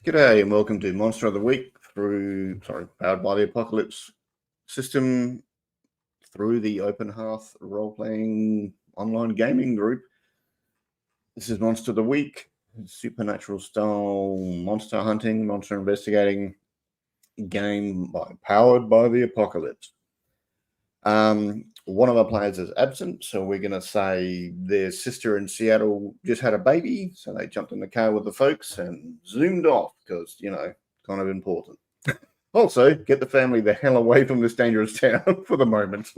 G'day and welcome to Monster of the Week powered by the Apocalypse system through the Open Hearth role-playing online gaming group. This is Monster of the Week, supernatural style monster hunting, monster investigating game powered by the Apocalypse. One of our players is absent, so we're going to say their sister in Seattle just had a baby, so they jumped in the car with the folks and zoomed off because, kind of important. Also, get the family the hell away from this dangerous town for the moment.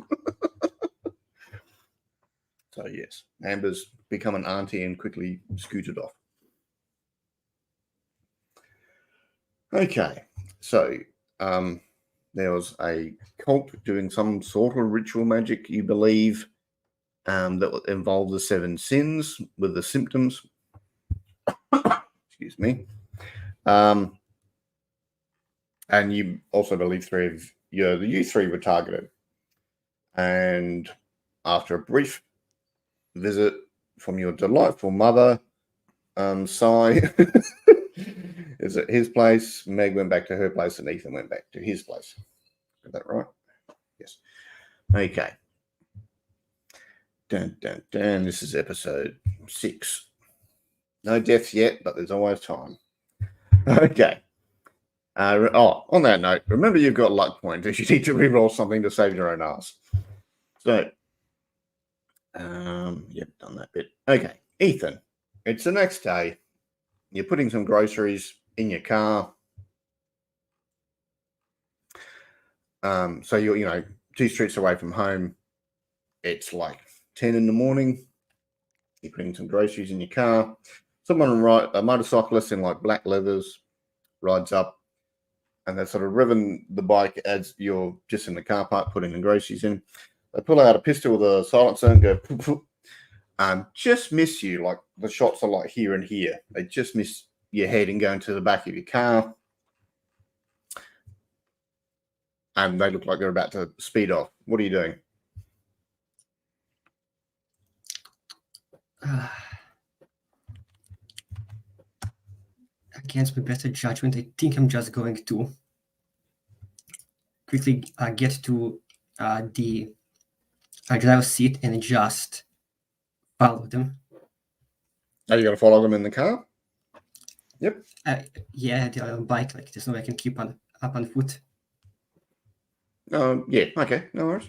So, yes, Amber's become an auntie and quickly scooted off. Okay, so there was a cult doing some sort of ritual magic, you believe, that involved the 7 sins with the symptoms. Excuse me. And you also believe you three were targeted. And after a brief visit from your delightful mother, Cy is at his place, Meg went back to her place, and Ethan went back to his place. Is that right? Yes. Okay. Dun, dun, dun. This is episode 6. No deaths yet, but there's always time. Okay. On that note, remember you've got luck points if you need to reroll something to save your own ass. So, done that bit. Okay, Ethan, it's the next day. You're putting some groceries in your car. So you're 2 streets away from home. It's like 10 in the morning. You're putting some groceries in your car. Someone a motorcyclist in like black leathers rides up, and they're sort of revving the bike as you're just in the car park putting the groceries in. They pull out a pistol with a silencer and go, poof, poof, just miss you. Like the shots are like here and here. They just miss your head and go into the back of your car. And they look like they're about to speed off. What are you doing? Against my better judgment, I think I'm just going to quickly get to the driver's seat and just follow them. Are you going to follow them in the car? Yep. Yeah, they're on a bike. Like there's no way I can keep up on foot. Yeah. Okay. No worries.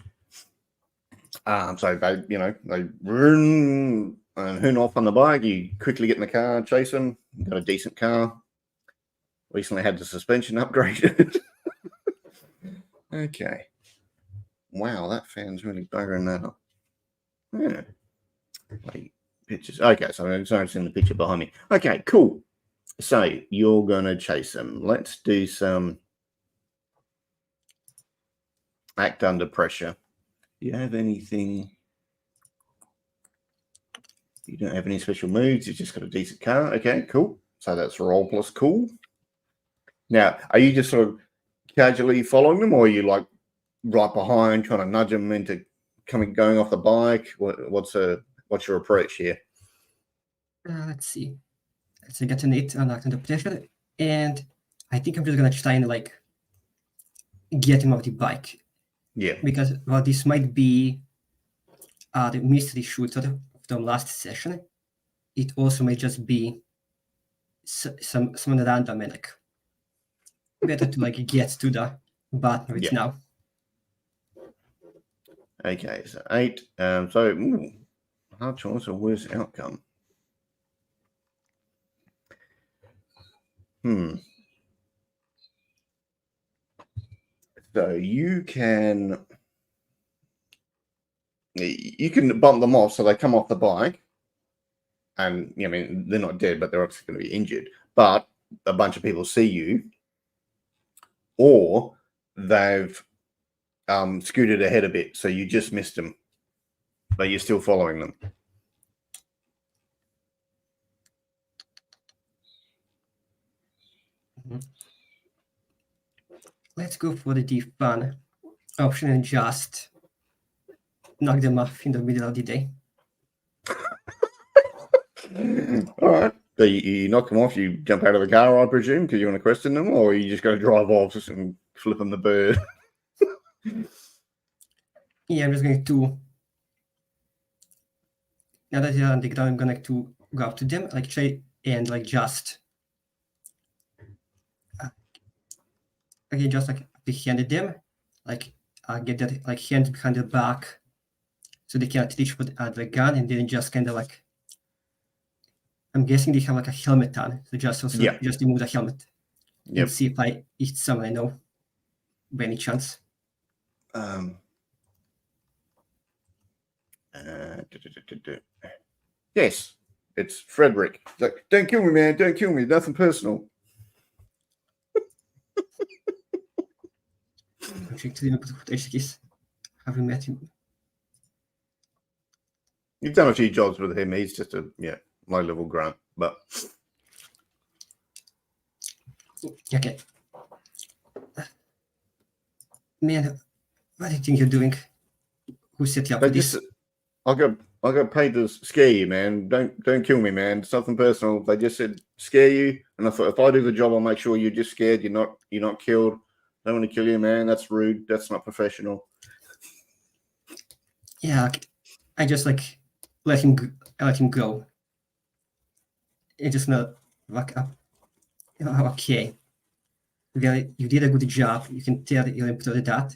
So they run and hoon off on the bike. You quickly get in the car, chase them. You've got a decent car. Recently had the suspension upgraded. Okay. Wow, that fan's really buggering that up. Yeah. Wait, pictures. Okay, so I'm sorry, seeing the picture behind me. Okay, cool. So you're gonna chase them. Let's do some act under pressure. Do you have anything? You don't have any special moves. You've just got a decent car. Okay, cool. So that's roll plus cool. Now, are you just sort of casually following them, or are you like right behind, trying to nudge them into going off the bike? What's your approach here? Let's see. Let's get an 8 on act under pressure, and I think I'm just gonna try and like get him off the bike. Yeah. Because this might be the mystery shooter from last session. It also may just be someone random and like better to like get to the button right now. Okay, so 8. So hard choice or worse outcome. So you can bump them off so they come off the bike, and they're not dead, but they're obviously going to be injured. But a bunch of people see you, or they've scooted ahead a bit, so you just missed them, but you're still following them. Let's go for the fun option and just knock them off in the middle of the day. All right. So you knock them off, you jump out of the car, I presume, because you want to question them, or you just got to drive off and flip them the bird? Yeah, I'm just going to. Now that they're on the ground, I'm going to go up to them, like try and like just. Again, just like behind them, like get that like hand behind their back, so they can't reach for the gun, and then just kind of like. I'm guessing they have like a helmet on, so just remove the helmet and see if I hit someone I know, by any chance. Yes, it's Frederick. He's like, don't kill me, man. Don't kill me. Nothing personal. I'm trying to remember what actually is. Have you met him? You've done a few jobs with him. He's just a low-level grunt, but okay. Man, what do you think you're doing? Who set you up for this? I got paid to scare you, man. Don't kill me, man. It's nothing personal. They just said scare you, and I thought if I do the job, I'll make sure you're just scared. You're not killed. I don't want to kill you, man. That's rude. That's not professional. Yeah, I just like let him go. It just not like up. Okay. You did a good job. You can tell your employer that.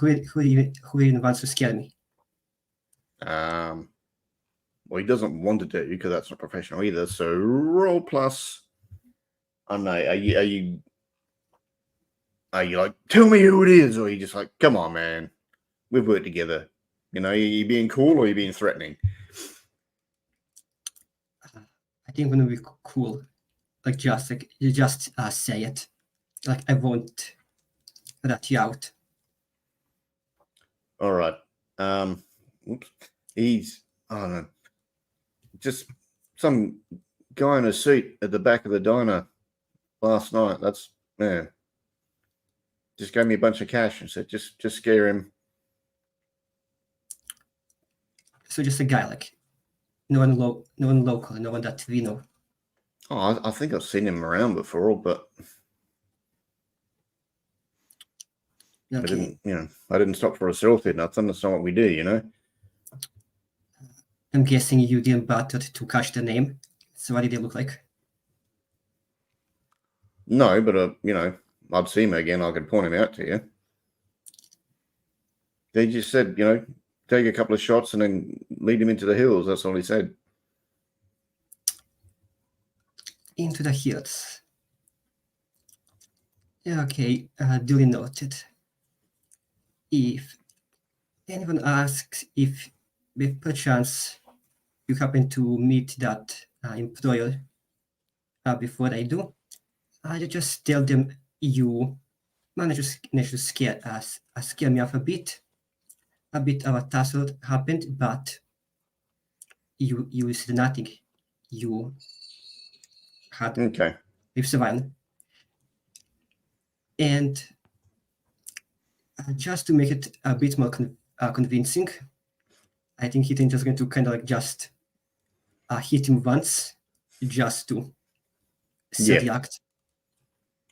Who even wants to scare me? Well, he doesn't want to do because that's not professional either. So roll plus. I don't know. Are you like, tell me who it is, or are you just like, come on, man, we've worked together. You know, are you being cool or are you being threatening? I think I'm gonna be cool. Like you just say it. Like I won't rat you out. All right. Oops. He's, I don't know, just some guy in a suit at the back of the diner last night. That's, man, just gave me a bunch of cash and said, just scare him. So just a guy, like no one local, no one that we know. Oh, I think I've seen him around before, but Okay. I didn't stop for a selfie. Nothing. That's not what we do, you know. I'm guessing you didn't bother to catch the name. So what did they look like? No, but I'd see him again. I could point him out to you. They just said, take a couple of shots and then lead him into the hills. That's all he said. Into the hills. Okay, duly noted. If anyone asks if, with perchance, you happen to meet that employer before I do, I just tell them you managed to scare me off a bit. A bit of a tussle happened, but you said nothing. You had with Savannah. And just to make it a bit more convincing, I think Ethan just going to kind of like just hit him once, just to set the act.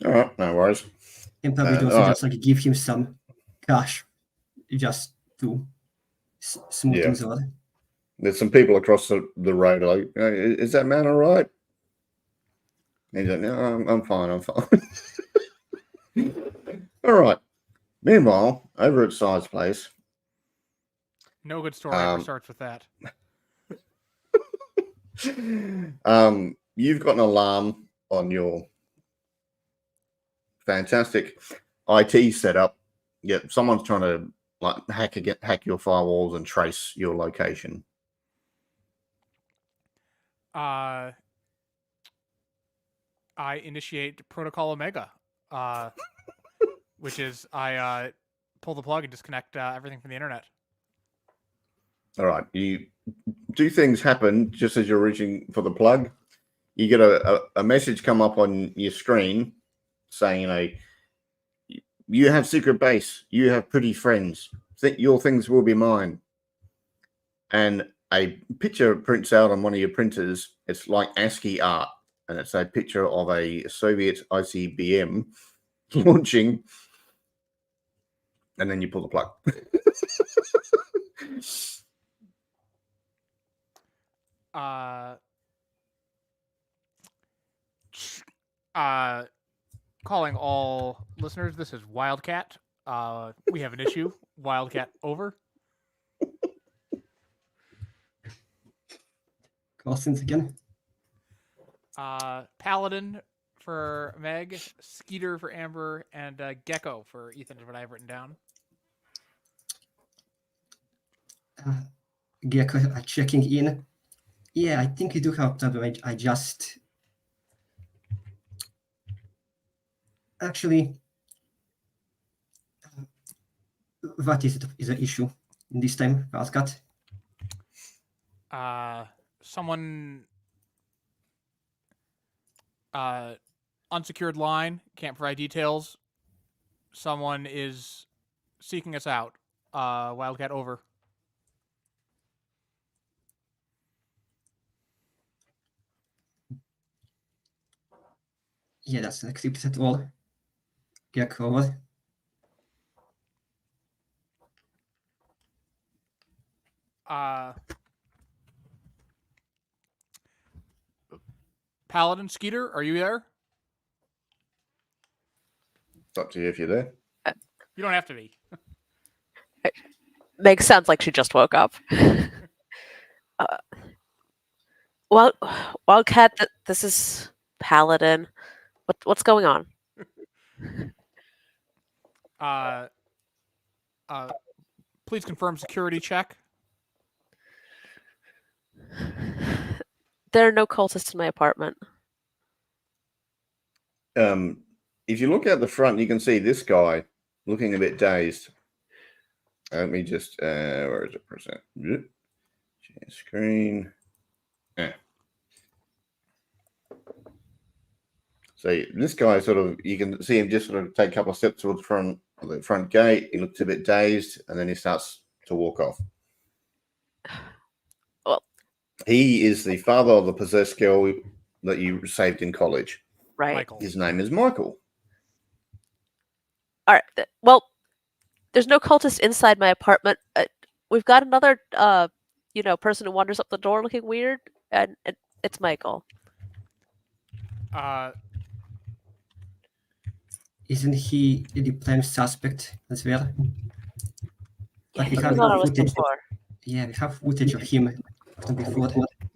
All right, no worries. And probably also just like give him some cash, just to smooth things over. There's some people across the road like, is that man all right? And he's like, no, I'm fine. All right. Meanwhile, over at Side's place. No good story ever starts with that. You've got an alarm on your fantastic IT setup. Yeah, someone's trying to like hack your firewalls and trace your location. I initiate Protocol Omega, which is I pull the plug and disconnect everything from the internet. All right. You do things happen just as you're reaching for the plug. You get a message come up on your screen saying, you have secret base. You have pretty friends. Think your things will be mine. And a picture prints out on one of your printers. It's like ASCII art, and it's a picture of a Soviet ICBM launching, and then you pull the plug. Calling all listeners, this is Wildcat. We have an issue. Wildcat, over. Carstens again. Paladin for Meg, Skeeter for Amber, and Gecko for Ethan is what I have written down. Gecko checking in. Yeah, I think you do have a problem. I just actually, what is the issue this time, Wildcat? Someone unsecured line, can't provide details. Someone is seeking us out. Wildcat, over. Yeah, that's an accepted at all. Gecko over. Paladin, Skeeter, are you there? It's up to you if you're there. You don't have to be. Meg sounds like she just woke up. Well, Wildcat, this is Paladin. What's going on? Please confirm security check. There are no cultists in my apartment. If you look at the front, you can see this guy looking a bit dazed. Let me just, where is it? Present. Share screen. Yeah. So this guy sort of, you can see him just sort of take a couple of steps towards the front gate. He looks a bit dazed, and then he starts to walk off. Well, he is the father of the possessed girl that you saved in college. right. Michael. His name is Michael. All right. Well, there's no cultist inside my apartment. We've got another, person who wanders up the door looking weird, and it's Michael. Isn't he the prime suspect as well? Like we He have was on our list footage. before. Yeah, we have footage of him from before.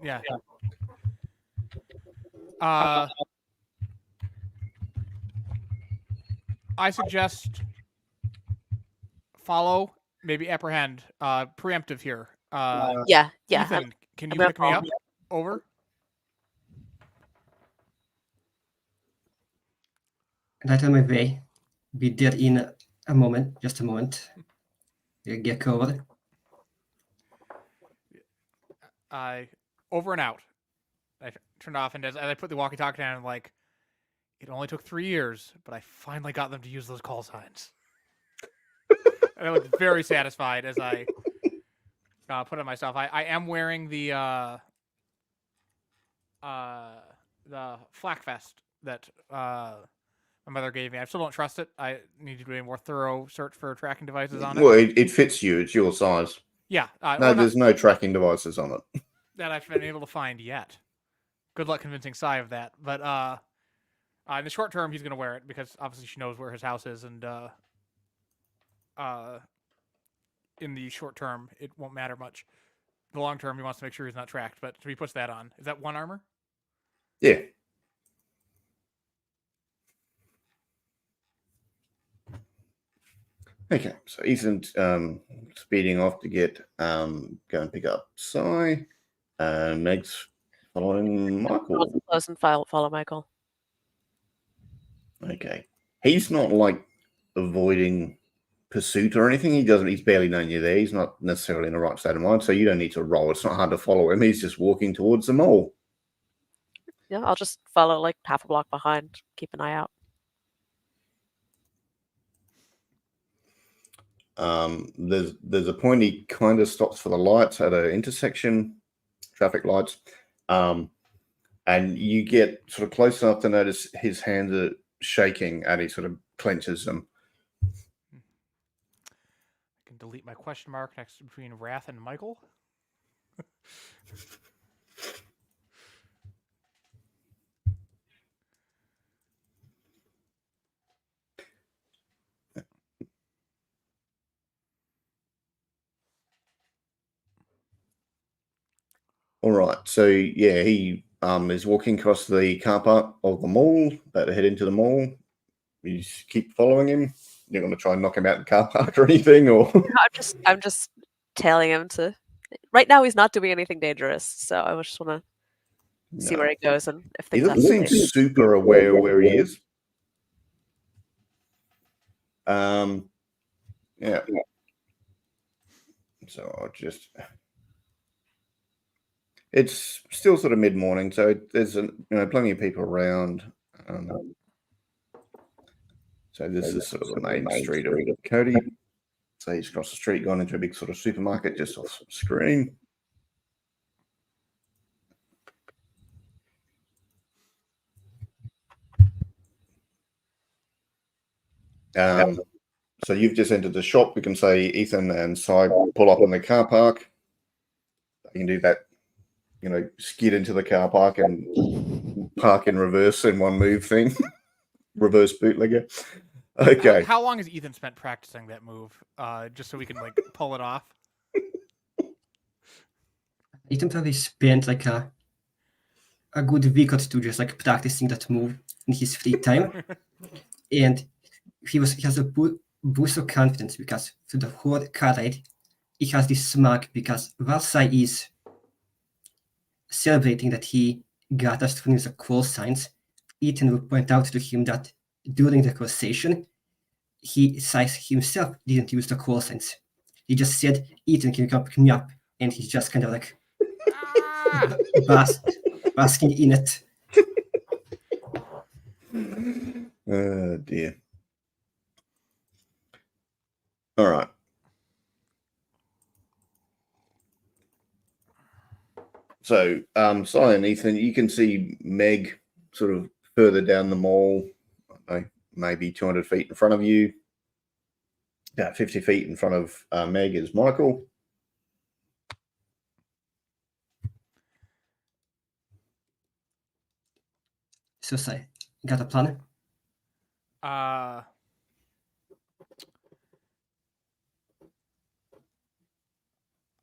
Yeah. I suggest follow, maybe apprehend. Preemptive here. Yeah. Ethan, can you I'm pick me gonna up? Over. Right on my way. Be there in a moment. Just a moment. Gecko over. Over and out. I turned off, and as I put the walkie-talkie down, I'm like, it only took 3 years, but I finally got them to use those call signs. And I looked very satisfied as I put on myself. I am wearing the flak vest that my mother gave me. I still don't trust it. I need to do a more thorough search for tracking devices on it. Well, it fits you. It's your size. Yeah. No, there's no tracking devices on it. That I've been able to find yet. Good luck convincing Sai of that. But in the short term, he's going to wear it because obviously she knows where his house is, and in the short term, it won't matter much. The long term, he wants to make sure he's not tracked. But so he puts that on. Is that one armor? Yeah. Okay, so Ethan's speeding off to go and pick up Sai. Meg's following Michael. Close and follow Michael. Okay. He's not like avoiding pursuit or anything. He's barely known you there. He's not necessarily in the right state of mind, so you don't need to roll. It's not hard to follow him. He's just walking towards the mall. Yeah, I'll just follow like half a block behind. Keep an eye out. There's a point he kind of stops for the lights at an intersection, traffic lights, and you get sort of close enough to notice his hands are shaking, and he sort of clenches them. I can delete my question mark next between Wrath and Michael. All right, so yeah, he is walking across the car park of the mall, about to head into the mall. You just keep following him. You're going to try and knock him out in the car park or anything, or No, I'm just tailing him to. Right now, he's not doing anything dangerous, so I just want to see No. where he goes and if He things doesn't seem escalate. super aware where he is. Yeah. So I'll just. It's still sort of mid-morning, so there's plenty of people around. So this is sort of the main street of Cody. So he's across the street, gone into a big sort of supermarket just off screen. So you've just entered the shop. We can say Ethan and Cy pull up in the car park. You can do that, skid into the car park and park in reverse in one move thing. Reverse bootlegger. Okay. How long has Ethan spent practicing that move? Just so we can pull it off. Ethan probably spent like a good week or two just like practicing that move in his free time, and he has a boost of confidence because through the whole car ride, he has this smirk because while Sai is celebrating that he got us through the call signs, Ethan will point out to him that during the conversation, Sai himself didn't use the call signs. He just said, "Ethan, can you come pick me up?" And he's just kind of like basking in it. Oh dear. All right. So, Cy and Ethan, you can see Meg sort of further down the mall, maybe 200 feet in front of you. About 50 feet in front of Meg is Michael. So, Sai, got a plan?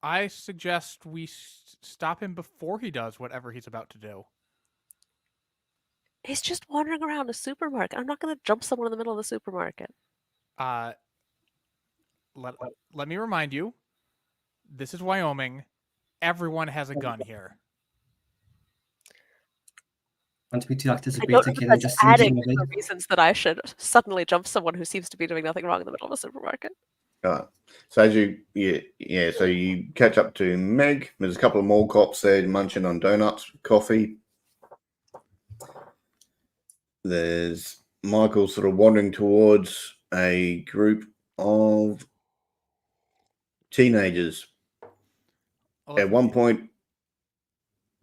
I suggest we stop him before he does whatever he's about to do. He's just wandering around a supermarket. I'm not going to jump someone in the middle of the supermarket. Let me remind you, this is Wyoming. Everyone has a gun here. Want me to act as a I don't beta? know Can if I that's just send adding him to the away? reasons that I should suddenly jump someone who seems to be doing nothing wrong in the middle of a supermarket. So as so you catch up to Meg. There's a couple of mall cops there munching on donuts, coffee. There's Michael sort of wandering towards a group of teenagers. At one point,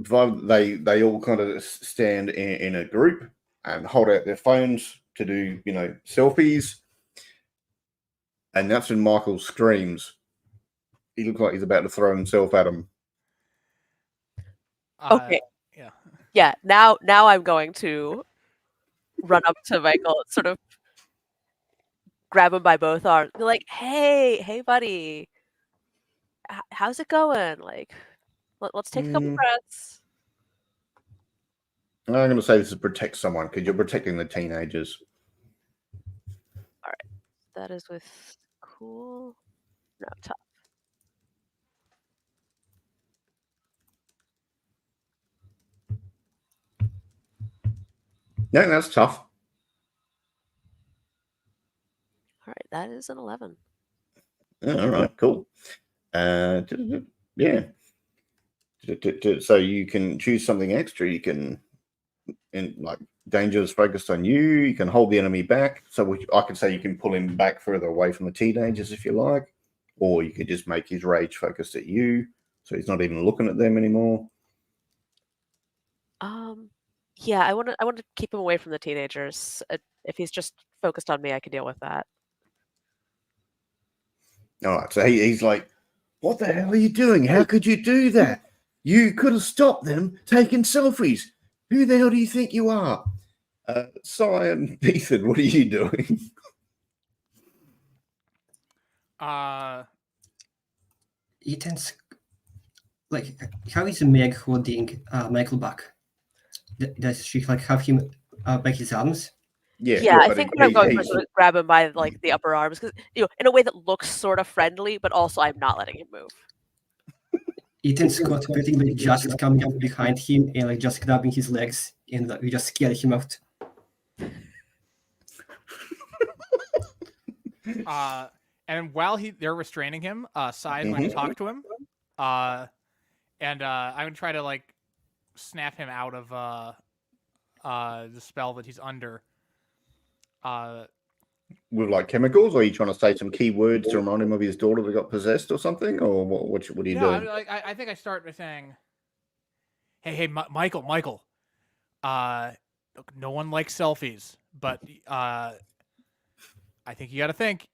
they all kind of stand in a group and hold out their phones to do, selfies. And that's when Michael screams. He looks like he's about to throw himself at him. Okay. Yeah. Yeah. Now I'm going to run up to Michael, sort of grab him by both arms, be like, "Hey, buddy, how's it going? Like, let's take a couple breaths." I'm going to say this is protect someone because you're protecting the teenagers. All right. That is with cool. No, tough. No, that's tough. All right, that is an 11. All right, cool. Yeah. So you can choose something extra. You can, danger is focused on you. You can hold the enemy back. So I could say you can pull him back further away from the teenagers if you like, or you could just make his rage focused at you, so he's not even looking at them anymore. Yeah, I want to keep him away from the teenagers. If he's just focused on me, I can deal with that. All right, so he's like, "What the hell are you doing? How could you do that? You could have stopped them taking selfies. Who the hell do you think you are?" Cy and Ethan, what are you doing? Ethan's like, how is Meg holding Michael back? Does she like have him by his arms? Yeah, I think what I'm going for is to grab him by like the upper arms, because in a way that looks sort of friendly, but also I'm not letting him move. Ethan's contemplating just coming up behind him and like just grabbing his legs and we just scare him out. And while they're restraining him, Sai is going to talk to him, and I'm going to try to like snap him out of the spell that he's under. With like chemicals, or are you trying to say some key words to remind him of his daughter that got possessed or something, or what are you doing? I think I start by saying, "Hey, Michael, look, no one likes selfies, but I think you got to think.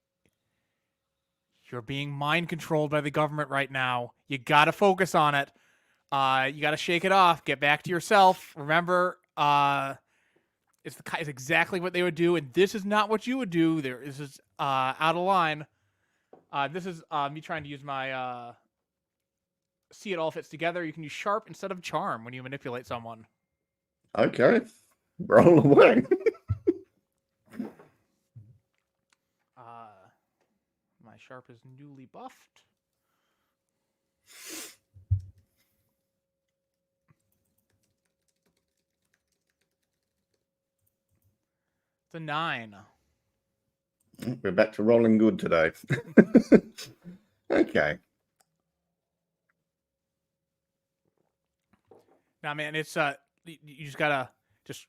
You're being mind controlled by the government right now. You got to focus on it. You got to shake it off. Get back to yourself. Remember, it's exactly what they would do, and this is not what you would do. This is out of line. This is me trying to use my see it all fits together. You can use sharp instead of charm when you manipulate someone. Okay, roll away. My sharp is newly buffed. It's a 9. We're back to rolling good today. Okay. Now, man, it's you just gotta just.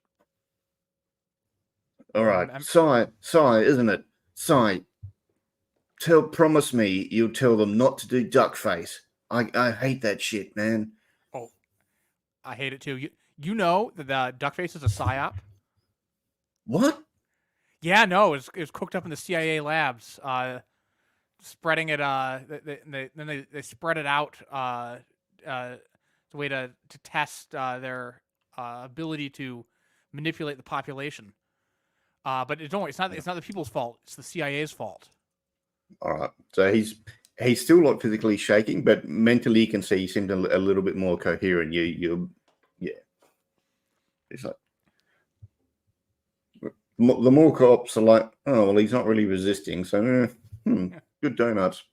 All right, Cy, isn't it? Cy, promise me you'll tell them not to do duck face. I hate that shit, man. Oh, I hate it too. You know that the duck face is a psyop? What? Yeah, no, it was cooked up in the CIA labs. Spreading it. Then they spread it out. It's a way to test their ability to manipulate the population. But don't worry, it's not the people's fault. It's the CIA's fault. All right. So he's still not physically shaking, but mentally you can see he seems a little bit more coherent. Yeah. It's like the more cops are like, oh well, he's not really resisting, so good donuts.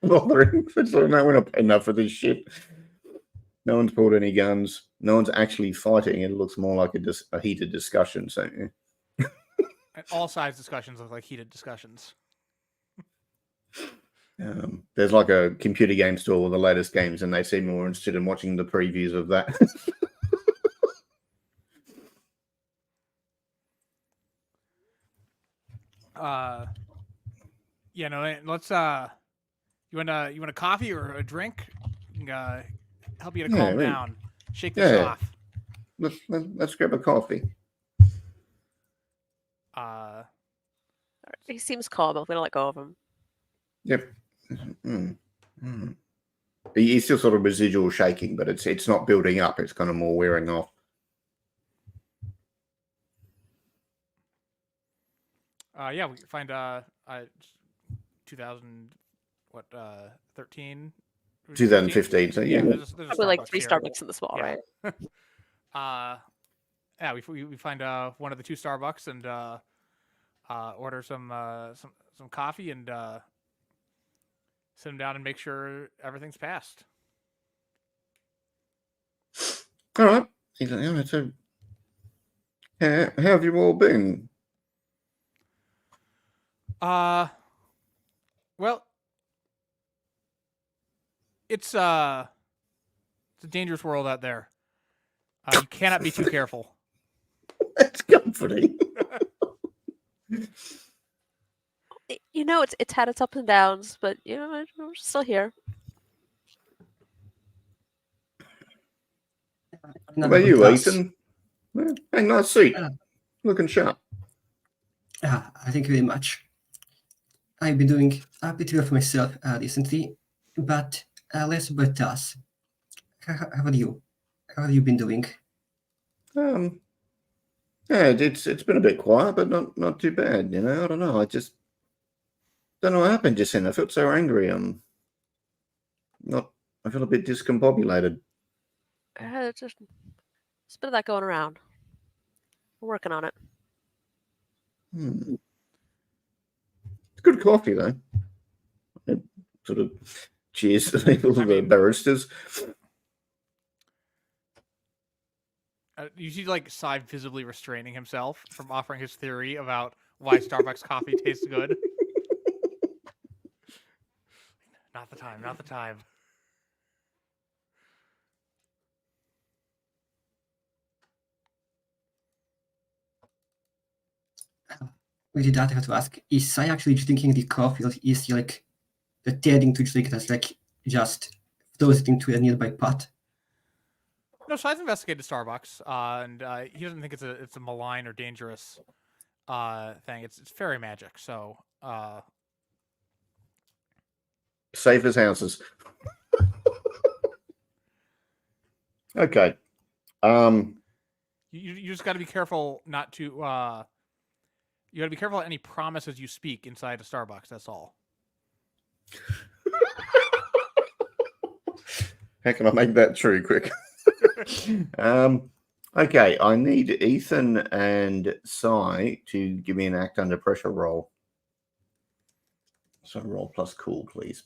Bothering. It's like, no, we're not paying enough for this shit. No one's pulled any guns. No one's actually fighting. It looks more like a heated discussion. So. Yeah. And all sides discussions look like heated discussions. There's like a computer game store with the latest games, and they seem more interested in watching the previews of that. Yeah, no, let's you want a coffee or a drink? Help you to calm down. Shake this off. Let's grab a coffee. He seems calm. I'm gonna let go of him. Yep. He's still sort of residual shaking, but it's not building up. It's kind of more wearing off. Yeah, we find 2013. 2015. So yeah, there's probably like 3 here. Starbucks in the small, Yeah. right? Yeah, we find one of the 2 Starbucks and order some coffee and sit him down and make sure everything's passed. All right. He's like, yeah, so how have you all been? Well, it's a dangerous world out there. You cannot be too careful. That's comforting. You know, it's had its ups and downs, but you know, we're still here. What Another about you, good task. Ethan? Yeah, hey, nice suit. Uh, Looking sharp. Thank you very much. I've been doing a bit well for myself recently, but less about tasks. How are you? How have you been doing? Yeah, it's been a bit quiet, but not too bad. You know, I don't know. I just don't know what happened just then. I felt so angry. I feel a bit discombobulated. It's just a bit of that going around. We're working on it. It's good coffee though. It sort of cheers to people, the mean- baristas. You see, like, Cy visibly restraining himself from offering his theory about why Starbucks coffee tastes good. Not the time. Not the time. With that, I have to ask: is Sai actually drinking the coffee, or is he like pretending to drink it as like just throws it into a nearby pot? No, Cy's investigated Starbucks, and he doesn't think it's a malign or dangerous thing. It's fairy magic, so Safe as houses. Okay. you just got to be careful not to. You got to be careful of any promises you speak inside a Starbucks. That's all. How can I make that true quick? Okay, I need Ethan and Cy to give me an act under pressure roll. So roll plus cool, please.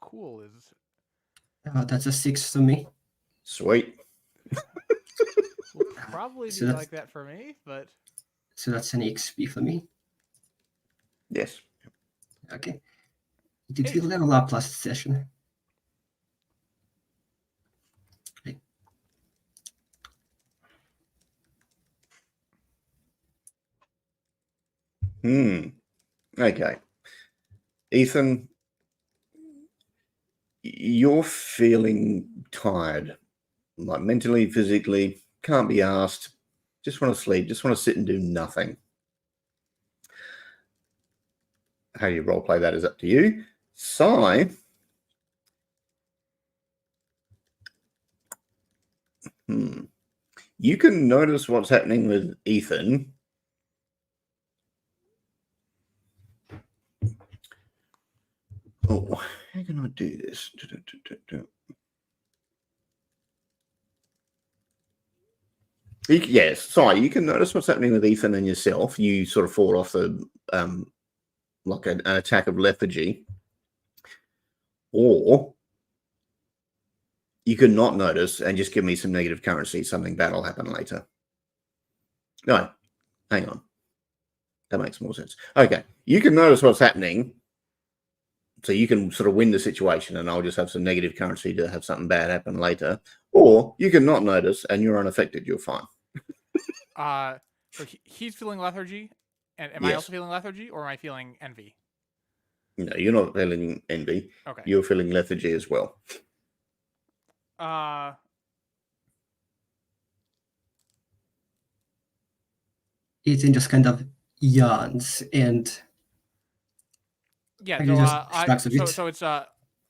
Cool is That's a 6 for me. Sweet. will probably So be that's- like that for me, but So that's an XP for me. Yes. Okay. Did we level up last session? Okay. Okay. Ethan, you're feeling tired, like mentally, physically, can't be asked. Just want to sleep, just want to sit and do nothing. How you role play that is up to you. Cy, you can notice what's happening with Ethan. Oh, how can I do this? Yes, sorry, you can notice what's happening with Ethan and yourself. You sort of fall off the like an attack of lethargy, or you can not notice and just give me some negative currency. Something bad will happen later. No, hang on. That makes more sense. Okay, you can notice what's happening, so you can sort of win the situation, and I'll just have some negative currency to have something bad happen later. Or you can not notice, and you're unaffected. You're fine. so he's feeling lethargy, and am I Yes. also feeling lethargy, or am I feeling envy? No, you're not feeling envy. Okay. You're feeling lethargy as well. Ethan just kind of yawns and Yeah. I So, just shrugs a bit. so it's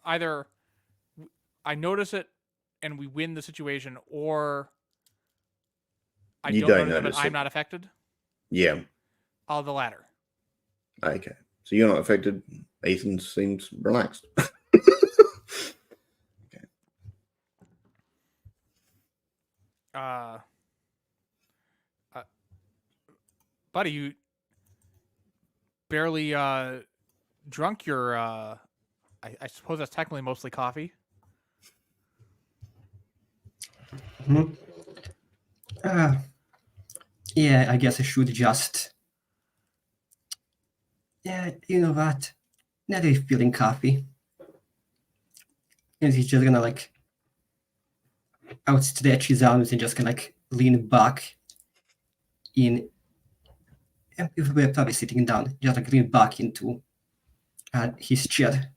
either I notice it and we win the situation, or I You don't don't notice it, notice but I'm it. not affected. Yeah. The latter. Okay. So you're not affected. Ethan seems relaxed. Okay. Buddy, you barely drunk your I suppose that's technically mostly coffee. Yeah, I guess I should just. Yeah, you know what? Now that he's feeling coffee, and he's just gonna like outstretch his arms and just kind of like lean back in, and we were probably sitting down, just like lean back into his chair.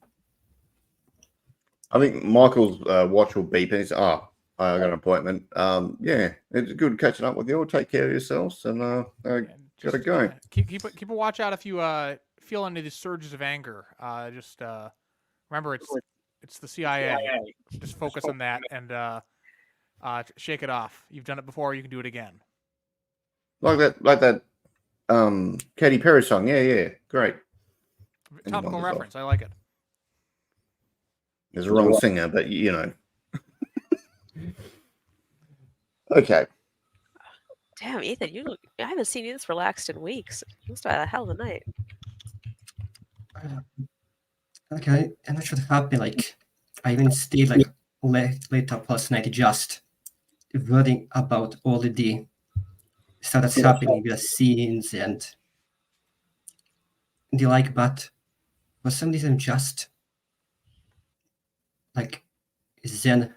I think Michael's watch will beep and he's, I got an appointment. Yeah, it's good catching up with you. Take care of yourselves and And gotta go. Keep a watch out if you feel any of these surges of anger. Just remember, it's the CIA. Just focus on that and shake it off. You've done it before. You can do it again. Like that Katy Perry song. Yeah, great. Topical reference. I like it. There's a wrong singer, but you know. Okay. Damn, Ethan, I haven't seen you this relaxed in weeks. You must have had a hell of a night. Okay, and that should happen. Like, I even stayed like late up last night, just worrying about all the stuff that's happening, the scenes and the like. But for some reason, just like Zen,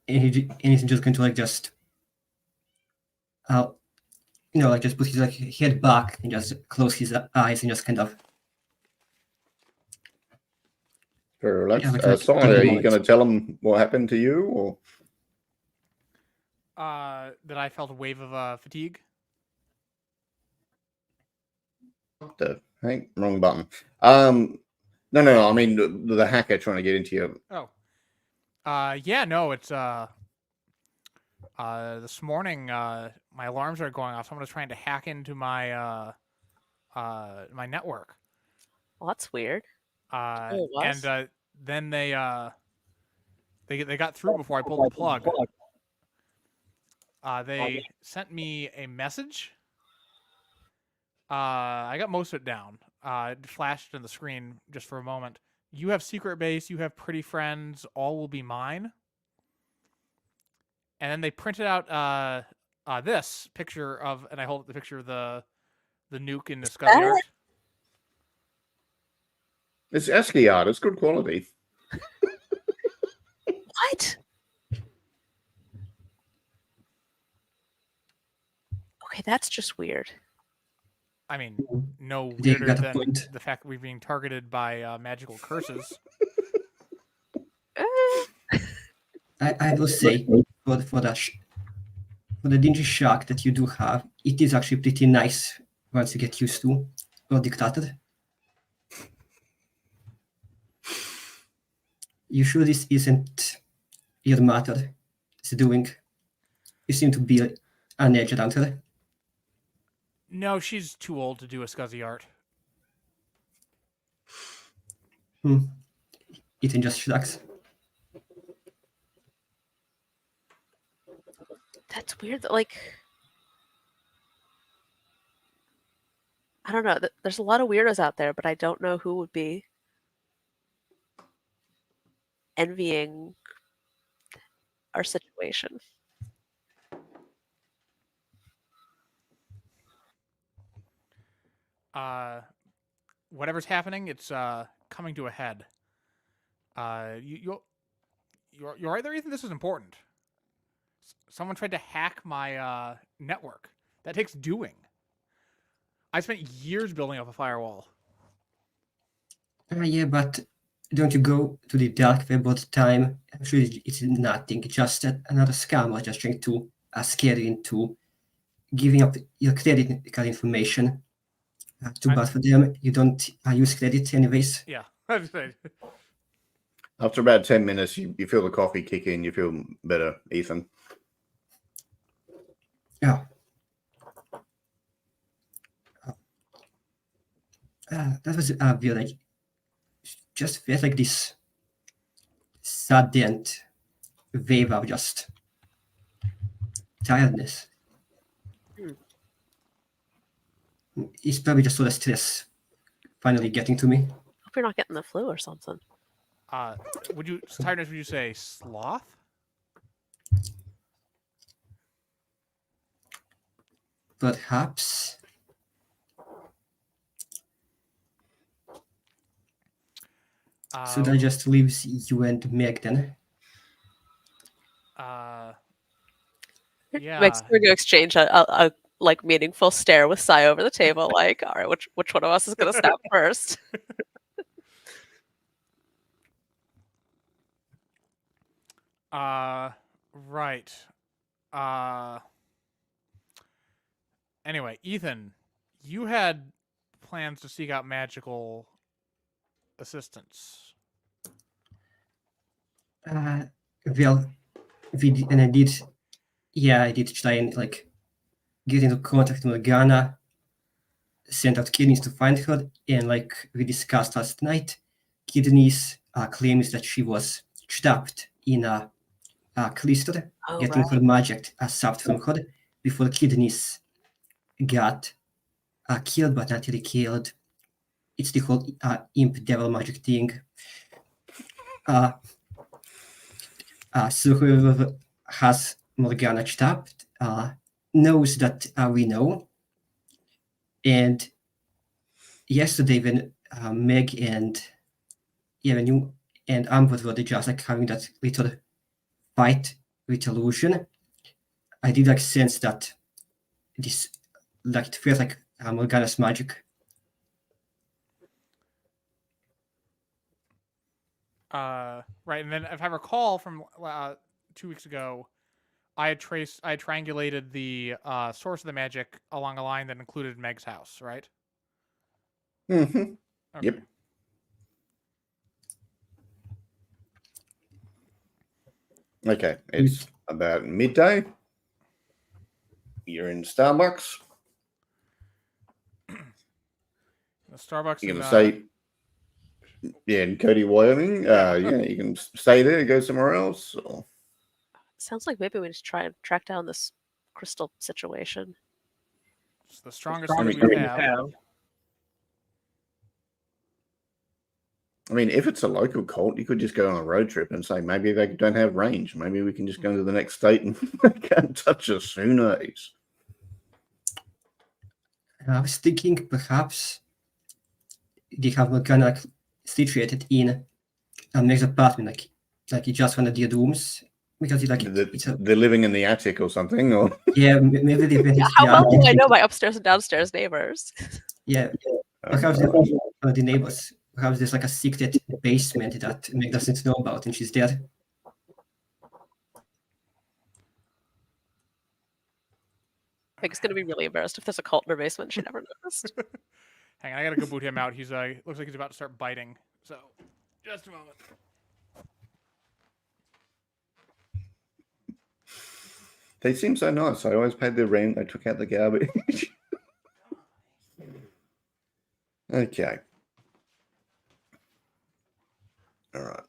and he's just going to like just, like just put his like head back and just close his eyes and just kind of. Very relaxed. Yeah, like Simon, are you moment. going to tell him what happened to you, or that I felt a wave of fatigue. Hey, wrong button. No. I mean the hacker trying to get into you. Oh. Yeah, no, it's this morning my alarms are going off. Someone was trying to hack into my my network. Well, that's weird. And then they got through before I pulled the plug. They sent me a message. I got most of it down. It flashed on the screen just for a moment. You have secret base. You have pretty friends. All will be mine. And then they printed out this picture of, and I hold up the picture of the nuke in the Scuzzy art. It's ASCII art. It's good quality. What? Okay, that's just weird. I mean, no You weirder got a than point. the fact that we're being targeted by magical curses. I will say for the dingy shock that you do have, it is actually pretty nice once you get used to or dictated. You sure this isn't your matter? It's doing. You seem to be an edge around her. No, she's too old to do a Scuzzy art. Ethan just shrugs. That's weird. Like, I don't know. There's a lot of weirdos out there, but I don't know who would be envying our situation. Whatever's happening, it's coming to a head. You're right there, Ethan. This is important. Someone tried to hack my network. That takes doing. I spent years building up a firewall. Yeah, but don't you go to the dark web all the time? Actually, it's nothing. Just another scammer just trying to scare you into giving up your credit card information. Too bad for them. You don't use credit anyways. Yeah. After about 10 minutes, you feel the coffee kick in. You feel better, Ethan. Yeah. That was weird. I just felt like this sudden wave of just tiredness. It's probably just all the stress finally getting to me. Hope you're not getting the flu or something. Tiredness, would you say sloth? Perhaps. So that just leaves you and Meg then. Yeah. Makes we're gonna exchange a like meaningful stare with Sai over the table. Like, all right, which one of us is gonna snap first? Right. Anyway, Ethan, you had plans to seek out magical assistance. Well, I did try and like get into contact with Morgana, sent out Kidneys to find her, and like we discussed last night, Kidneys claims that she was trapped in a cloister, Oh, getting her magic sapped from her before Kidneys got killed, but not really killed. It's the whole imp devil magic thing. So whoever has Morgana trapped knows that we know. And yesterday, when Meg and when you and Amber were just like having that little fight with illusion, I did like sense that this like it feels like Morgana's magic. Right, and then if I recall from 2 weeks ago, I had triangulated the source of the magic along a line that included Meg's house, right? Mm-hmm. Okay. Yep. Okay, it's about midday. You're in Starbucks. The Starbucks. You're in, gonna say, yeah, in Cody, Wyoming. Yeah, you can stay there, go somewhere else. Or... Sounds like maybe we just try and track down this crystal situation. It's the strongest thing we have. I mean, if it's a local cult, you could just go on a road trip and say maybe they don't have range. Maybe we can just go to the next state and they can't touch us. Who knows? I was thinking perhaps they have Morgana like, situated in a next apartment, like you just one of the rooms because they're living in the attic or something, or yeah, maybe they went. How well do I know my upstairs and downstairs neighbors? Yeah, perhaps one of the neighbors. Perhaps there's like a secret basement that Meg doesn't know about, and she's there. Meg's gonna be really embarrassed if there's a cult in her basement. She never noticed. Hang on, I gotta go boot him out. He's looks like he's about to start biting. So, just a moment. they seem so nice. I always paid their rent. They took out the garbage. Okay. All right.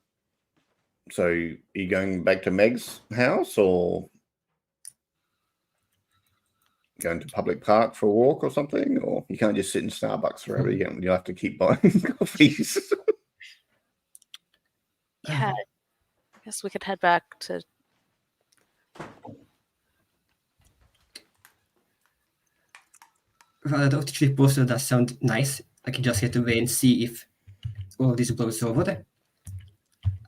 So, you going back to Meg's house or going to public park for a walk or something? Or you can't just sit in Starbucks forever. You'll have to keep buying coffees. Yeah, I guess we could head back to. Well, the OTG poster does sound nice. I can just have to wait and see if all of this blows over.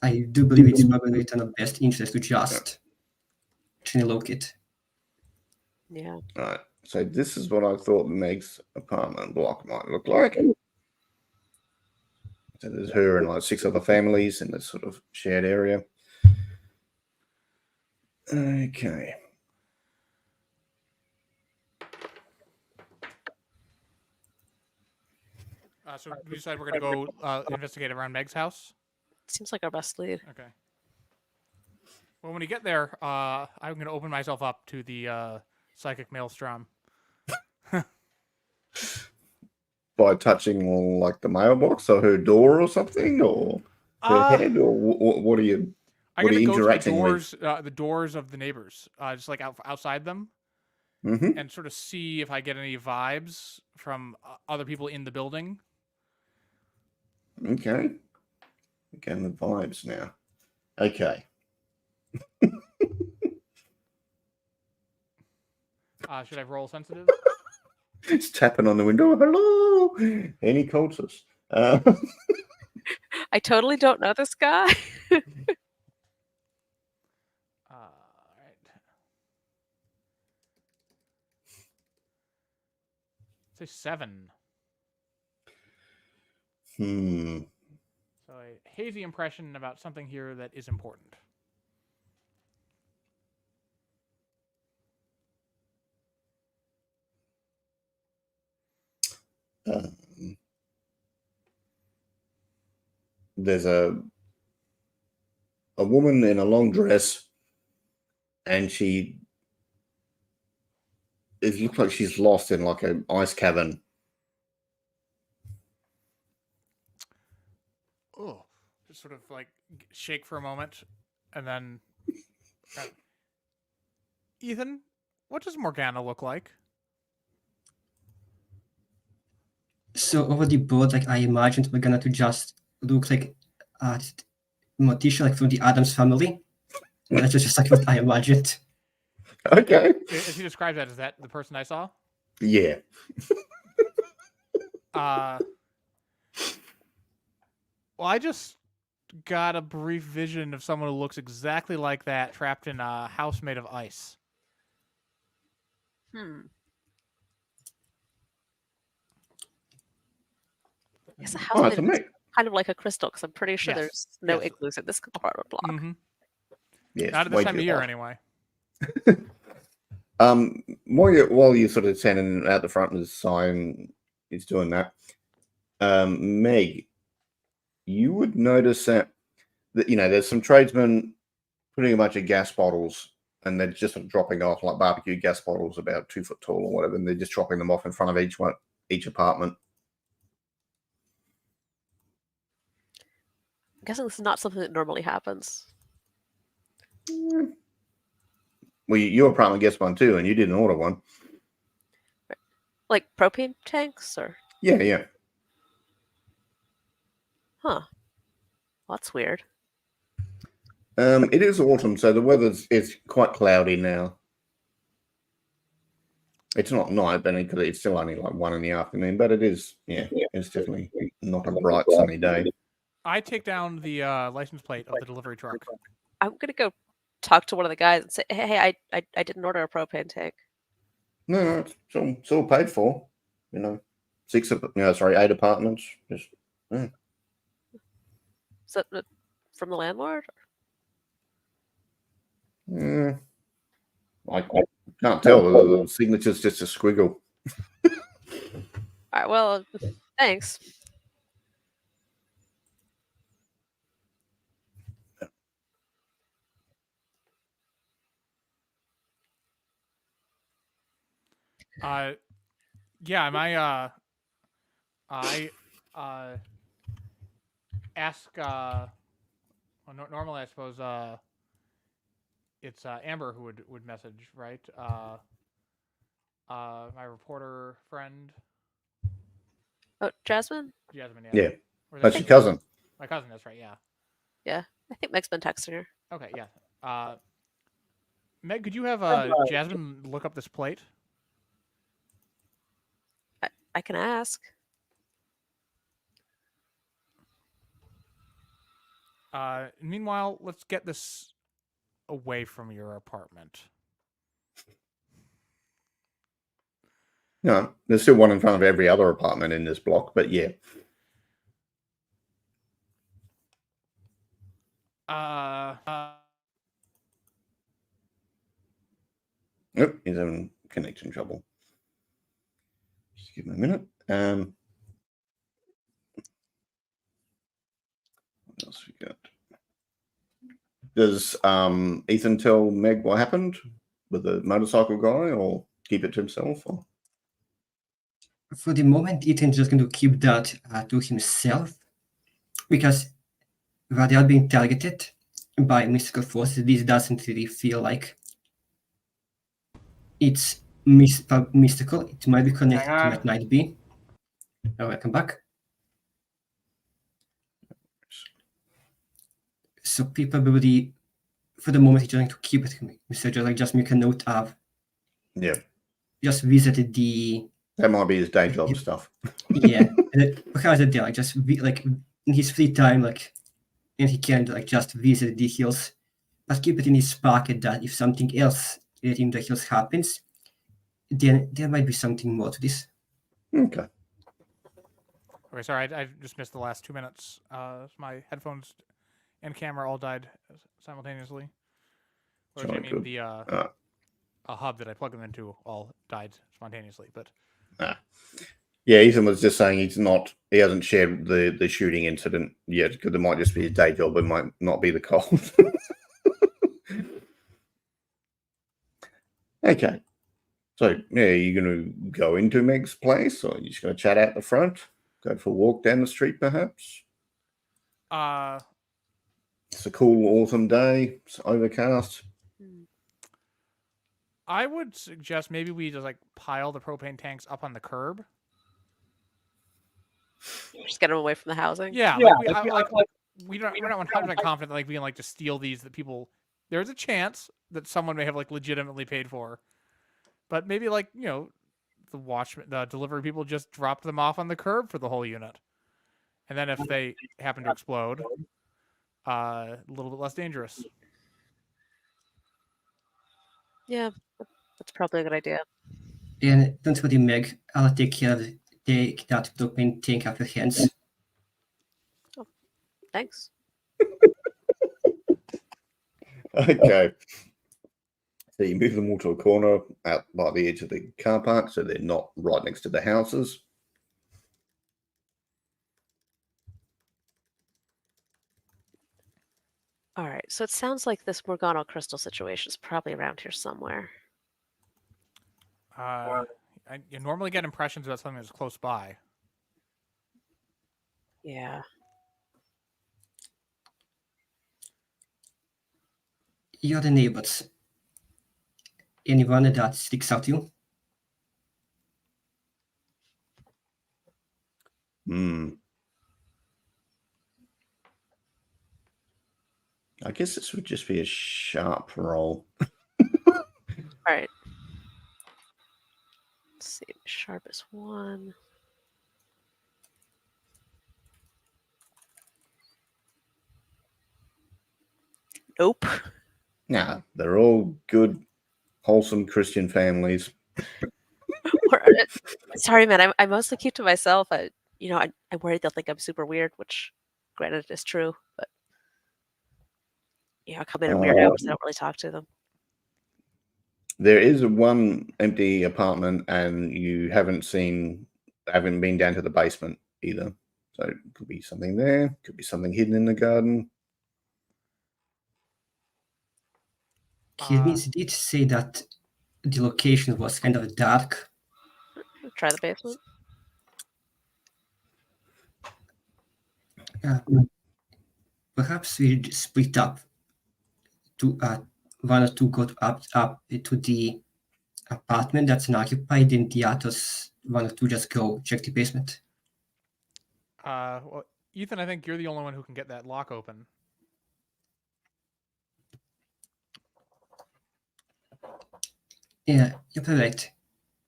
I do believe it's probably in our best interest to just relocate. Yeah. All right. So this is what I thought Meg's apartment block might look like. So there's her and like 6 other families in this sort of shared area. Okay. So we decided we're gonna go investigate around Meg's house. Seems like our best lead. Okay. Well, when we get there, I'm gonna open myself up to the psychic maelstrom. By touching like the mailbox or her door or something, or her head, or what are you? I'm What are gonna you go to interacting with? the doors of the neighbors, just like outside them, Mm-hmm. and sort of see if I get any vibes from other people in the building. Okay. Again, the vibes now. Okay. Should I roll sensitive? It's tapping on the window. Hello, any cultists? I totally don't know this guy. Right. Say 7. Hmm. So a hazy impression about something here that is important. There's a woman in a long dress, and it looks like she's lost in like an ice cavern. Oh, just sort of like shake for a moment, and then Ethan, what does Morgana look like? So over the board, like I imagined we're gonna to just look like Morticia, like from the Addams family. That's just like what I imagined. Okay. As he describes that, is that the person I saw? Yeah. Well, I just got a brief vision of someone who looks exactly like that, trapped in a house made of ice. Yes, a Oh, house it's a made mate. kind of like a crystal, because I'm pretty sure Yes, there's no yes. igloos in this apartment block. Mm-hmm. Yes. Not at this time of year, anyway. While you're sort of standing out the front of the sign, is doing that. Meg, you would notice that there's some tradesmen putting a bunch of gas bottles, and they're just sort of dropping off like barbecue gas bottles about 2 foot tall or whatever, and they're just dropping them off in front of each apartment. I'm guessing this is not something that normally happens. Well, your apartment gets one too, and you didn't order one. Like propane tanks, or Yeah. huh? Well, that's weird. It is autumn, so the weather's quite cloudy now. It's not night, but it's still only like 1 in the afternoon. But it is, it's definitely not a bright sunny day. I take down the license plate of the delivery truck. I'm gonna go talk to one of the guys and say, "Hey, I didn't order a propane tank." No, it's all paid for. 8 apartments. Just Is that from the landlord? I can't tell. The signature's just a squiggle. All right. Well, thanks. Yeah, I ask. Normally, I suppose it's Amber who would message, right? My reporter friend. Oh, Jasmine? Jasmine, yeah. Yeah. Or is That's that your cousin. my cousin, that's right, yeah. Yeah, I think Meg's been texting her. Okay, yeah. Meg, could you have Jasmine look up this plate? I can ask. Meanwhile, let's get this away from your apartment. No, there's still one in front of every other apartment in this block, but yeah. Nope, he's having connection trouble. Just give him a minute. What else we got? Does Ethan tell Meg what happened with the motorcycle guy, or keep it to himself? Or? For the moment, Ethan's just going to keep that to himself, because while they are being targeted by mystical forces, this doesn't really feel like it's mystical. It might be connected, it might not be. Welcome back. So people probably, for the moment, are going to keep it to me. So just make a note of. Yeah. Just visited the. That might be his day job stuff. Yeah, because of that, just in his free time, and he can just visit the hills, but keep it in his pocket that if something else in the hills happens, then there might be something more to this. Okay. Okay, sorry, I just missed the last 2 minutes. My headphones and camera all died simultaneously. Or I Jolly mean, good. the a hub that I plug them into all died spontaneously. But Yeah, Ethan was just saying he hasn't shared the shooting incident yet because it might just be a day job. It might not be the cold. Okay. So, yeah, you're going to go into Meg's place, or you're just going to chat out the front? Go for a walk down the street, perhaps? It's a cool autumn day. It's overcast. I would suggest maybe we just like pile the propane tanks up on the curb. Just get them away from the housing. Yeah, we're not 100% confident that like we can like just steal these that people. There's a chance that someone may have like legitimately paid for, but maybe like the delivery people just dropped them off on the curb for the whole unit, and then if they happen to explode, a little bit less dangerous. Yeah, that's probably a good idea. And don't worry, Meg. I'll take care of that propane tank off your hands. Thanks. Okay. So you move them all to a corner out by the edge of the car park so they're not right next to the houses. All right, so it sounds like this Morgano crystal situation is probably around here somewhere. You normally get impressions about something that's close by. Yeah. You're the neighbors. Anyone that sticks out to you? I guess this would just be a sharp roll. All right. Let's see. Sharp is 1. Nope. Nah, they're all good, wholesome Christian families. Sorry, man. I mostly keep to myself. I worry they'll think I'm super weird, which, granted, is true. But I come in at weird hours. I don't really talk to them. There is one empty apartment, and you haven't been down to the basement either. So it could be something there. Could be something hidden in the garden. He did say that the location was kind of dark. Try the basement. Perhaps we split up to one or two go up to the apartment that's unoccupied, and the others one or two just go check the basement. Well, Ethan, I think you're the only one who can get that lock open. Yeah, you're correct.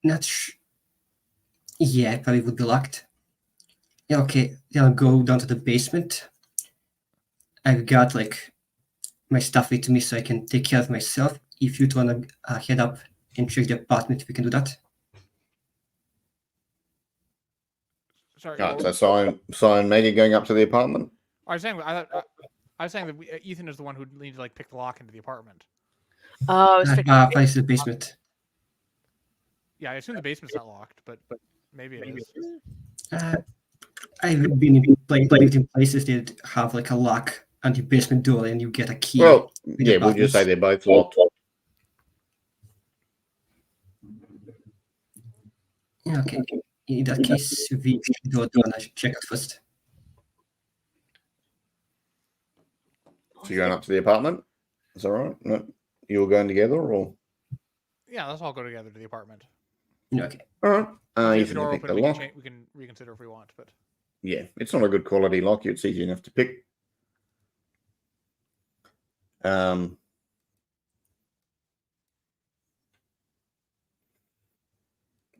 Yeah, it probably would be locked. Yeah, okay. Then I'll go down to the basement. I've got like my stuff with me so I can take care of myself. If you'd wanna head up and check the apartment, we can do that. Sorry. So Sion Maggie going up to the apartment. I was saying that Ethan is the one who needs to like pick the lock into the apartment. Oh, I was figuring. Place the basement. Yeah, I assume the basement's not locked, but maybe it is. I've been in places that have like a lock on the basement door, and you get a key. Well, yeah, we'll just say they're both locked. Yeah, okay. In that case, we should go down and check it first. So you're going up to the apartment? Is that right? No, you're going together, or? Yeah, let's all go together to the apartment. Okay. All right. If Ethan, the door pick open, the lock. we can reconsider if we want. But Yeah, it's not a good quality lock. It's easy enough to pick.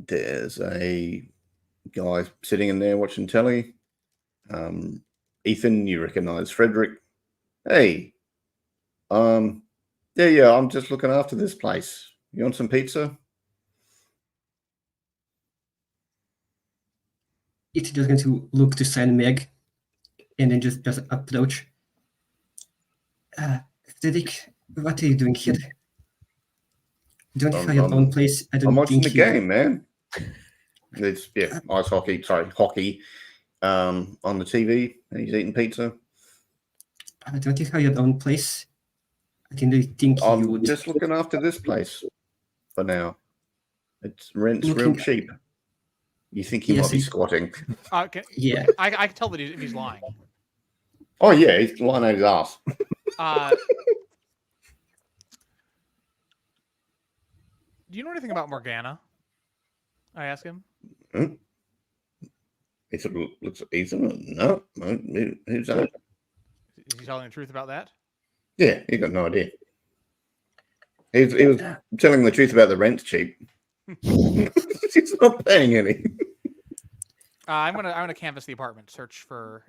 There's a guy sitting in there watching telly. Ethan, you recognize Frederick. Hey, yeah, I'm just looking after this place. You want some pizza? it's just going to look to San Meg, and then just approach. Frederick, what are you doing here? Don't you have your own place? I don't I'm watching think the game, man. It's ice hockey. Sorry, hockey. On the TV, and he's eating pizza. Don't you have your own place? I didn't think you I'm would. just looking after this place for now. It's rent's real Looking- cheap. You think he Yes, might be he- squatting? Yeah. I can tell that if he's lying. Oh yeah, he's lying out his ass. Do you know anything about Morgana? I ask him. He sort of looks at Ethan. No, who's that? Is he telling the truth about that? Yeah, he got no idea. He was telling the truth about the rent's cheap. He's not paying any. I'm gonna canvass the apartment, search for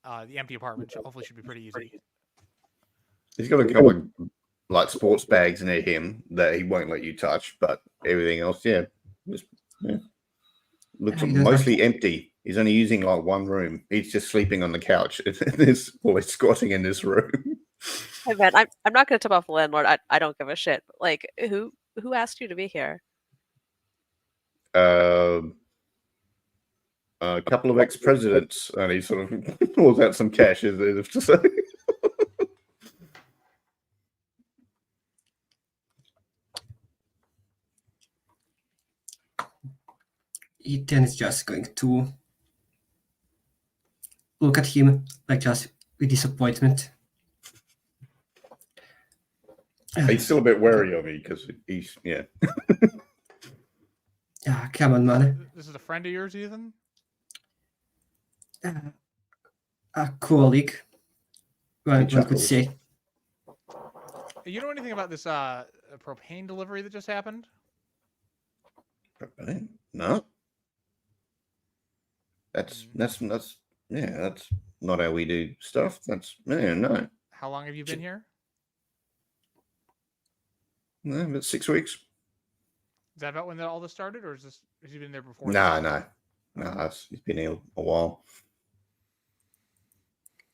the empty apartment. Hopefully, should be pretty easy. He's got a couple of like sports bags near him that he won't let you touch, but everything else, looks mostly empty. He's only using like one room. He's just sleeping on the couch. He's squatting in this room. Hey man, I'm not gonna tip off the landlord. I don't give a shit. Like who asked you to be here? A couple of ex-presidents, and he sort of pulls out some cash as if to say. Ethan is just going to look at him like just with disappointment. He's still a bit wary of me because he's Come on, man. This is a friend of yours, Ethan? A colleague, one could say. You know anything about this propane delivery that just happened? No. That's not how we do stuff. That's no. How long have you been here? No, about 6 weeks. Is that about when all this started, or has he been there before? No. He's been here a while.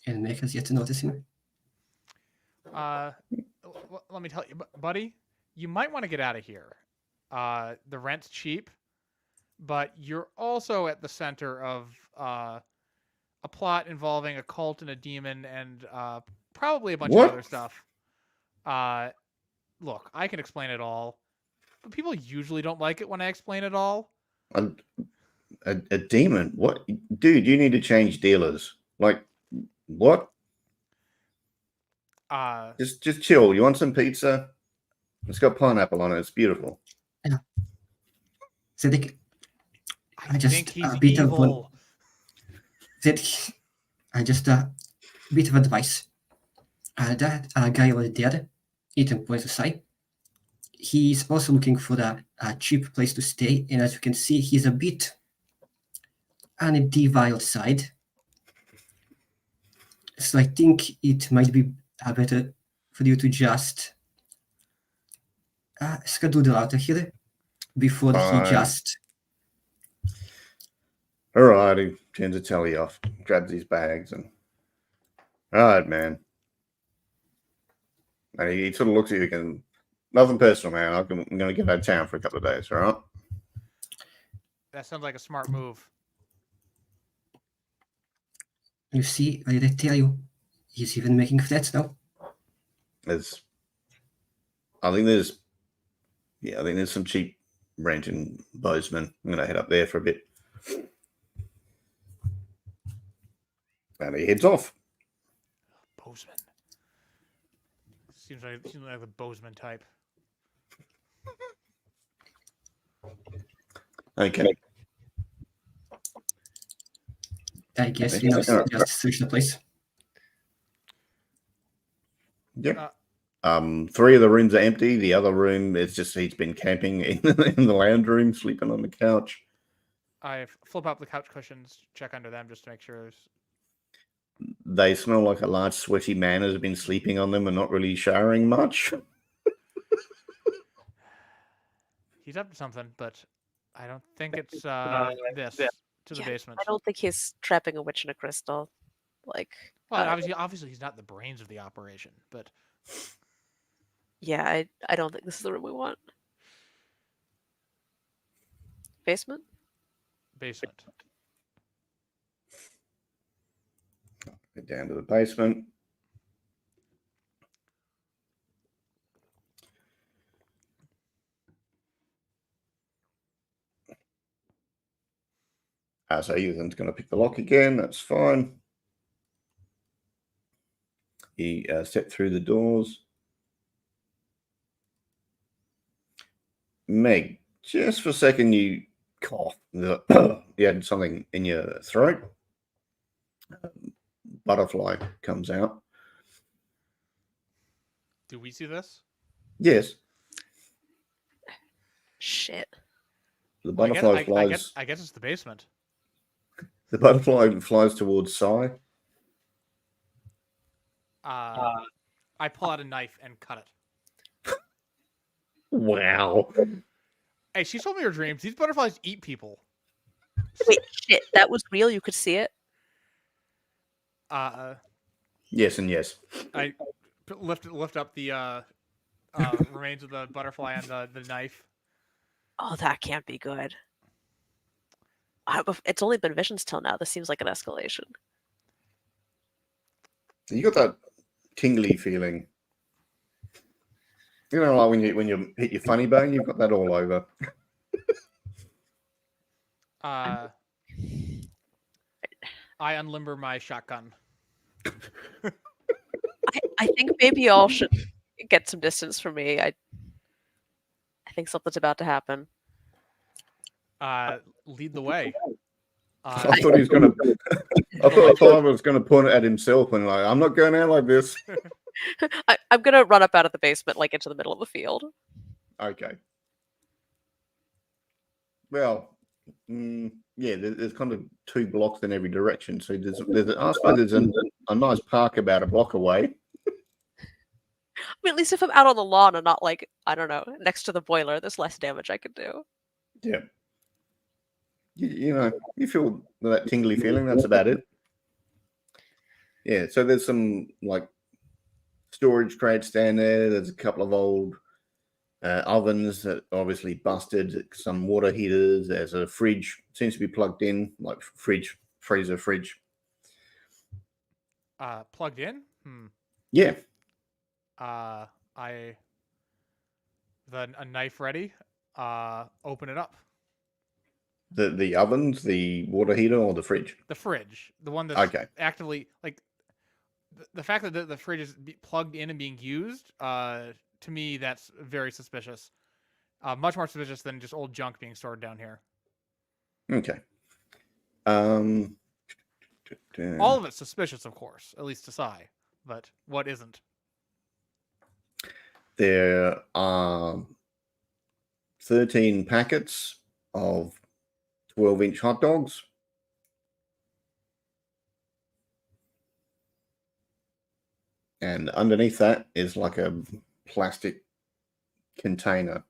And Meg has yet to notice him. Let me tell you, buddy, you might want to get out of here. The rent's cheap, but you're also at the center of a plot involving a cult and a demon and probably a bunch of other stuff. Look, I can explain it all, but people usually don't like it when I explain it all. A demon? What? Dude, you need to change dealers. Like, what? Just chill. You want some pizza? It's got pineapple on it. It's beautiful. Yeah. Cedric, I think he's evil. Just a bit of advice. That guy over there, Ethan points aside. He's also looking for a cheap place to stay, and as you can see, he's a bit on the deviled side. So I think it might be better for you to just skedaddle out of here before he just. All right, he turns the telly off, grabs his bags, and all right, man. And he sort of looks at you and nothing personal, man. I'm going to get out of town for a couple of days, all right? That sounds like a smart move. You see, what did I tell you? He's even making threats now. I think there's some cheap rent in Bozeman. I'm going to head up there for a bit. And he heads off. Bozeman. Seems like the Bozeman type. Okay. I guess we just search the place. Yeah. 3 of the rooms are empty. The other room is just he's been camping in the lounge room, sleeping on the couch. I flip up the couch cushions, check under them just to make sure there's. They smell like a large sweaty man has been sleeping on them and not really showering much. He's up to something, but I don't think it's this. to the Yeah, basement. I don't think he's trapping a witch in a crystal. Like, Well, obviously he's not the brains of the operation, but yeah, I don't think this is the room we want. Basement? basement. Get down to the basement. So Ethan's going to pick the lock again. That's fine. He stepped through the doors. Meg, just for a second, you cough. You had something in your throat. Butterfly comes out. Do we see this? Yes, Shit. the Well, butterfly flies. I guess it's the basement. The butterfly flies towards Sai. I pull out a knife and cut it. Wow. Hey, she told me her dreams. These butterflies eat people. Wait, shit, that was real? You could see it? Yes and yes. I lift up the remains of the butterfly and the knife. Oh, that can't be good. It's only been visions till now. This seems like an escalation. You got that tingly feeling. You know, like when you hit your funny bone, you've got that all over. I unlimber my shotgun. I think maybe y'all should get some distance from me. I think something's about to happen. Lead the way. I thought he was going to. I thought Tyler was going to point it at himself and like, I'm not going out like this. I'm gonna run up out of the basement, like into the middle of the field. Okay. Well, yeah, there's kind of 2 blocks in every direction. So I suppose there's a nice park about a block away. I mean, at least if I'm out on the lawn and not like, I don't know, next to the boiler, there's less damage I could do. Yeah. You know, you feel that tingly feeling. That's about it. Yeah. So there's some like storage crates down there. There's a couple of old ovens that obviously busted. Some water heaters. There's a fridge. Seems to be plugged in, like freezer fridge. Plugged in? Yeah. A knife ready. Open it up. The ovens, the water heater, or the fridge? The fridge, the one that's Okay. actively like the fact that the fridge is plugged in and being used. To me, that's very suspicious. Much more suspicious than just old junk being stored down here. Okay. All of it's suspicious, of course, at least to Sai. But what isn't? There are 13 packets of 12-inch hot dogs. And underneath that is like a plastic container.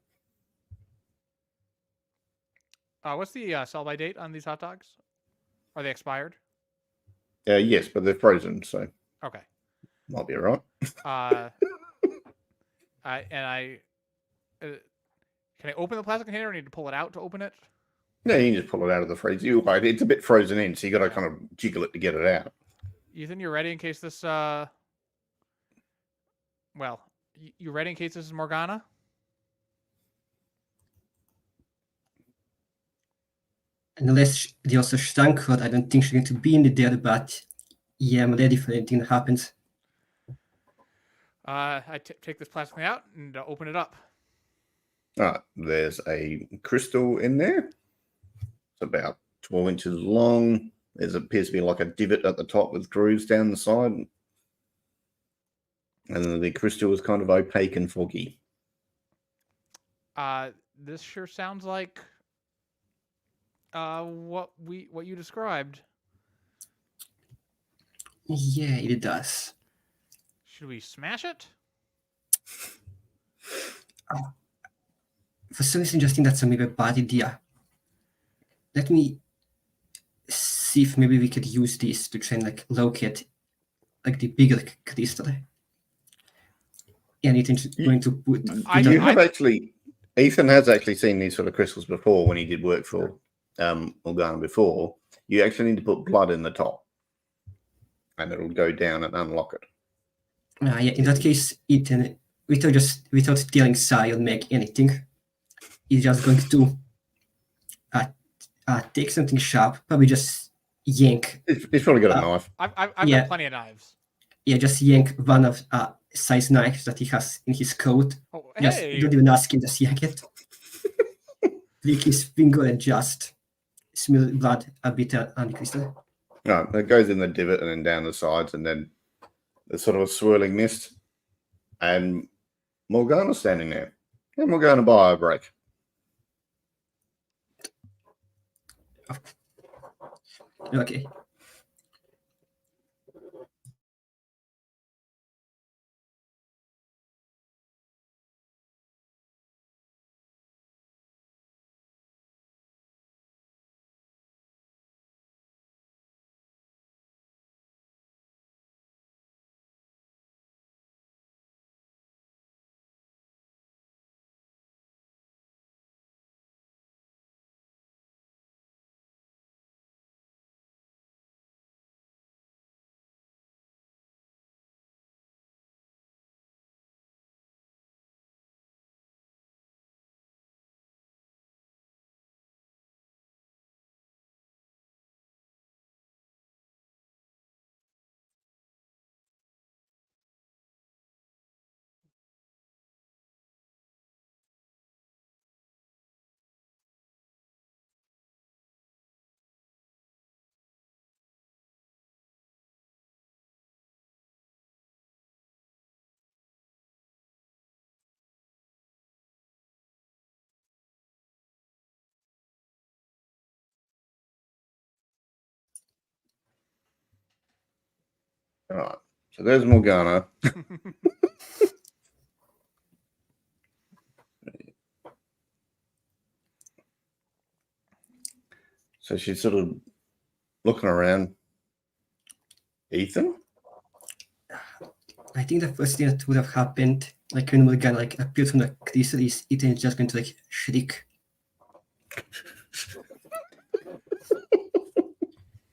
What's the sell-by date on these hot dogs? Are they expired? Yes, but they're frozen, so Okay. might be all right. Can I open the plastic container or need to pull it out to open it? Yeah, you can just pull it out of the freezer. You're right. It's a bit frozen in, so you got to kind of jiggle it to get it out. Ethan, you ready in case this well, you ready in case this is Morgana? Unless they also shrunk her, I don't think she's going to be in the dead, but yeah, I'm ready for anything that happens. I take this plastic thing out and open it up. There's a crystal in there. It's about 12 inches long. There appears to be like a divot at the top with grooves down the side. And the crystal is kind of opaque and foggy. This sure sounds like what you described. Yeah, it does. Should we smash it? For some reason, just think that's maybe a bad idea. Let me see if maybe we could use this to try and like locate like the bigger crystal. And Ethan's going to put. Ethan has actually seen these sort of crystals before when he did work for Morgana before. You actually need to put blood in the top, and it'll go down and unlock it. Yeah, in that case, Ethan, without telling Sai or Meg anything, he's just going to take something sharp, probably just yank. He's probably got a knife. I've got plenty of knives. Yeah, just yank one of Sai's knives that he has in his coat. Oh, Just don't even ask him, just yank it. Lick his finger and just smell blood a bit on the crystal. No, it goes in the divot and then down the sides, and then there's sort of a swirling mist. And Morgana's standing there. And Morgana buy a break. Okay. All right. So there's Morgana. So she's sort of looking around. Ethan? I think the first thing that would have happened, like when Morgana like appeared from the crystal, is Ethan is just going to like shriek.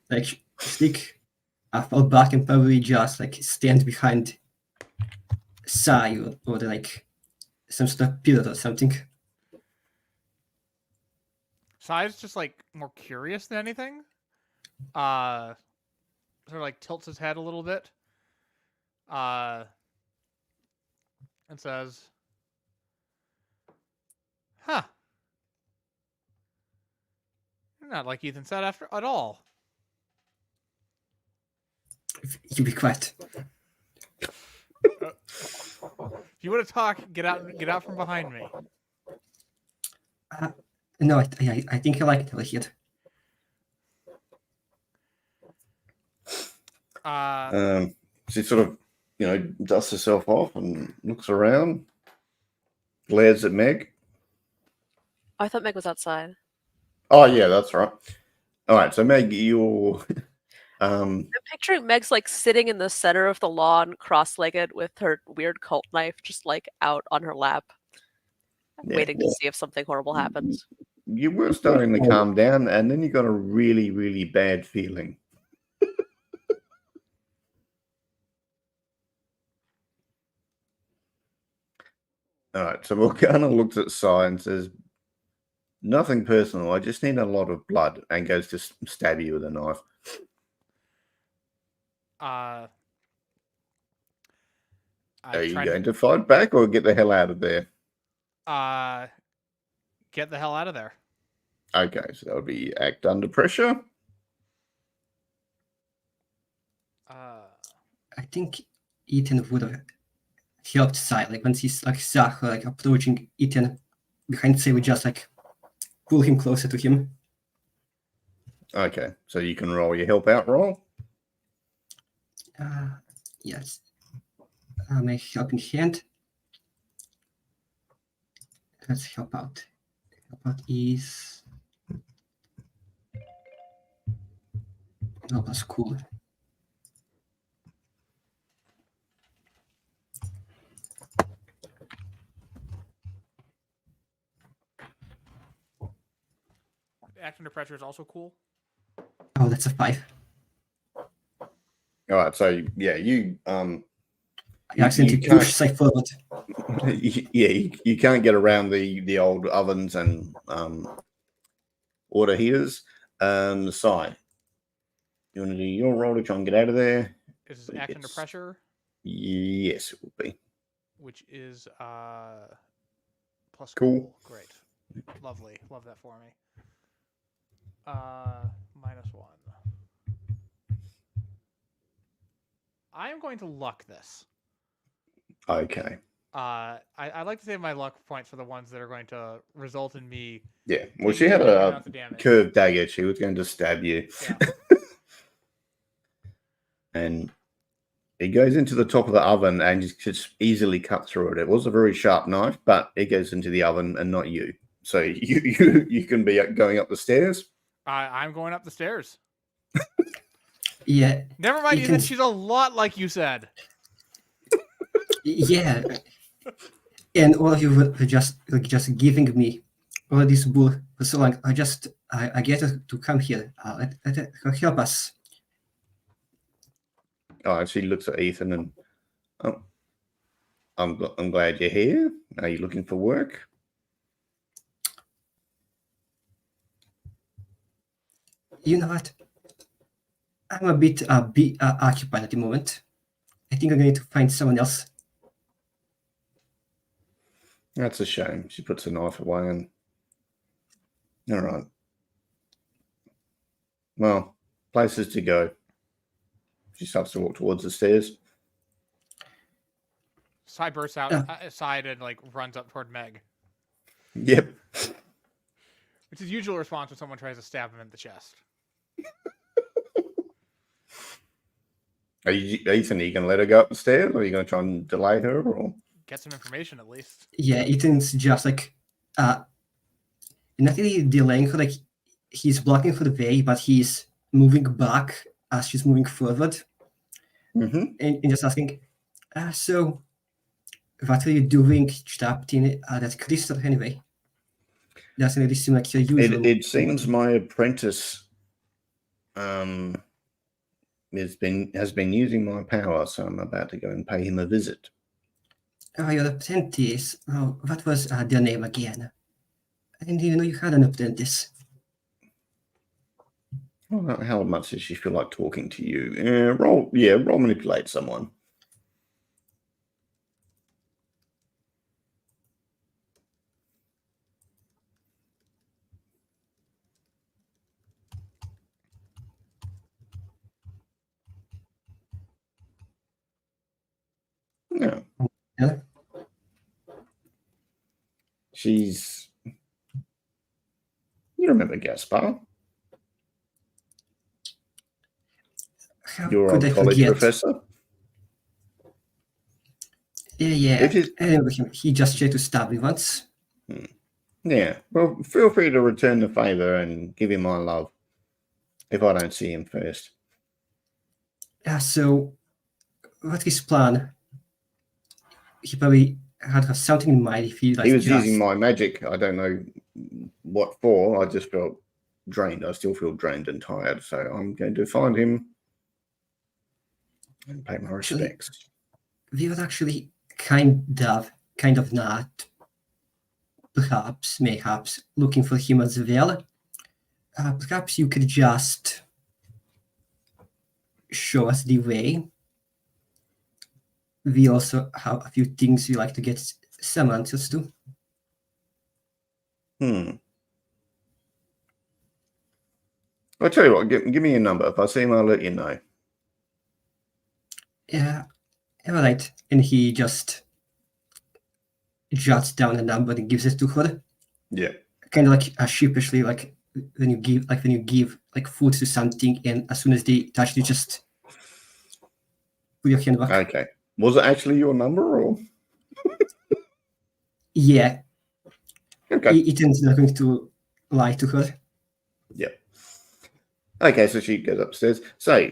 Like shriek, fall back and probably just like stand behind Sai or like some sort of pillar or something. Sai's just like more curious than anything. Sort of like tilts his head a little bit. And says, "Huh. You're not like Ethan said after at all." You be quiet. If you want to talk, get out from behind me. No, I think I like it over here. She sort of, dusts herself off and looks around, glares at Meg. I thought Meg was outside. Oh, yeah, that's right. All right, so Meg, you're... I'm picturing Meg's like sitting in the center of the lawn, cross-legged, with her weird cult knife just like out on her lap, waiting to see if something horrible happens. You were starting to calm down, and then you got a really, really bad feeling. All right, so Morgana looks at Sai and says, "Nothing personal, I just need a lot of blood," and goes to stab you with a knife. Are you going to fight back or get the hell out of there? Get the hell out of there. Okay, so that would be act under pressure. I think Ethan would have helped Sai. Like once he's like saw her like approaching Ethan behind Sai, would just like pull him closer to him. Okay, so you can roll your help out roll. Yes. My helping hand. Let's help out. Help out is That was cool. Act under pressure is also cool. Oh, that's a 5. All right, so yeah, you I accidentally can't- pushed side forward. you can't get around the old ovens and water heaters. Si, you want to do your roll to try and get out of there? Is act under pressure, Yes, it will be. which is plus Cool. Great. Lovely. Love that for me. -1. I am going to luck this. Okay. I like to save my luck points for the ones that are going to result in me. Yeah. Well, taking she had significant a amounts of damage. curved dagger. She was going to stab you. Yeah. And it goes into the top of the oven and just easily cut through it. It was a very sharp knife, but it goes into the oven and not you. So you can be going up the stairs. I'm going up the stairs. Yeah, Never mind, You Ethan. can- She's a lot like you said. yeah. And all of you were just giving me all this bull for so long. I get her to come here. Let her help us. Oh, she looks at Ethan and, oh, I'm glad you're here. Are you looking for work? You know what? I'm a bit occupied at the moment. I think I'm going to find someone else. That's a shame. She puts the knife away and, all right. Well, places to go. She starts to walk towards the stairs. Sai bursts out aside and like runs up toward Meg, Yep. which is usual response when someone tries to stab him in the chest. Ethan, are you going to let her go up the stairs, or are you going to try and delay her? Or Get some information at least. Yeah, Ethan's just like not really delaying her, like he's blocking her way, but he's moving back as she's moving forward. Mm-hmm. And just asking, so what are you doing trapped in that crystal anyway? Doesn't really seem like your usual. It seems my apprentice has been using my power, so I'm about to go and pay him a visit. Your apprentice. Oh, what was their name again? I didn't even know you had an apprentice. Well, how much does she feel like talking to you? Roll manipulate someone. Yeah. Yeah. She's. You remember Gaspar, How your could old I college forget? professor? Yeah. If it- I remember him. He just tried to stab me once. Yeah. Well, feel free to return the favor and give him my love. If I don't see him first. So, what's his plan? He probably had something in mind. If he like He was just, using my magic. I don't know what for. I just felt drained. I still feel drained and tired. So I'm going to find him and pay my respects. we were actually kind of not. Perhaps, mayhaps, looking for him as well. Perhaps you could just show us the way. We also have a few things we like to get some answers to. I'll tell you what, give me a number. If I see him, I'll let you know. Yeah, all right. And he just jots down a number and gives it to her. Yeah. Kind of like sheepishly, like when you give like food to something, and as soon as they touch, you just put your hand back. Okay. Was it actually your number or? Yeah. Okay. Ethan's not going to lie to her. Yeah. Okay, so she goes upstairs. So,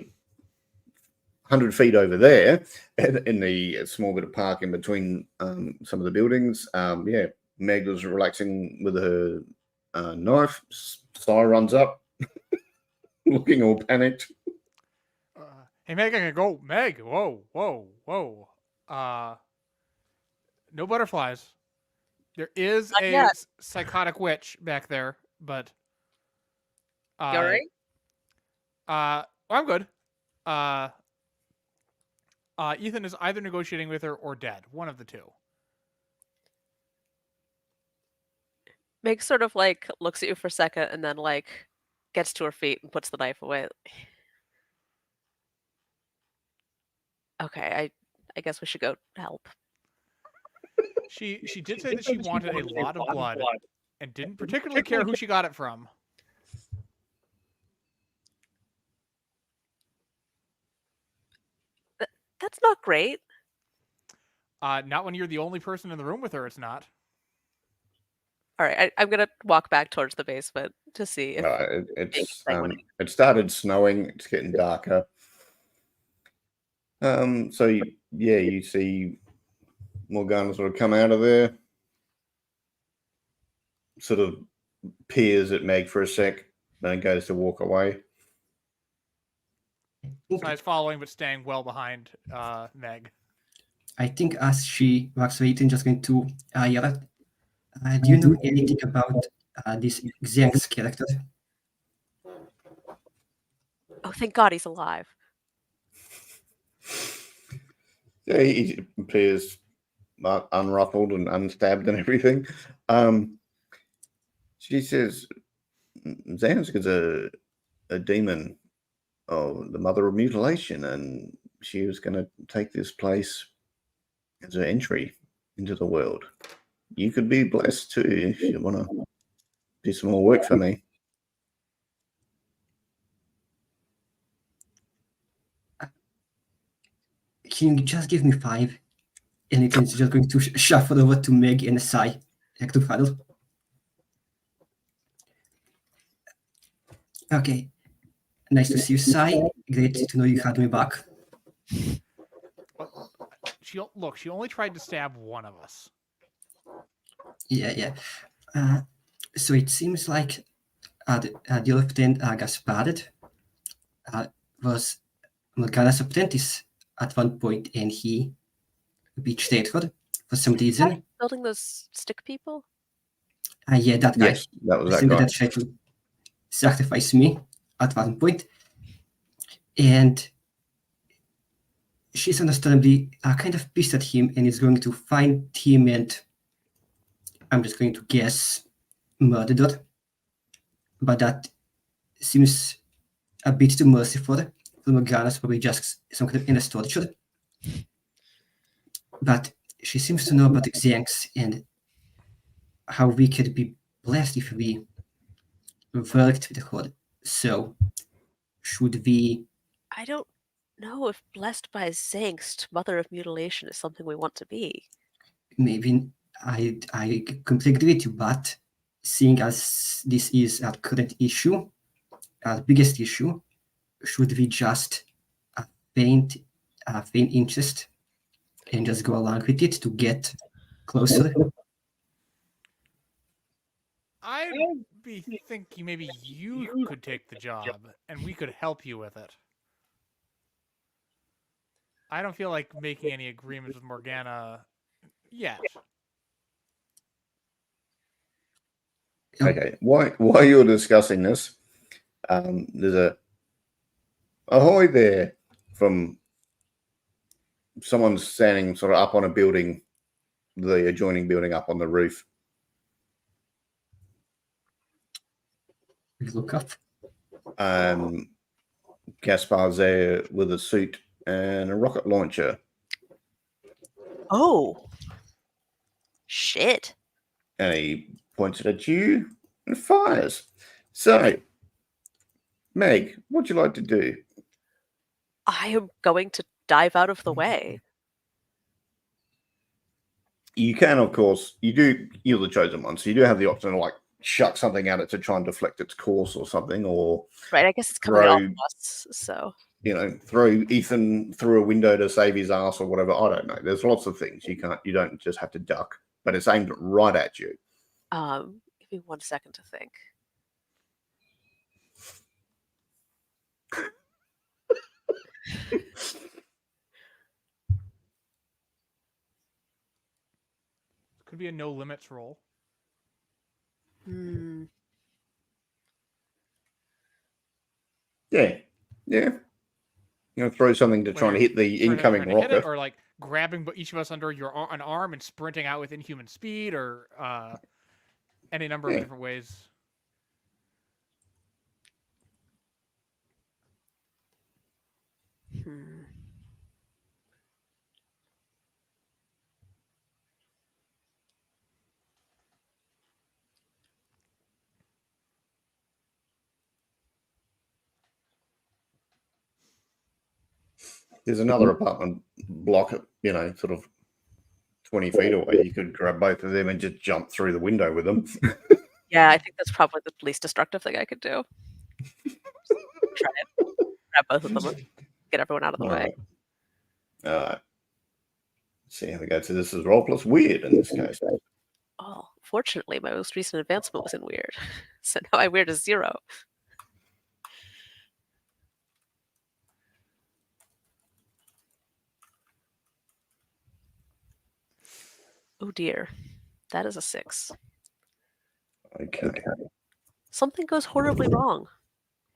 100 feet over there, in the small bit of park in between some of the buildings, yeah, Meg was relaxing with her knife. Sai runs up, looking all panicked. Hey, Meg, I can go. Meg, whoa. No butterflies. There is Not a yet. psychotic witch back there, but You all right? I'm good. Ethan is either negotiating with her or dead. One of the two. Meg sort of like looks at you for a second and then like gets to her feet and puts the knife away. Okay, I guess we should go help. She did say that she wanted a lot of blood and didn't particularly care who she got it from. That's not great. Not when you're the only person in the room with her. It's not. All right, I'm gonna walk back towards the basement to see if It started snowing. It's getting darker. So you see Morgana sort of come out of there, sort of peers at Meg for a sec, then goes to walk away. So I was following, but staying well behind Meg. I think as she walks away, I'm just going to yell at, do you know anything about this Xiang's character? Oh, thank God he's alive. Yeah, he appears unruffled and unstabbed and everything. She says, Zansk is a demon, the mother of mutilation, and she was going to take this place as an entry into the world. You could be blessed too if you want to do some more work for me. Can you just give me 5? And it's just going to shuffle over to Meg and Sai, like to huddle. Okay. Nice to see you, Sai. Great to know you had me back. She only tried to stab one of us. Yeah. So it seems like the Lieutenant Gaspard was Morgana's apprentice at one point, and he betrayed her for some reason. Building those stick people? Yeah, that guy. Yes, that was The that same guy. that tried to sacrifice me at one point. And she's understandably kind of pissed at him and is going to find him and, I'm just going to guess, murdered her. But that seems a bit too merciful. Morgana's probably just some kind of inner torture. But she seems to know about the Xiangs and how we could be blessed if we worked with her. So, should we? I don't know if blessed by Zangst, mother of mutilation, is something we want to be. Maybe I completely agree with you, but seeing as this is our current issue, our biggest issue, should we just feign interest and just go along with it to get closer? I'd be thinking maybe you could take the job and we could help you with it. I don't feel like making any agreements with Morgana yet. Okay, while you're discussing this, there's a ahoy there from someone standing sort of up on a building, the adjoining building up on the roof. We look up. Gaspar's there with a suit and a rocket launcher. Oh. Shit. And he points it at you and fires. So, Meg, what'd you like to do? I am going to dive out of the way. You can, of course, you're the chosen one, so you do have the option to like chuck something at it to try and deflect its course or something, or Right, I guess it's coming off throw, of us, so throw Ethan through a window to save his ass or whatever. I don't know. There's lots of things you don't just have to duck, but it's aimed right at you. give me 1 second to think. Could be a no limits roll. Yeah. Throw something to try and hit the incoming trying to hit rocket. it, or like grabbing each of us under an arm and sprinting out with inhuman speed, or any number of different ways. There's another apartment block, sort of 20 feet away. You could grab both of them and just jump through the window with them. Yeah, I think that's probably the least destructive thing I could do. Try it. Grab both of them and get everyone out of the way. All right. See how we go. So this is roll plus weird in this case. Oh, fortunately, my most recent advancement was in weird. So now my weird is 0. Oh dear. That is a 6. Okay. Something goes horribly wrong.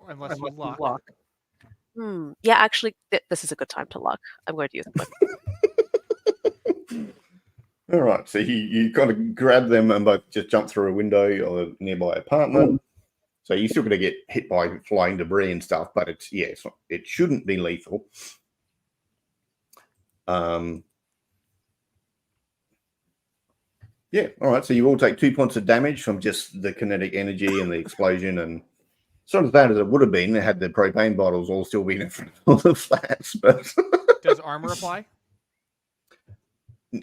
Unless you luck. Yeah, actually, this is a good time to luck. I'm going to use it. All right. So you kind of grab them and both just jump through a window or a nearby apartment. So you're still going to get hit by flying debris and stuff, but it shouldn't be lethal. Yeah. All right. So you all take 2 points of damage from just the kinetic energy and the explosion, and it's not as bad as it would have been had the propane bottles all still been in front of all the flats. But does armor apply?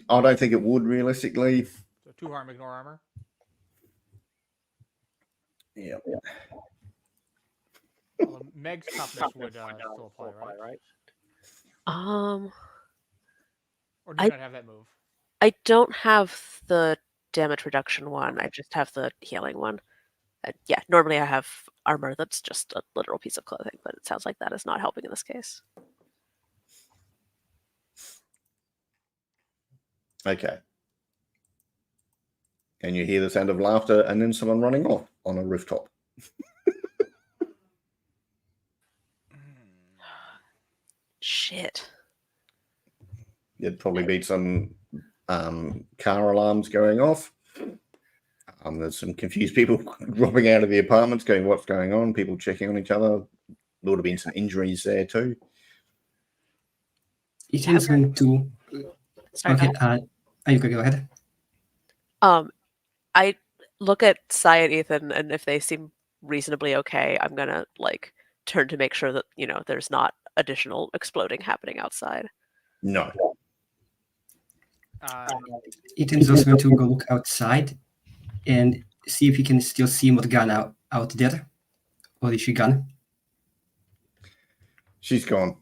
I don't think it would realistically. So 2 harm, ignore armor. Yeah. Well, Meg's toughness would still apply, right? Or do you not have that move? I don't have the damage reduction one. I just have the healing one. Yeah, normally I have armor that's just a literal piece of clothing, but it sounds like that is not helping in this case. Okay. And you hear the sound of laughter and then someone running off on a rooftop. Shit. There'd probably be some car alarms going off. There's some confused people dropping out of the apartments going, what's going on? People checking on each other. There would have been some injuries there too. Ethan's going to... Sorry, okay, you can go ahead. I look at Sai and Ethan, and if they seem reasonably okay, I'm gonna turn to make sure that there's not additional exploding happening outside. No. Ethan's also going to go look outside and see if he can still see Morgana out there. Or is she gone? She's gone.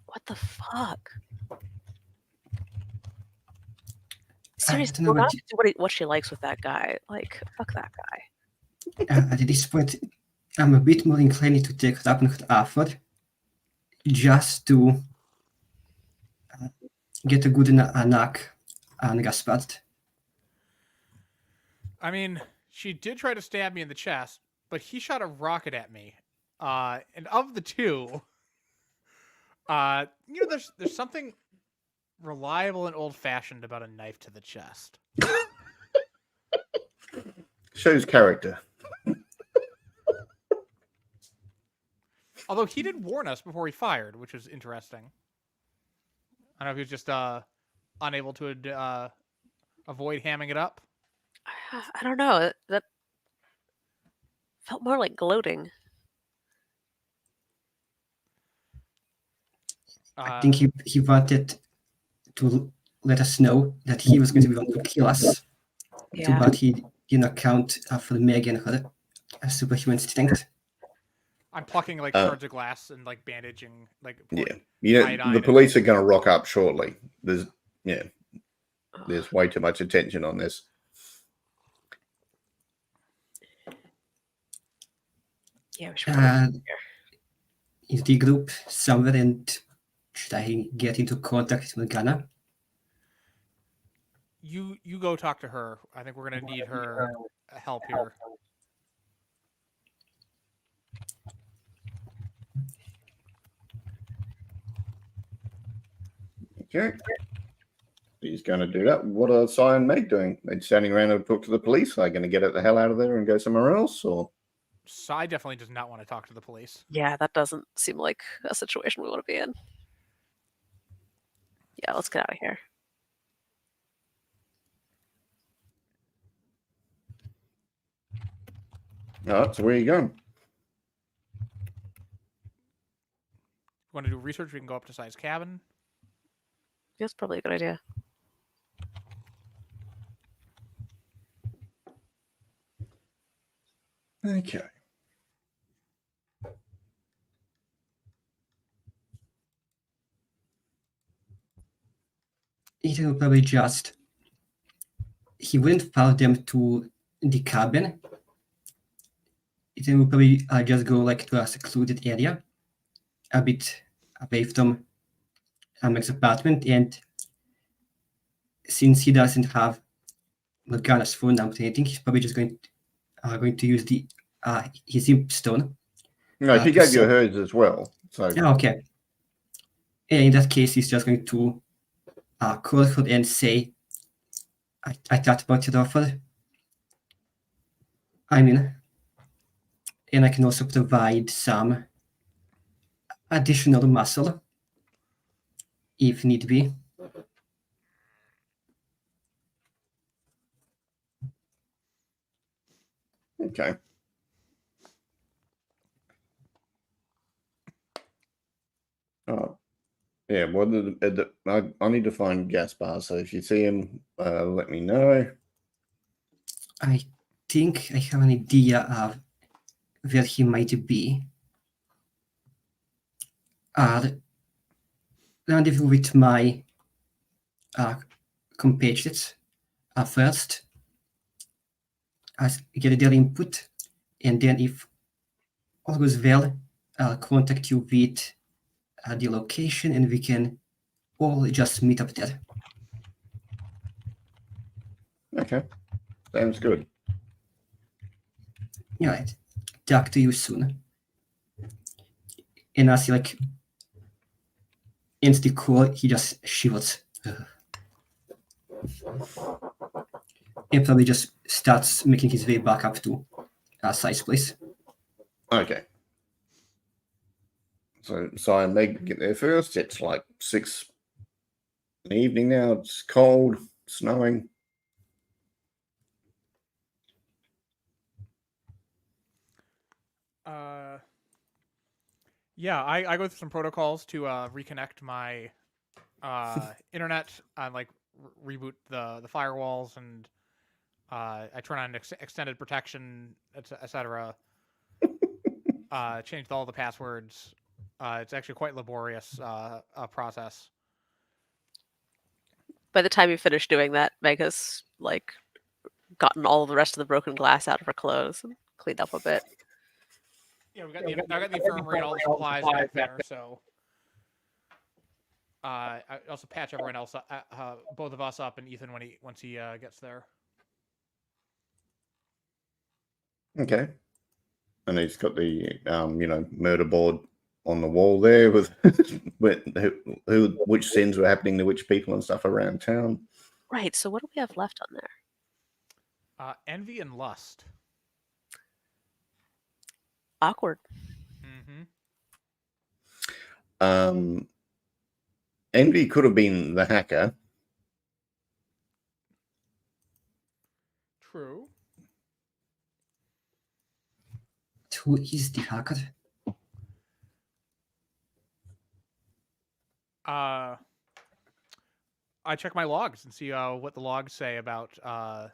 What the fuck? Seriously, know what she likes with that guy. Fuck that guy. At this point, I'm a bit more inclined to take Rapnert offer just to get a good knock on Gaspard. I mean, she did try to stab me in the chest, but he shot a rocket at me. And of the two, there's something reliable and old-fashioned about a knife to the chest. Shows character. Although he did warn us before he fired, which was interesting. I don't know if he was just unable to avoid hamming it up. I don't know. That felt more like gloating. I think he wanted to let us know that he was going to be one to kill us. Yeah. But he didn't account for Meg and her superhuman strength. I'm plucking like Uh, shards of glass and like bandaging, like Yeah, pouring the iodine police are and- going to rock up shortly. There's way too much attention on this. Yeah, we should probably Is the group somewhere, and should I get into contact with Ghana? You go talk to her. I think we're gonna need her help here. Okay. He's going to do that. What are Cy and Meg doing? They're standing around and talk to the police. Are they going to get the hell out of there and go somewhere else? Or Cy definitely does not want to talk to the police. Yeah, that doesn't seem like a situation we want to be in. Yeah, let's get out of here. all right, so where are you going? Want to do research? We can go up to Cy's cabin. That's probably a good idea. Okay. Ethan will probably just. He wouldn't follow them to the cabin. Ethan will probably just go like to a secluded area, a bit away from Meg's apartment, and since he doesn't have Morgana's phone number or anything, he's probably just going to use the his imp stone. No, he to gave you sell- hers as well. So Yeah, okay. And in that case, he's just going to call her and say, I thought about your offer. And I can also provide some additional muscle if need be. okay. Oh, yeah. Well, I need to find Gaspar. So if you see him, let me know. I think I have an idea of where he might be. Rendezvous with my compatriots first, get their input, and then if all goes well, I'll contact you with the location, and we can all just meet up there. Okay, sounds good. All right. Talk to you soon. And as he ends the call, he just shivers. And probably just starts making his way back up to Cy's place. Okay. So Cy and Meg get there first. It's like 6 in the evening now. It's cold, snowing. Yeah, I go through some protocols to reconnect my internet and like reboot the firewalls, and I turn on extended protection, etc. Changed all the passwords. It's actually quite laborious process. By the time you finish doing that, Meg has like gotten all the rest of the broken glass out of her clothes and cleaned up a bit. Yeah, I got the infirmary and all the supplies back there, so I also patch everyone else, both of us up, and Ethan once he gets there. Okay. And he's got the murder board on the wall there with which sins were happening to which people and stuff around town. Right. So what do we have left on there? Envy and lust. Awkward. Mm-hmm. Envy could have been the hacker. True. Who is the hacker? I check my logs and see what the logs say about the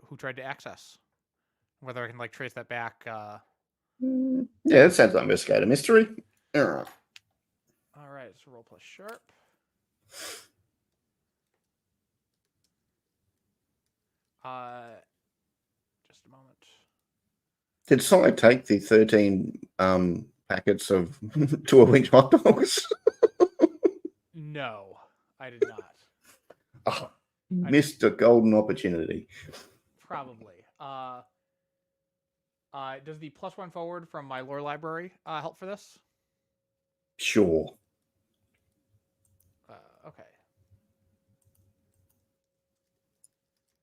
who tried to access. Whether I can like trace that back. Yeah, that sounds like investigator mystery. All right. All right, so roll plus sharp. Just a moment. Did Si take the 13 packets of 12-inch hot dogs? No, I did not. Oh, missed a golden opportunity. Probably. Does the +1 forward from my lore library help for this? Sure. Okay.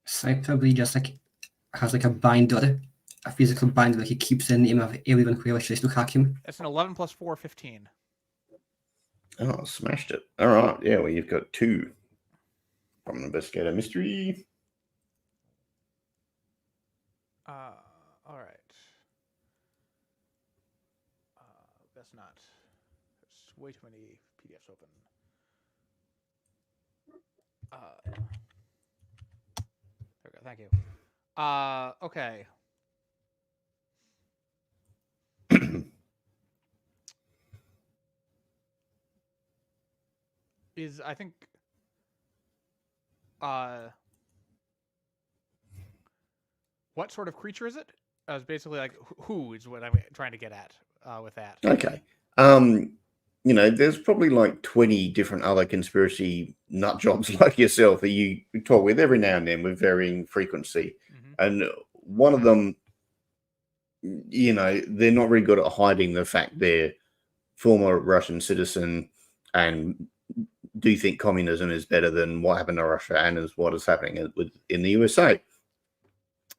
So probably just like has like a binder, a physical binder. He keeps the name of everyone who ever tries to hack him. That's an 11 + 4, 15. Oh, smashed it. All right. Yeah, well, you've got 2 from an investigator mystery. All right. That's not. There's way too many PDFs open. There we go. Thank you. Okay. I think what sort of creature is it? It's basically like who is what I'm trying to get at with that. Okay. There's probably like 20 different other conspiracy nut jobs like yourself that you talk with every now and then with varying frequency. Mm-hmm. And one of them, they're not very good at hiding the fact they're former Russian citizen and do think communism is better than what happened to Russia and is what is happening in the USA.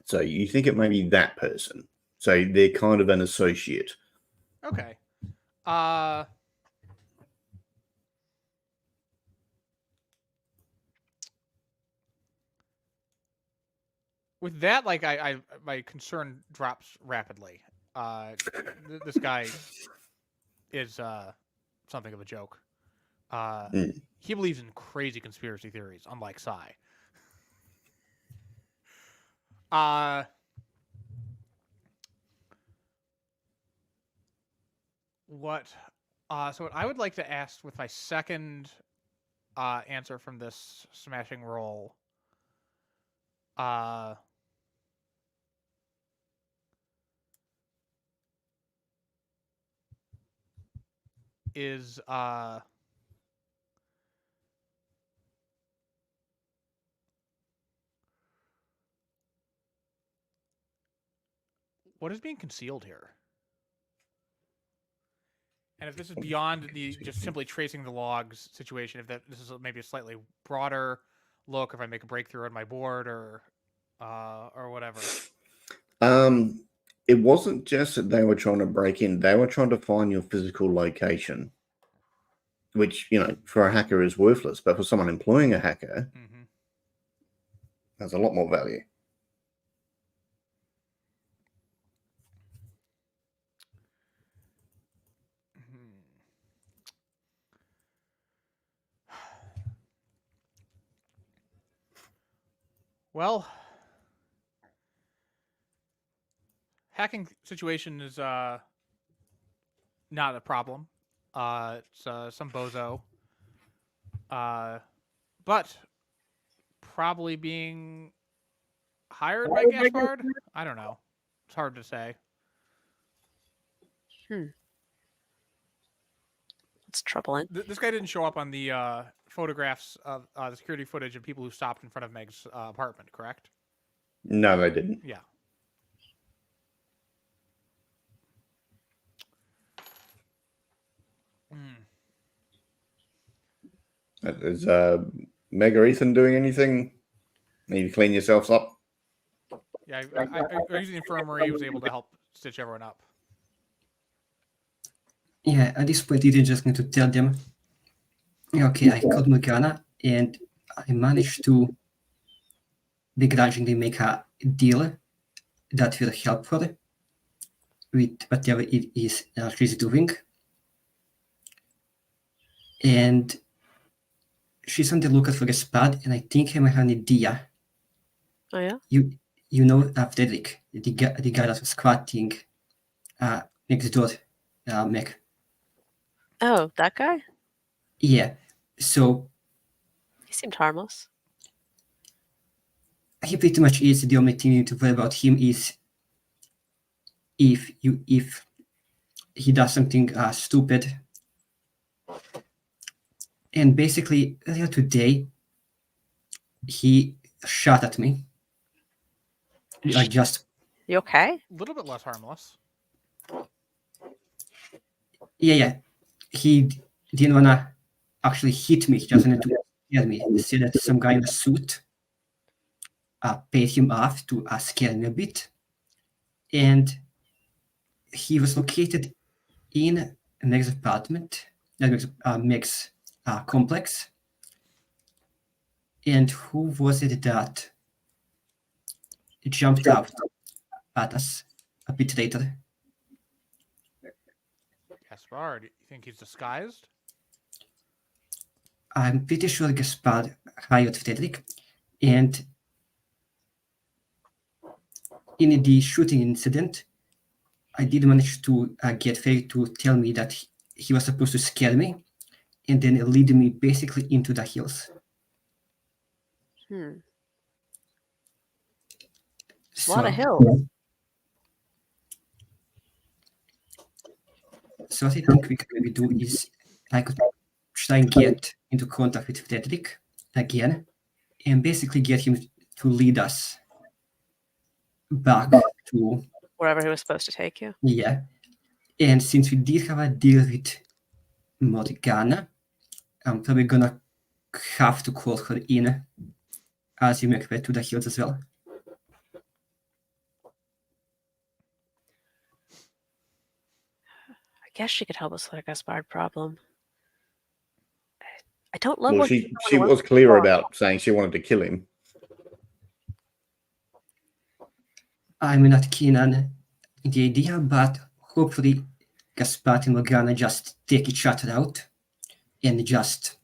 So you think it may be that person. So they're kind of an associate. Okay. With that, like my concern drops rapidly. This guy is something of a joke. He believes in crazy conspiracy theories, unlike Sai. So what I would like to ask with my second answer from this smashing roll is what is being concealed here? And if this is beyond the just simply tracing the logs situation, if this is maybe a slightly broader look, if I make a breakthrough on my board or whatever. It wasn't just that they were trying to break in; they were trying to find your physical location, which for a hacker is worthless, but for someone employing a hacker, has a lot more value. Well, hacking situation is not a problem. It's some bozo, but probably being hired by Gaspard. I don't know. It's hard to say. It's troubling. This guy didn't show up on the photographs of the security footage of people who stopped in front of Meg's apartment, correct? No, they didn't. Yeah. Is Meg or Ethan doing anything? Maybe clean yourselves up? Yeah, I used the infirmary. He was able to help stitch everyone up. Yeah, at this point, you just need to tell them, okay, I called Morgana and I managed to begrudgingly make a deal that will help her with whatever it is she's doing. And she's on the lookout for a spot, and I think I might have an idea. Oh yeah. You know Frederick, the guy that was squatting next door, Meg. Oh, that guy? Yeah. So He seemed harmless. he pretty much is. The only thing you need to worry about him is if he does something stupid. And basically, earlier today, he shot at me. Like just You okay? A little bit less harmless. yeah. He didn't wanna actually hit me. He just wanted to scare me. He said that some guy in a suit paid him off to scare me a bit, and he was located in Meg's apartment, Meg's complex. And who was it that jumped out at us a bit later? Gaspar, do you think he's disguised? I'm pretty sure Gaspard hired Frederick, and in the shooting incident, I did manage to get Frederick to tell me that he was supposed to scare me and then lead me basically into the hills. Hmm. So, A lot of hills. So what I think we could maybe do is I could try and get into contact with Frederick again and basically get him to lead us back to Wherever he was supposed to take you. yeah. And since we did have a deal with Morgana, I'm probably gonna have to call her in as you make way to the hills as well. I guess she could help us with our Gaspard problem. I don't love Well, what she was clear about saying she wanted to kill him. I'm not keen on the idea, but hopefully Gaspard and Morgana just take each other out and just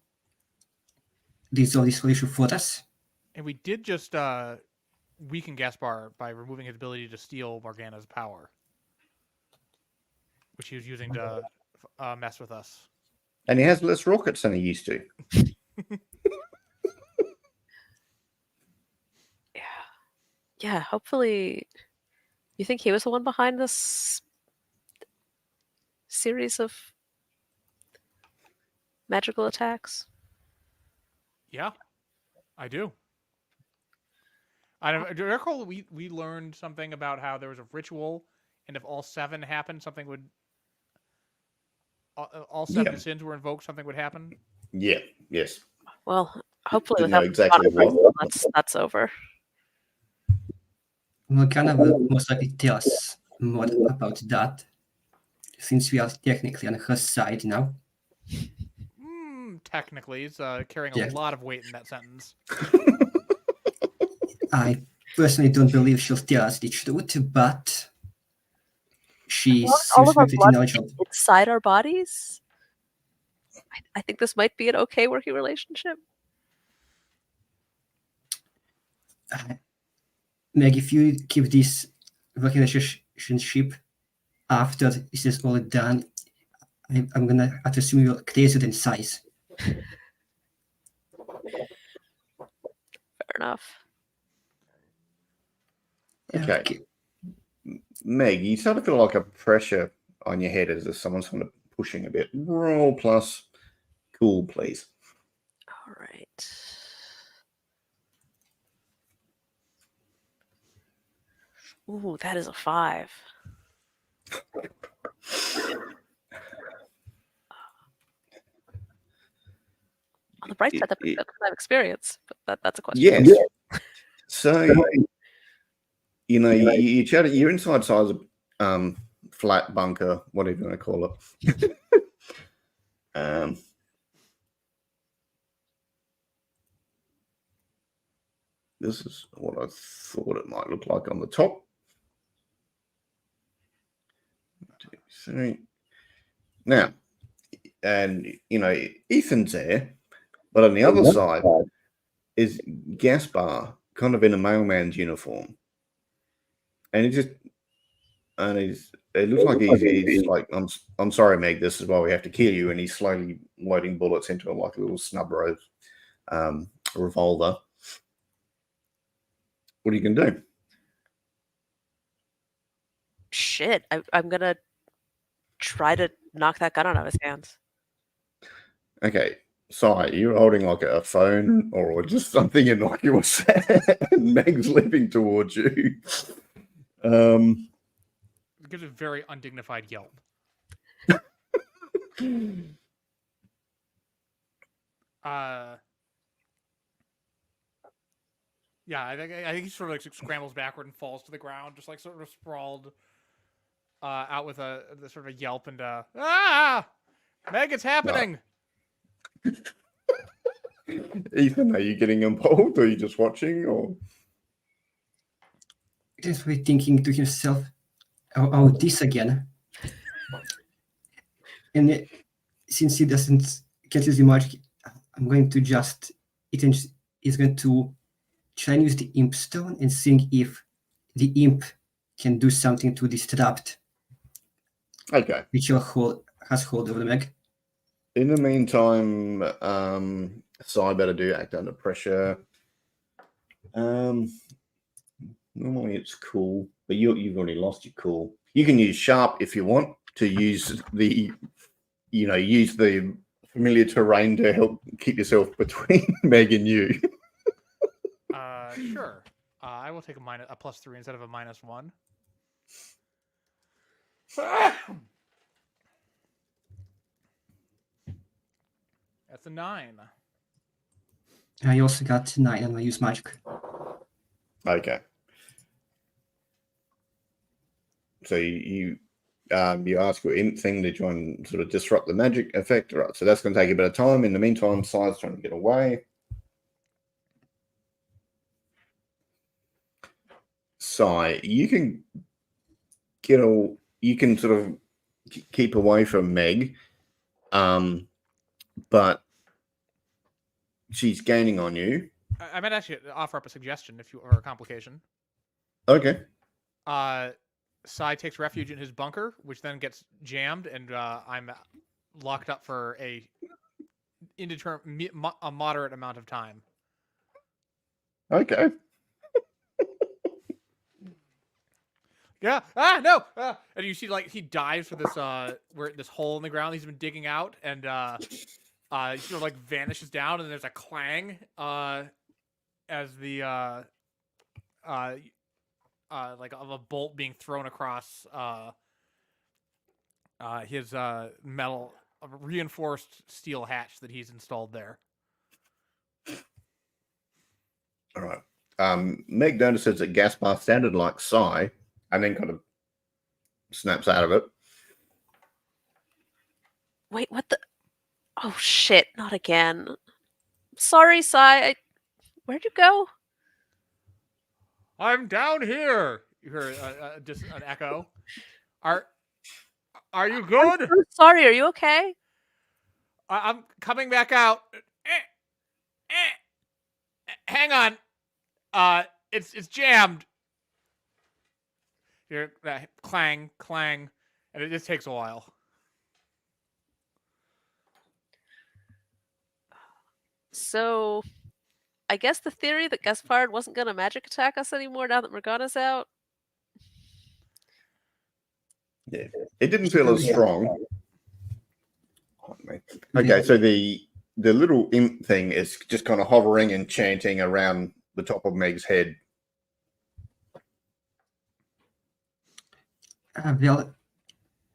resolve this whole issue for us. And we did just weaken Gaspar by removing his ability to steal Morgana's power, which he was using to mess with us. And he has less rockets than he used to. Yeah, hopefully. You think he was the one behind this series of magical attacks? Yeah, I do. Do you recall we learned something about how there was a ritual, and if all 7 happened, something would. All 7 sins were invoked, something would happen. Yeah. Yes. Well, hopefully Didn't know without exactly what. that's over. Morgana will most likely tell us more about that, since we are technically on her side now. Technically, it's carrying Yeah. a lot of weight in that sentence. I personally don't believe she'll tell us the truth, but she All seems of to our be pretty blood knowledgeable. inside our bodies. I think this might be an okay working relationship. Meg, if you keep this working relationship after this is all done, I'm gonna have to assume you're crazier than size. Fair enough. Okay. Meg, you sort of feel like a pressure on your head as if someone's kind of pushing a bit. Roll plus cool, please. All right. Ooh, that is a 5. On the bright side, that's kind of experience, but that's a question. Yes. So, you know, you chat. You're inside size of flat bunker, whatever you want to call it. This is what I thought it might look like on the top. 1, 2, 3. Now, and you know, Ethan's there, But on the other side is Gaspar, kind of in a mailman's uniform. And it looks like he's like, I'm sorry, Meg, this is why we have to kill you. And he's slowly loading bullets into like a little snub rose revolver. What are you going to do? Shit, I'm gonna try to knock that gun out of his hands. Okay, sorry, you're holding like a phone or just something innocuous, and Meg's leaping towards you. It gives a very undignified yelp. Yeah, I think he sort of like scrambles backward and falls to the ground, just like sort of sprawled out with a sort of a yelp and Meg, it's happening. Ethan, are you getting involved, or are you just watching, or? He's probably thinking to himself, "Oh, this again." And since he doesn't get his magic, I'm going to just. Ethan is going to try and use the imp stone and see if the imp can do something to disrupt. Okay. Which has hold over the Meg. In the meantime, Sai better do act under pressure. Normally it's cool, but you've already lost your cool. You can use sharp if you want to use the familiar terrain to help keep yourself between Meg and you. Sure. I will take a +3 instead of a -1. That's a 9. I also got 9 and I use magic. Okay. So you ask your imp thing to try and sort of disrupt the magic effect, right? So that's going to take a bit of time. In the meantime, Sai's trying to get away. Sai, you can sort of keep away from Meg, but she's gaining on you. I might actually offer up a suggestion or a complication. Okay. Sai takes refuge in his bunker, which then gets jammed, and I'm locked up for a moderate amount of time. Okay. Yeah. No. And you see, like, he dives for this hole in the ground he's been digging out, and he sort of like vanishes down, and there's a clang as the like of a bolt being thrown across his metal reinforced steel hatch that he's installed there. All right. Meg notices that Gaspar sounded like Sai, and then kind of snaps out of it. Wait, what the? Oh shit! Not again. Sorry, Sai. Where'd you go? I'm down here. You hear just an echo. Are you good? I'm so sorry. Are you okay? I'm coming back out. Hang on. It's jammed. Here, clang, clang, and it just takes a while. So, I guess the theory that Gaspard wasn't going to magic attack us anymore now that Morgana's out. Yeah, it didn't feel as strong. Okay, so the little imp thing is just kind of hovering and chanting around the top of Meg's head. Well,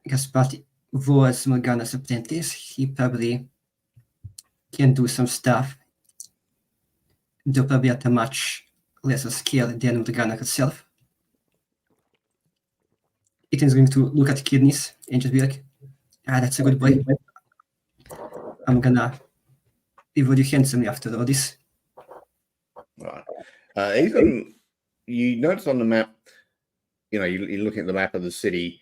Gaspard was Morgana's apprentice. He probably can do some stuff, though probably at a much lesser scale than Morgana herself. Ethan's going to look at kidneys and just be like, that's a good boy. I'm gonna reward you handsomely after all this. Right. Ethan, you notice on the map, you're looking at the map of the city.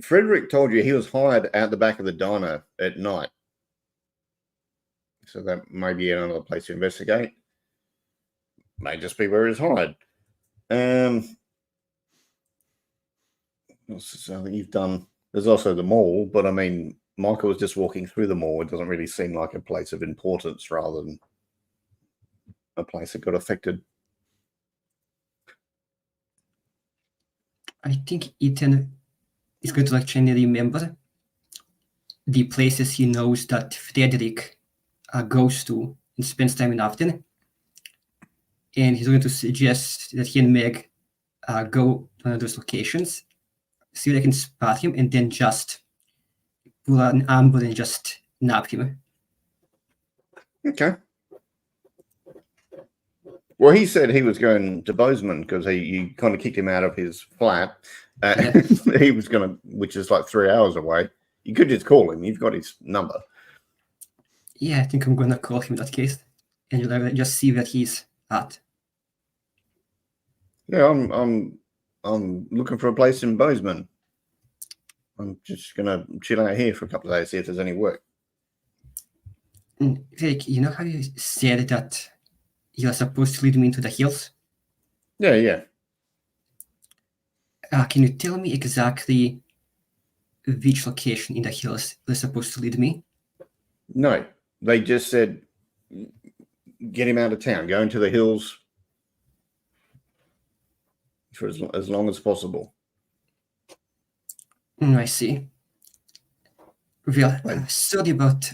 Frederick told you he was hired out the back of the diner at night. So that may be another place to investigate. May just be where he's hide. So you've done. There's also the mall, but I mean, Michael was just walking through the mall. It doesn't really seem like a place of importance, rather than a place that got affected. I think Ethan is going to try and remember the places he knows that Frederick goes to and spends time in often. And he's going to suggest that he and Meg go to one of those locations, see if they can spot him, and then just pull out an ambush and just nab him. Okay. Well, he said he was going to Bozeman because you kind of kicked him out of his flat. He was going to, which is like 3 hours away. You could just call him. You've got his number. Yeah, I think I'm going to call him in that case and just see where he's at. Yeah, I'm looking for a place in Bozeman. I'm just going to chill out here for a couple of days, see if there's any work. Rick, you know how you said that you're supposed to lead me into the hills? Yeah. Can you tell me exactly which location in the hills they're supposed to lead me? No, they just said get him out of town, go into the hills for as long as possible. I see. Well, sorry about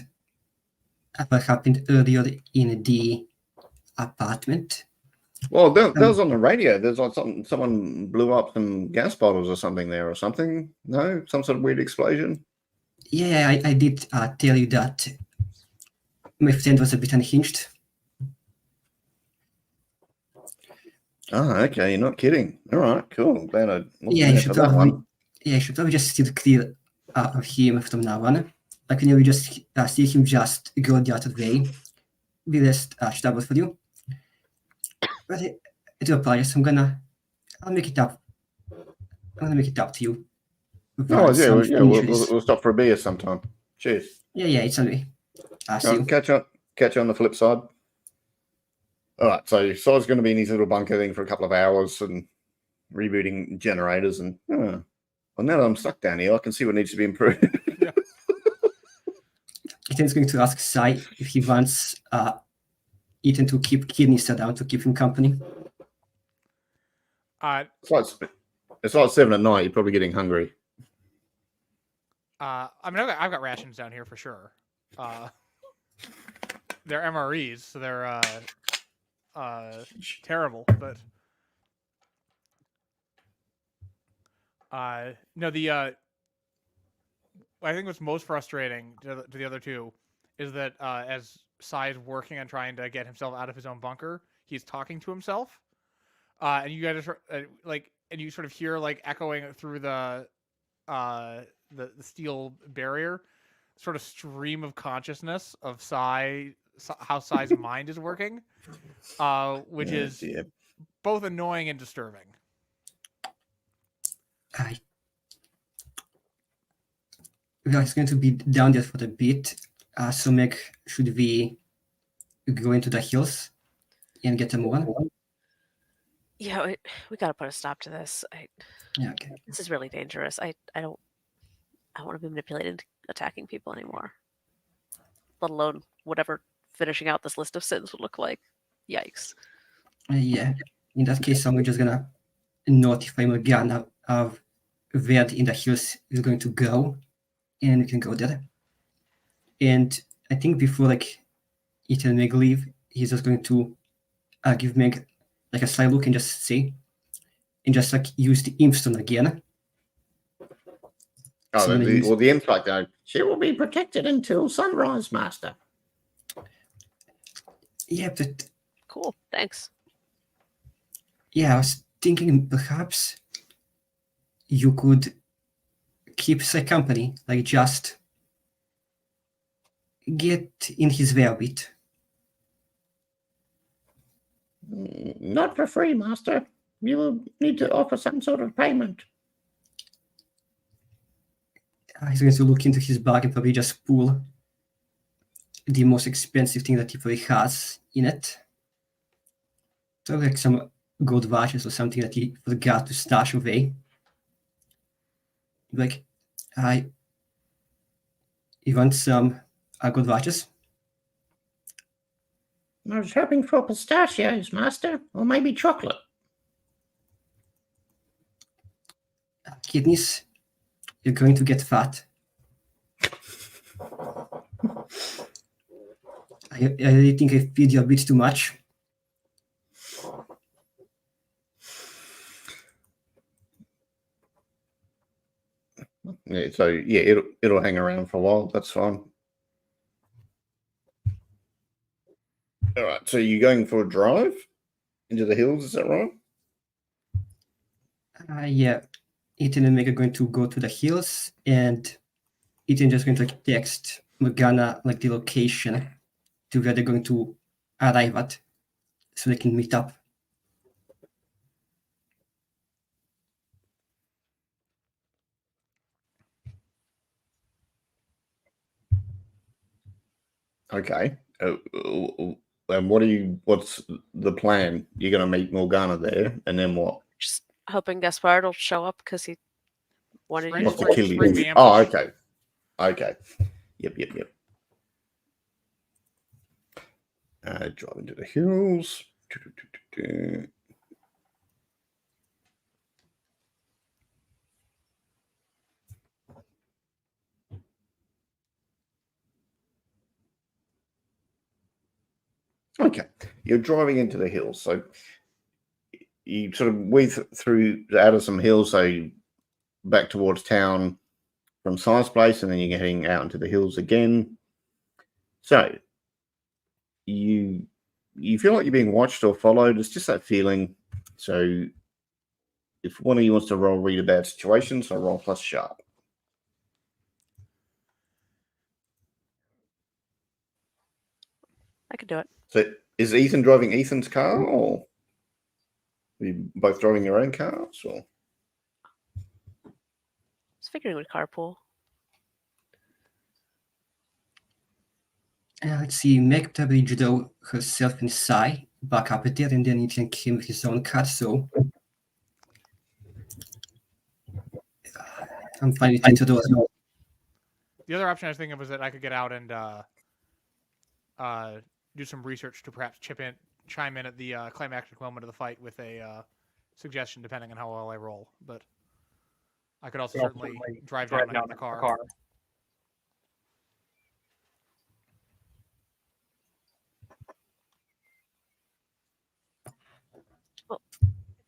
what happened earlier in the apartment. Well, that was on the radio. There's like someone blew up some gas bottles or something there or something. No, some sort of weird explosion. Yeah, I did tell you that my friend was a bit unhinged. Oh, okay. You're not kidding. All right, cool. Glad I Yeah, you should probably just steer clear of him from now on. Like, we just see him just go the other way. Be less trouble for you. But I do apologize. I'll make it up. I'm gonna make it up to you. Oh, yeah, we'll stop for a beer sometime. Cheers. Yeah, it's on me. See you. Catch you on the flip side. All right, so Sod's going to be in his little bunker thing for a couple of hours and rebooting generators. And well, now that I'm stuck down here, I can see what needs to be improved. Yeah. Ethan's going to ask Sai if he wants Ethan to keep Kidneyster down to keep him company. It's like 7 at night. You're probably getting hungry. I mean, I've got rations down here for sure. They're MREs, so they're terrible. But no, I think what's most frustrating to the other two is that as Sai is working on trying to get himself out of his own bunker, he's talking to himself, and you guys are and you sort of hear echoing through the steel barrier, sort of stream of consciousness of Sai, how Sai's mind is working, which is both annoying and disturbing. Well, it's going to be down there for a bit. So Meg, should we go into the hills and get them one? Yeah, we got to put a stop to this. Yeah, okay. This is really dangerous. I don't want to be manipulated into attacking people anymore. Let alone whatever finishing out this list of sins would look like. Yikes. Yeah. In that case, I'm just gonna notify Morgana of where in the hills is going to go, and we can go there. And I think before Ethan and Meg leave, he's just going to give Meg a sly look and just say, and just use the imp stone again. Oh, so the imp's though. She will be protected until sunrise, Master. Yeah, but cool. Thanks. Yeah, I was thinking perhaps you could keep Sai company, just get in his way a bit. Not for free, Master. You will need to offer some sort of payment. He's going to look into his bag and probably just pull the most expensive thing that he has in it. So like some gold watches or something that he forgot to stash away. Like, you want some gold watches? I was hoping for pistachios, Master, or maybe chocolate. Kidneys, you're going to get fat. I really think I feed you a bit too much. Yeah, so yeah, it'll hang around for a while. That's fine. All right. So you're going for a drive into the hills? Is that right? Yeah, Ethan and Meg are going to go to the hills, and Ethan just going to like, text Morgana like the location to where they're going to arrive at, so they can meet up. Okay. And what's the plan? You're going to meet Morgana there, and then what? Just hoping Gaspard will show up because he wanted Spring- you What's the to spring- kill spring you? the Oh, ambush. okay. Okay. Yep. Drive into the hills. Okay. You're driving into the hills. So you sort of weave through out of some hills, so back towards town from Science Place, and then you're heading out into the hills again. So you feel like you're being watched or followed. It's just that feeling. So if one of you wants to roll read a bad situation, so roll plus sharp. I could do it. So is Ethan driving Ethan's car, or are you both driving your own cars? Or I was figuring we'd carpool. Let's see, Meg probably drove herself inside, back up there, and then Ethan came with his own car, so I'm fine with either of those. The other option I was thinking was that I could get out and do some research to perhaps chime in at the climactic moment of the fight with a suggestion, depending on how well I roll. But I could also certainly drive down in the car.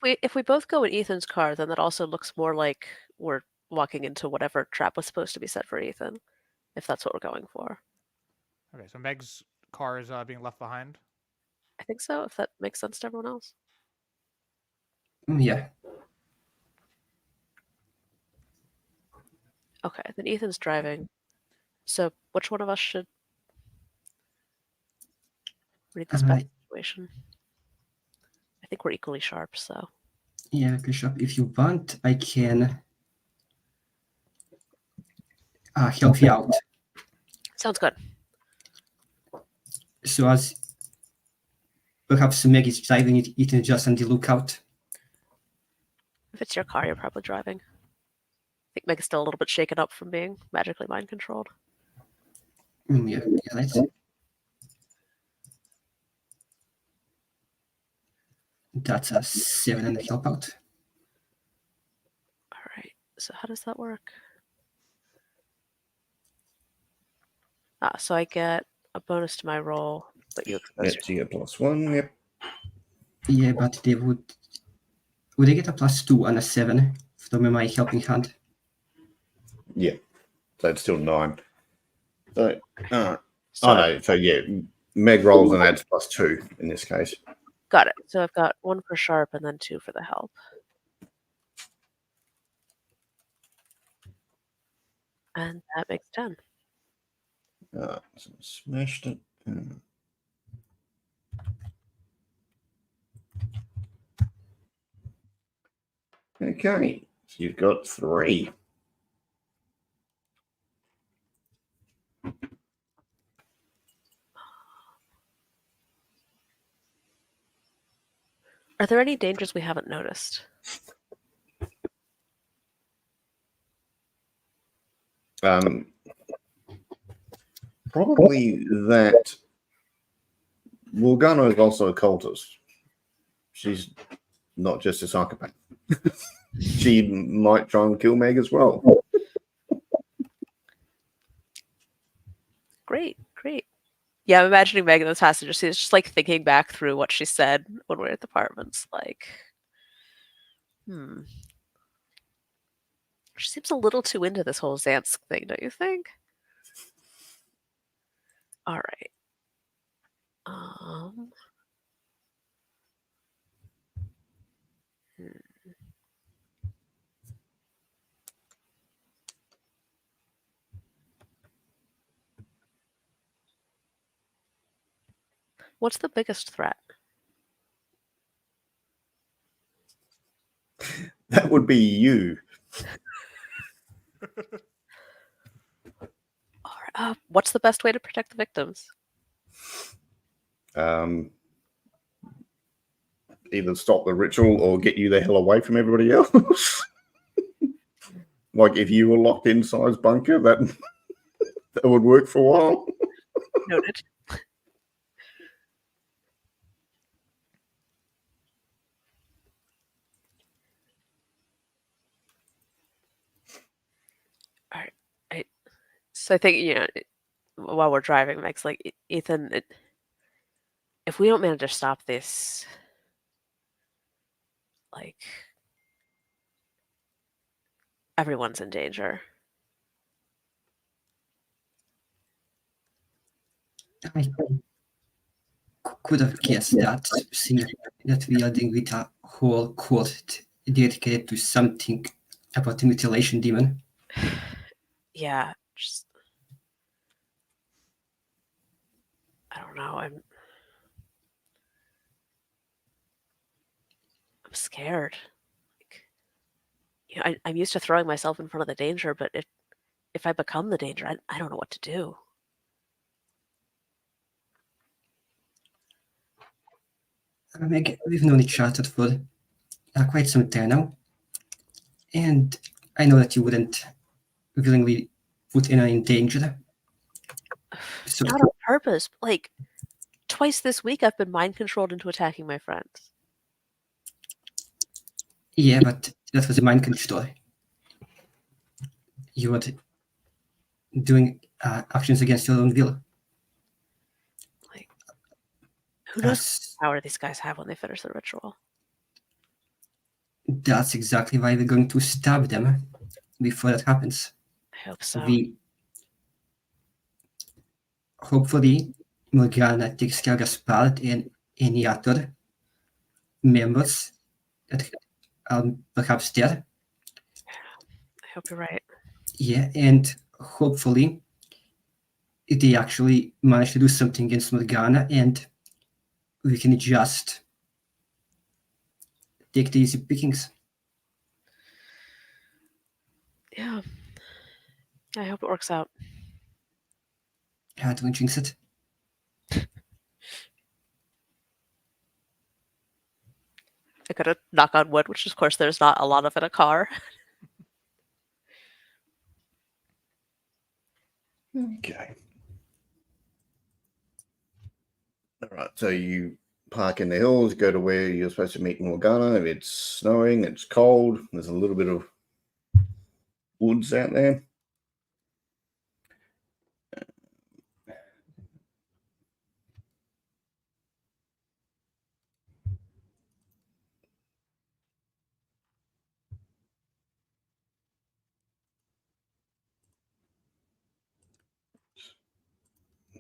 If we both go in Ethan's car, then that also looks more like we're walking into whatever trap was supposed to be set for Ethan, if that's what we're going for. Okay, so Meg's car is being left behind. I think so, if that makes sense to everyone else. Yeah. Okay, then Ethan's driving. So which one of us should read this bad situation? I think we're equally sharp, so. Yeah, Bishop, if you want, I can help you out. Sounds good. So as perhaps Meg is driving it, Ethan just on the lookout. If it's your car, you're probably driving. I think Meg is still a little bit shaken up from being magically mind controlled. Yeah, let's see. That's a 7 and a help out. All right, so how does that work? So I get a bonus to my roll, but you expose so you get +1. Yep. Yeah, but they would they get a +2 and a 7 from my helping hand? Yeah. So it's still 9. So So oh no. So yeah, Meg rolls and adds +2 in this case. got it. So I've got 1 for sharp and then 2 for the help. And that makes 10. So smashed it. Okay, so you've got 3. Are there any dangers we haven't noticed? Probably that Morgana is also a cultist. She's not just a psychopath. She might try and kill Meg as well. Great. Yeah, I'm imagining Meg in this passenger seat is just like thinking back through what she said when we were at the apartments. Like, She seems a little too into this whole Xansk thing, don't you think? All right. What's the biggest threat? That would be you. What's the best way to protect the victims? Either stop the ritual or get you the hell away from everybody else. Like if you were locked inside bunker, that would work for a while. Noted. All right. So I think, while we're driving, Meg's like, Ethan, if we don't manage to stop this, like, everyone's in danger. I could have guessed that, seeing that we are dealing with a whole court dedicated to something about the mutilation demon. Yeah, just I don't know. I'm scared. Like, I'm used to throwing myself in front of the danger, but if I become the danger, I don't know what to do. Meg, we've known each other for quite some time now, and I know that you wouldn't willingly put anyone in danger. So, Not on purpose. Like, twice this week I've been mind controlled into attacking my friends. yeah, but that was a mind control. You were doing actions against your own will. Like, who knows what power these guys have when they finish the ritual? That's exactly why we're going to stab them before that happens. I hope so. Hopefully, Morgana takes care of Gaspard and any other members that are perhaps there. I hope you're right. Yeah, and hopefully they actually manage to do something against Morgana and we can just take the easy pickings. Yeah. I hope it works out. Don't jinx it. I could have knock on wood, which of course there's not a lot of in a car. Okay. All right. So you park in the hills, go to where you're supposed to meet Morgana. If it's snowing, it's cold. There's a little bit of woods out there.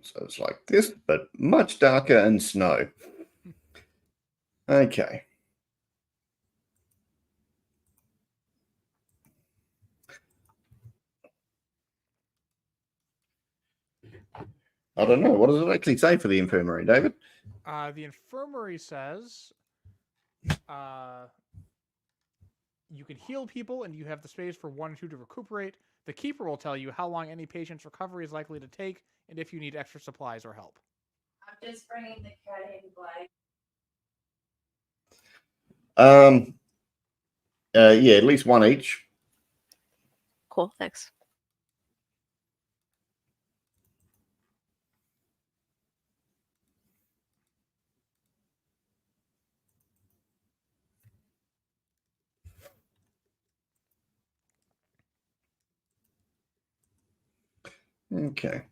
So it's like this, but much darker and snow. Okay. I don't know. What does it actually say for the infirmary, David? The infirmary says you can heal people and you have the space for 1 or 2 to recuperate. The keeper will tell you how long any patient's recovery is likely to take and if you need extra supplies or help. I'm just bringing the cat in black. Yeah, at least one each. Cool, thanks. Okay.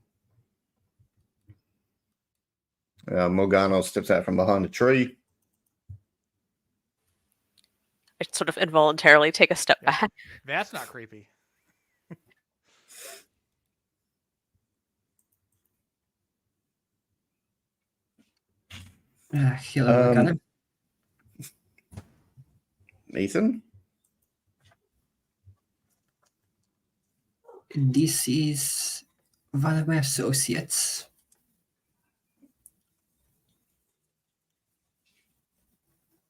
Morgana steps out from behind a tree. I sort of involuntarily take a step Yeah. back. That's not creepy. Hello, Morgana. Ethan? This is one of my associates.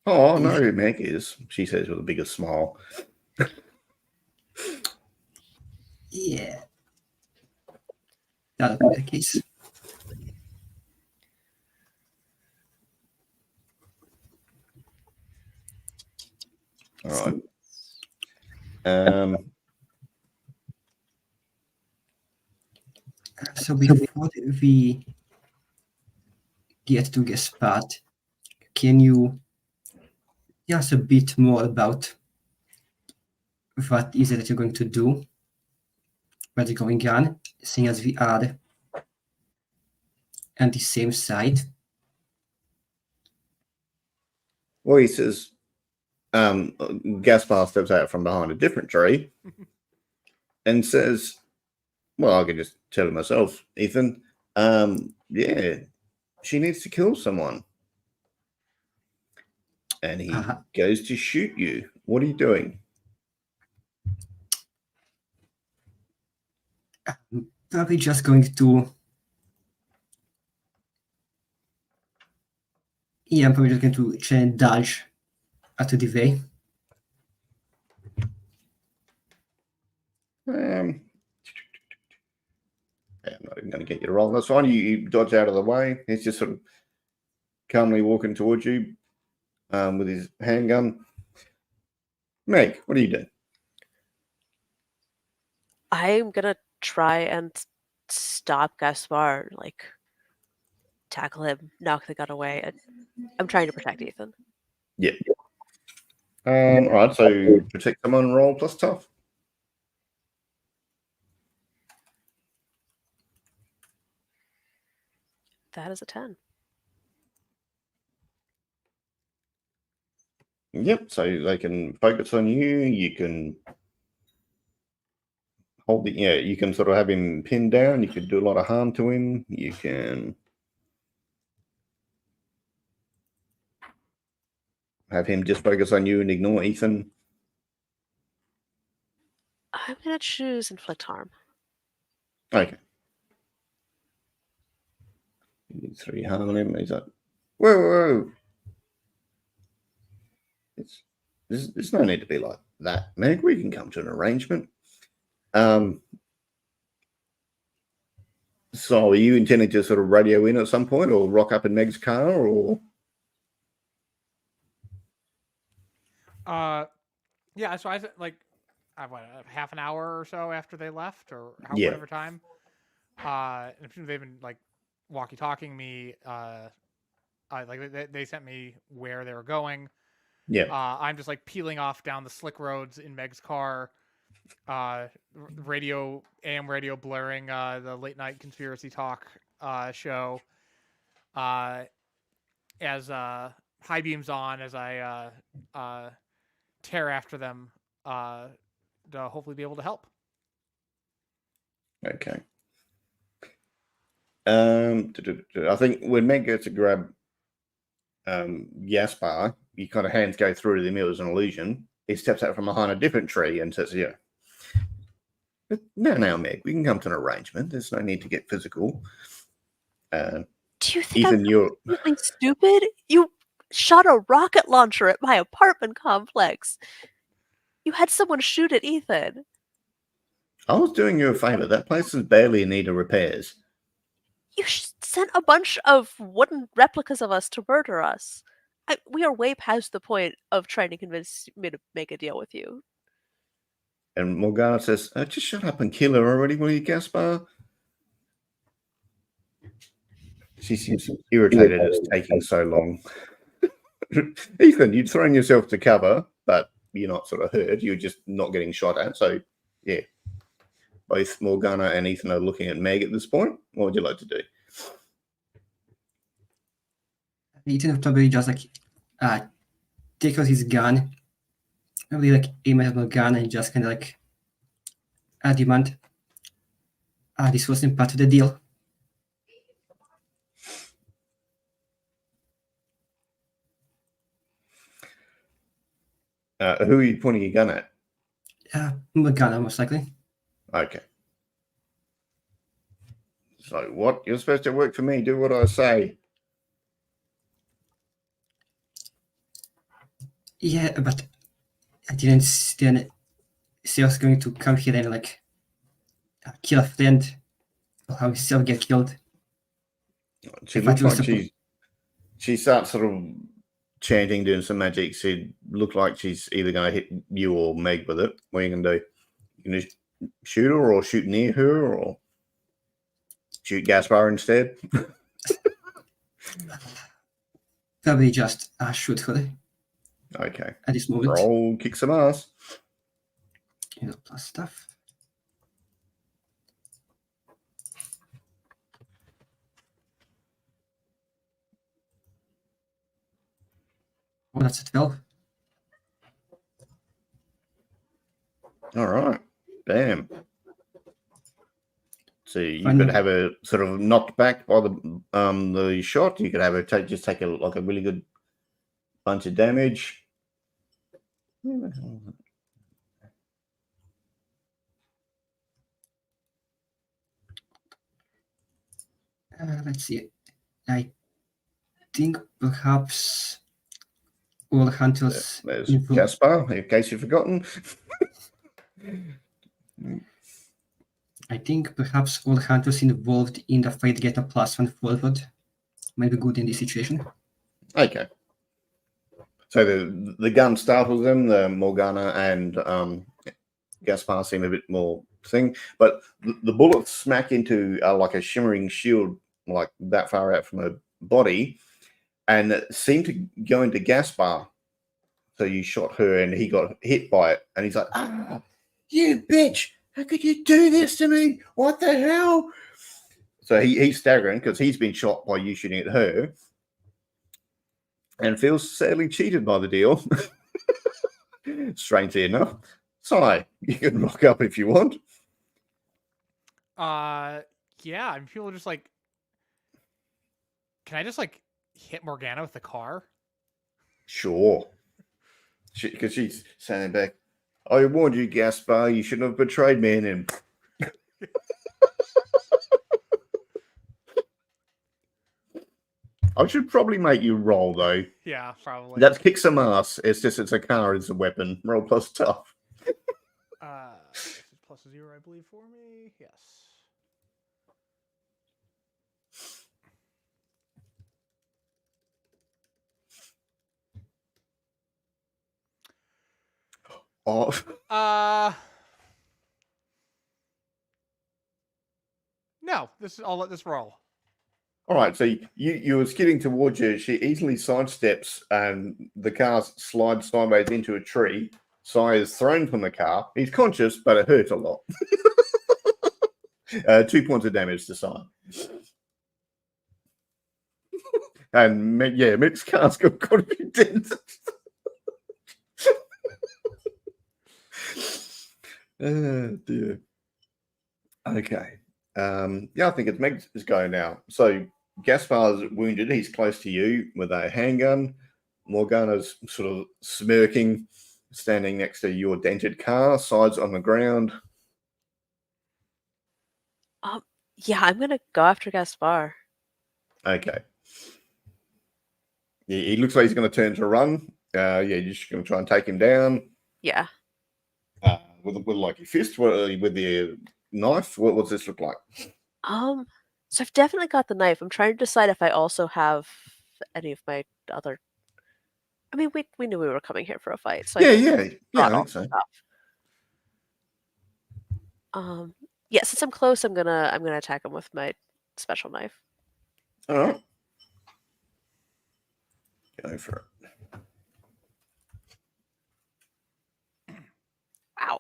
Oh, I know who Meg is, she says with a bigger smile. Yeah. That'll be the case. All right. So before we get to the spot, can you tell us a bit more about what is it that you're going to do? What's going on, seeing as we are on the same side? Well, he says, Gaspar steps out from behind a different tree and says, well, I can just tell it myself, Ethan. Yeah, she needs to kill someone. And he goes to shoot you. What are you doing? I'm probably just going to... Yeah, I'm probably just going to try and dodge out of the way. I'm not even going to get you to roll. That's fine. You dodge out of the way. He's just sort of calmly walking towards you with his handgun. Meg, what are you doing? I'm gonna try and stop Gaspar, like tackle him, knock the gun away. I'm trying to protect Ethan. Yeah. All right, so protect someone, roll plus tough. That is a 10. Yep, so they can focus on you. You can hold the, yeah, you can sort of have him pinned down. You could do a lot of harm to him. You can have him just focus on you and ignore Ethan. I'm gonna choose inflict harm. Okay. 3 harming him. He's like, whoa. There's no need to be like that, Meg. We can come to an arrangement. So are you intending to sort of radio in at some point or rock up in Meg's car or? Yeah, so I said like what, half an hour or so after they left, or Yeah. whatever time. And they've been like walkie-talking me. Like they sent me where they were going. Yeah. I'm just like peeling off down the slick roads in Meg's car. Radio, AM radio blaring the late night conspiracy talk show. As high beams on, as I tear after them to hopefully be able to help. Okay. I think when Meg goes to grab Gaspar, you kind of hands go through to him. It was an illusion. He steps out from behind a different tree and says, yeah. Now, Meg, we can come to an arrangement. There's no need to get physical. Do you think Ethan, I'm you're completely stupid? You shot a rocket launcher at my apartment complex. You had someone shoot at Ethan. I was doing you a favor. That place is barely in need of repairs. You sent a bunch of wooden replicas of us to murder us. We are way past the point of trying to convince me to make a deal with you. And Morgana says, just shut up and kill her already, will you, Gaspar? She seems irritated it's taking so long. Ethan, you'd thrown yourself to cover, but you're not sort of hurt. You're just not getting shot at. So, yeah. Both Morgana and Ethan are looking at Meg at this point. What would you like to do? Ethan would probably just take out his gun, probably aim at Morgana and just kind of demand this wasn't part of the deal. Who are you pointing your gun at? Morgana, most likely. Okay. So what? You're supposed to work for me. Do what I say. Yeah, but I didn't say I was going to come here and kill a friend or have myself get killed. She looks like she starts sort of chanting, doing some magic. She looked like she's either going to hit you or Meg with it. What are you going to do? You going to shoot her or shoot near her or shoot Gaspar instead? Probably just shoot her. Okay. At this moment. Roll, kick some ass. Plus stuff. Oh, that's a 12. All right. Damn. So you could have her sort of knocked back by the shot. You could have her take a really good bunch of damage. Let's see. I think perhaps all hunters. There's Gaspar, in case you've forgotten. I think perhaps all hunters involved in the fight get a +1 forward. Might be good in this situation. Okay. So the gun startles them. The Morgana and Gaspar seem a bit more thing, but the bullets smack into like a shimmering shield, like that far out from her body, and seem to go into Gaspar. So you shot her, and he got hit by it, and he's like, "Ah, you bitch! How could you do this to me? What the hell?" So he's staggering because he's been shot by you shooting at her, and feels sadly cheated by the deal. Strangely enough. Sorry, you can rock up if you want. Yeah, I'm feeling just can I just hit Morgana with the car? Sure. Because she's standing back. I warned you, Gaspar, you shouldn't have betrayed me and him. I should probably make you roll, though. Yeah, probably. That's kick some ass. It's a car, it's a weapon. Roll plus tough. +0, I believe, for me. Yes. Oh. No, I'll let this roll. All right, so you were skidding towards her. She easily sidesteps, and the car slides sideways into a tree. Sai is thrown from the car. He's conscious, but it hurts a lot. 2 points of damage to Sai. And Mick's car's got a few dents. Oh dear. Okay. I think it's Meg's go now. So Gaspar's wounded. He's close to you with a handgun. Morgana's sort of smirking, standing next to your dented car, sides on the ground. Yeah, I'm gonna go after Gaspar. Okay. He looks like he's going to turn to run. You're just going to try and take him down. Yeah. With like your fist, with the knife. What does this look like? So I've definitely got the knife. I'm trying to decide if I also have any of my other I mean, we knew we were coming here for a fight, so Yeah, I yeah, yeah. brought I all think so. the stuff. Yeah, since I'm close, I'm gonna attack him with my special knife. All right. Go for it. Wow,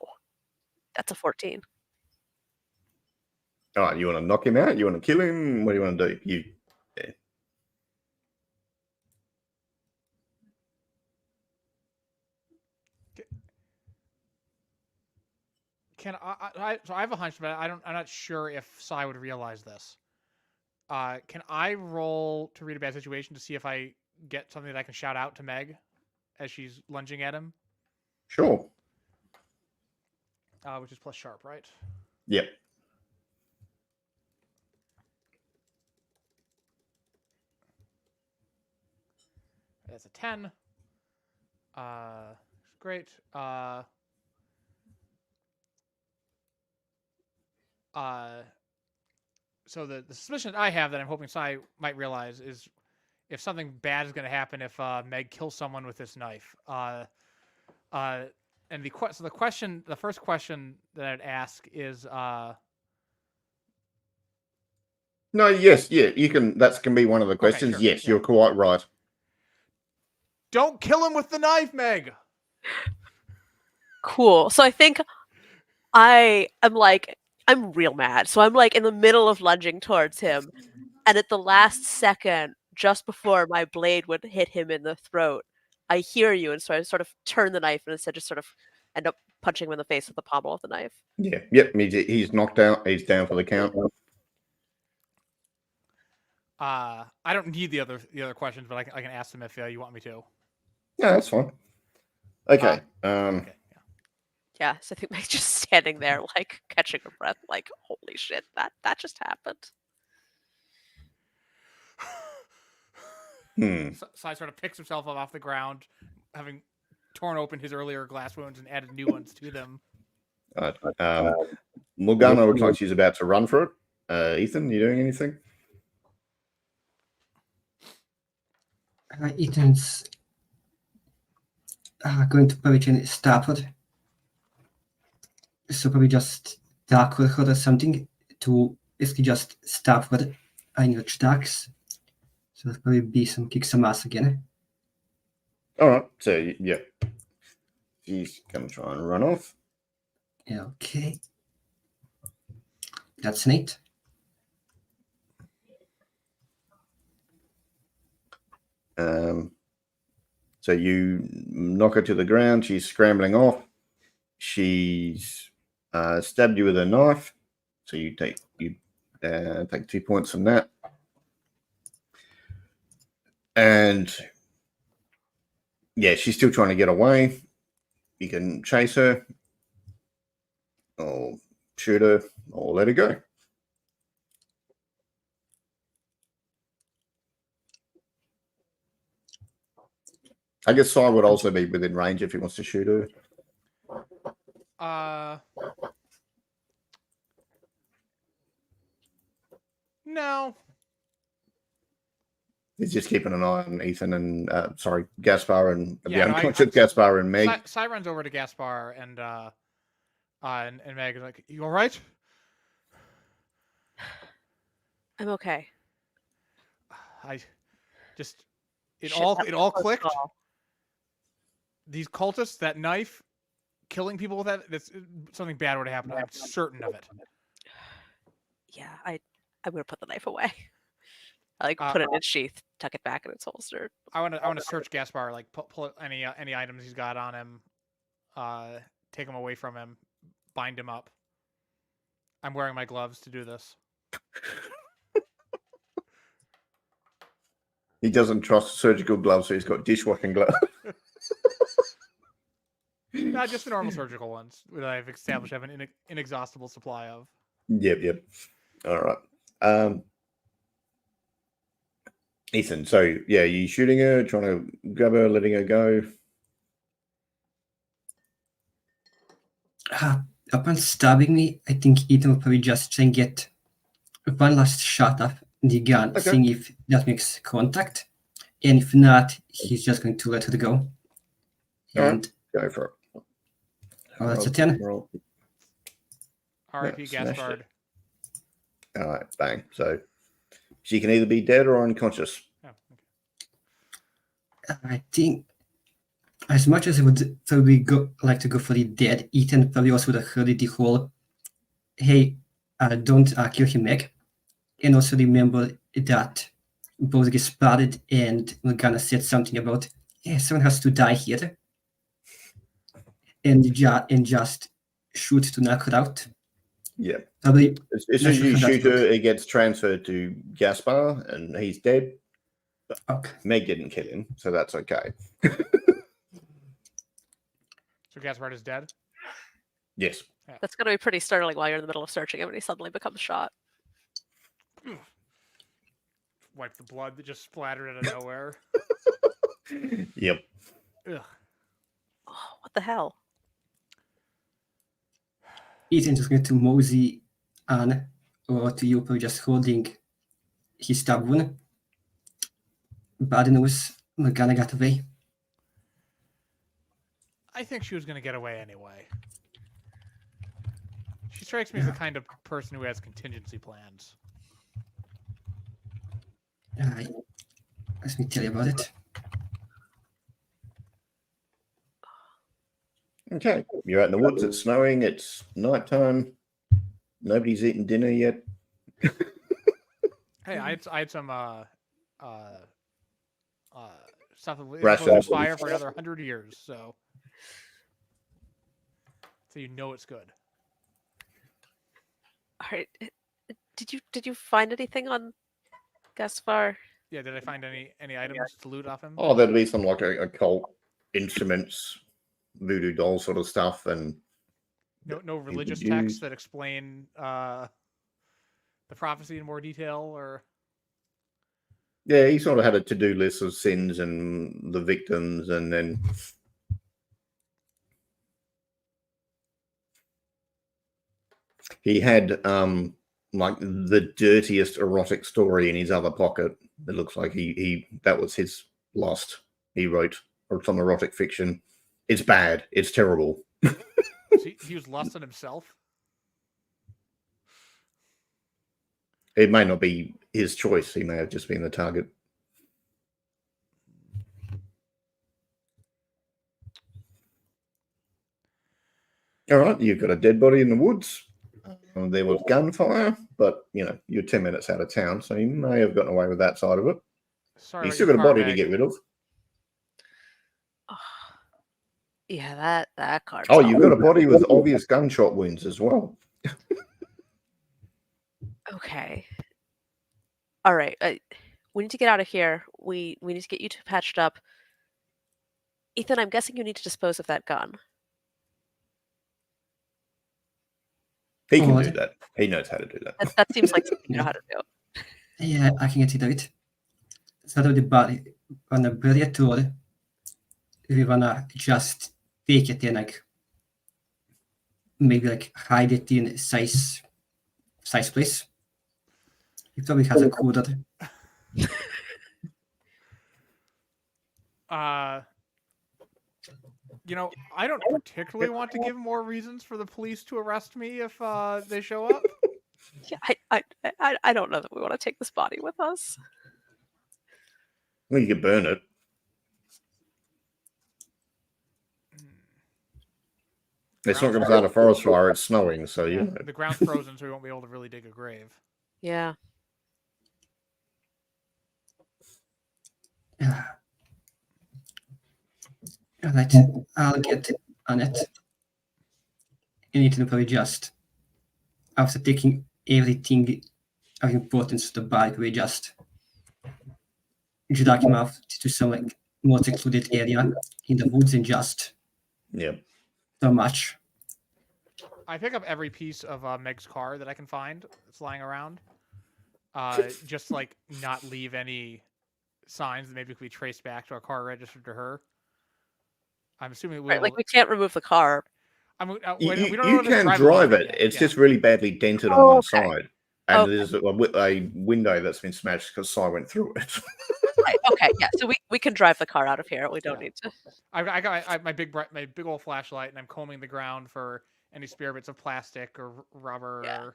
that's a 14. All right. You want to knock him out? You want to kill him? What do you want to do? Yeah. Can so I have a hunch, but I'm not sure if Sai would realize this. Can I roll to read a bad situation to see if I get something that I can shout out to Meg as she's lunging at him? Sure. Which is plus sharp, right? Yep. That's a 10. Great. So the suspicion I have that I'm hoping Sai might realize is if something bad is going to happen if Meg kills someone with this knife. And the first question that I'd ask is No, yes, yeah, you can. That can be one of the questions. sure, Yes, yeah. you're quite right. don't kill him with the knife, Meg. Cool. So I think I'm real mad. So I'm like in the middle of lunging towards him, and at the last second, just before my blade would hit him in the throat, I hear you, and so I sort of turn the knife and instead just sort of end up punching him in the face with the pommel of the knife. Yeah, yep. He's knocked out. He's down for the count. I don't need the other questions, but I can ask them if you want me to. Yeah, that's fine. Okay. Okay. Yeah, so I think Meg's just standing there, like catching her breath, like, holy shit, that just happened. Sai sort of picks himself up off the ground, having torn open his earlier glass wounds and added new ones to them. Morgana looks like she's about to run for it. Ethan, you doing anything? Ethan's going to probably try and stop her. So probably just tackle her or something to basically just stop her in her attacks. So that'll probably be kick some ass again. All right. So yeah, she's gonna try and run off. Okay. That's an 8. So you knock her to the ground. She's scrambling off. She's stabbed you with a knife. So you take 2 points from that. And yeah, she's still trying to get away. You can chase her, or shoot her, or let her go. I guess Sai would also be within range if he wants to shoot her. No. He's just keeping an eye on Ethan and Gaspar and the Yeah, no, unconscious Gaspar and Meg. Sai runs over to Gaspar and Meg is like, "You all right?" I'm okay. It Shit, all that was a close clicked. call. These cultists, that knife, killing people with that's something bad would have happened. I'm certain of it. Yeah, I'm gonna put the knife away. I put it in its sheath, tuck it back in its holster. I want to search Gaspar, like pull any items he's got on him, take him away from him, bind him up. I'm wearing my gloves to do this. He doesn't trust surgical gloves, so he's got dishwashing gloves. Not just the normal surgical ones that I've established I have an inexhaustible supply of. Yep. All right. Ethan, so yeah, you shooting her, trying to grab her, letting her go? Upon stabbing me, I think Ethan will probably just try and get one last shot of the gun, Okay. seeing if that makes contact. And if not, he's just going to let her go. Alright. And Go for it. that's a 10. Roll. R.I.P. smashed Gaspard. All right, bang. So she can either be dead or unconscious. Oh, okay. I think, as much as I would probably like to go for the dead, Ethan probably also would have heard the whole, hey, don't kill him, Meg. And also remember that both get spotted and Morgana said something about, yeah, someone has to die here. And just shoot to knock her out. Yeah. Probably. As soon as you shoot her, it gets transferred to Gaspar, and he's dead. Okay. Meg didn't kill him, so that's okay. So Gaspard is dead? Yes. That's going to be pretty startling while you're in the middle of searching him and he suddenly becomes shot. Wipe the blood that just splattered out of nowhere. Yep. Ugh. Oh, what the hell? Ethan just going to mosey on or to you, probably just holding his stab wound. Bad news, Morgana got away. I think she was going to get away anyway. She strikes me as the kind of person who has contingency plans. Let me tell you about it. Okay. You're out in the woods. It's snowing. It's nighttime. Nobody's eaten dinner yet. Hey, I had some stuff that was Rations. on fire for another 100 years, so you know it's good. All right. Did you find anything on Gaspar? Yeah, did I find any items to loot off him? Oh, there'd be some like occult instruments, voodoo doll sort of stuff, and No religious use. texts that explain the prophecy in more detail, or yeah, he sort of had a to-do list of sins and the victims, and then he had like the dirtiest erotic story in his other pocket. It looks like he that was his last he wrote, or some erotic fiction. It's bad. It's terrible. he was lusting himself. It may not be his choice. He may have just been the target. All right, you've got a dead body in the woods. There was gunfire, but you're 10 minutes out of town, so you may have gotten away with that side of it. Sorry, You about still your got a car, body to Meg. get rid of. Oh, yeah, that card. Oh, you've got a body with obvious gunshot wounds as well. Okay. All right. We need to get out of here. We need to get you two patched up. Ethan, I'm guessing you need to dispose of that gun. He can do that. He knows how to do that. That seems like something you know how to do. Yeah, I can get rid of it. Instead of the body, wanna bury it, or we wanna just take it and maybe hide it in size place. He probably has a cooler. I don't particularly want to give more reasons for the police to arrest me if they show up. Yeah, I don't know that we want to take this body with us. Well, you could burn it. It's not going to start a forest fire. It's snowing, so Yeah, the ground's frozen, so we won't be able to really dig a grave. Yeah. All right, I'll get on it. And it will probably just, after taking everything of importance to the bike, we just drag him out to some more secluded area in the woods and just so much. I pick up every piece of Meg's car that I can find that's lying around. Just not leave any signs that maybe could be traced back to a car registered to her. I'm assuming we can't remove the car. You can drive it. It's just really badly dented on one side. And Okay. there's a window that's been smashed because Sai went through it. Right. Okay. Yeah. So we can drive the car out of here. We don't Yeah. need to. I got my big old flashlight, and I'm combing the ground for any spare bits of plastic or rubber. Yeah.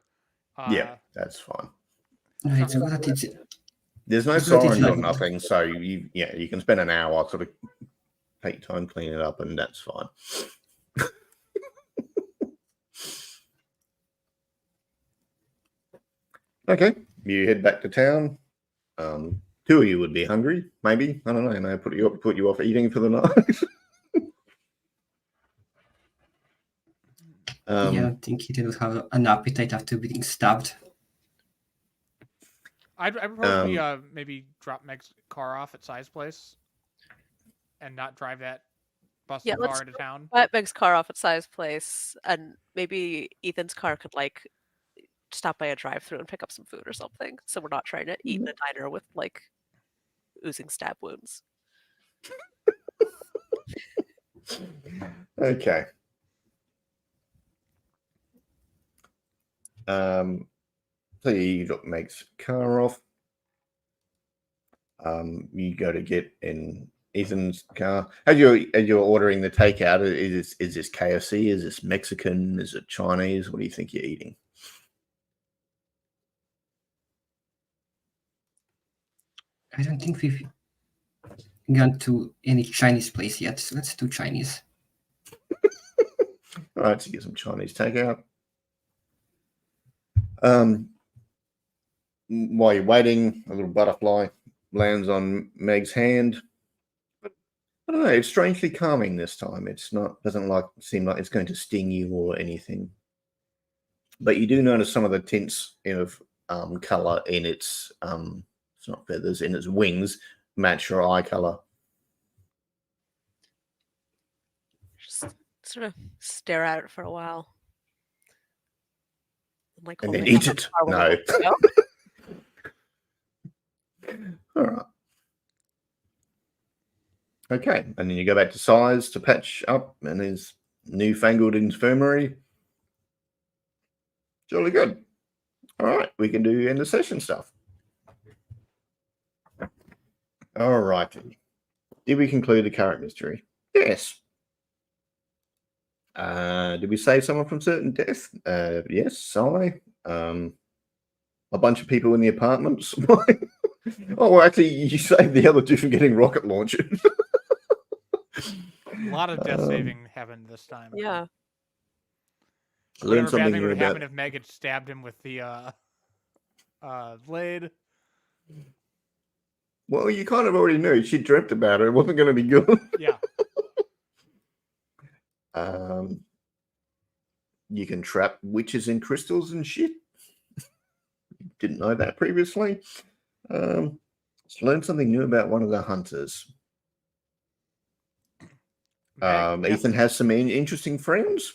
Or, Yeah, that's fine. No, it's good that it's There's no It's good that it's sirens or like- nothing, so you can spend an hour sort of take time cleaning it up, and that's fine. Okay, you head back to town. Two of you would be hungry, maybe. I don't know. And I put you off eating for the night. yeah, I don't think he didn't have an appetite after being stabbed. I propose we maybe drop Meg's car off at Sai's place, and not drive that busted Yeah, car let's into town. Let Meg's car off at Sai's place, and maybe Ethan's car could like stop by a drive-through and pick up some food or something. So we're not trying to eat in a diner with like oozing stab wounds. Okay. So you drop Meg's car off. You go to get in Ethan's car. As you're ordering the takeout, is this KFC? Is this Mexican? Is it Chinese? What do you think you're eating? I don't think we've gone to any Chinese place yet, so let's do Chinese. All right, so get some Chinese takeout. While you're waiting, a little butterfly lands on Meg's hand. But I don't know, it's strangely calming this time. Doesn't seem like it's going to sting you or anything. But you do notice some of the tints of color in its it's not feathers, in its wings match your eye color. Just sort of stare at it for a while. Like And then holding eat up it. the car when No. it wants to go. All right. Okay, and then you go back to Size to patch up in his newfangled infirmary. Jolly good. All right, we can do end of session stuff. All righty. Did we conclude the current mystery? Yes. Did we save someone from certain death? Yes, Sai. A bunch of people in the apartments. Oh, well, actually, you saved the other two from getting rocket launches. A lot of death saving happened this time. Yeah. Learn Whatever bad something thing new would about. happen if Meg had stabbed him with the blade. Well, you kind of already knew. She dreamt about it. It wasn't going to be good. Yeah. You can trap witches in crystals and shit. Didn't know that previously. Just learned something new about one of the hunters. Meg, Ethan has some interesting friends.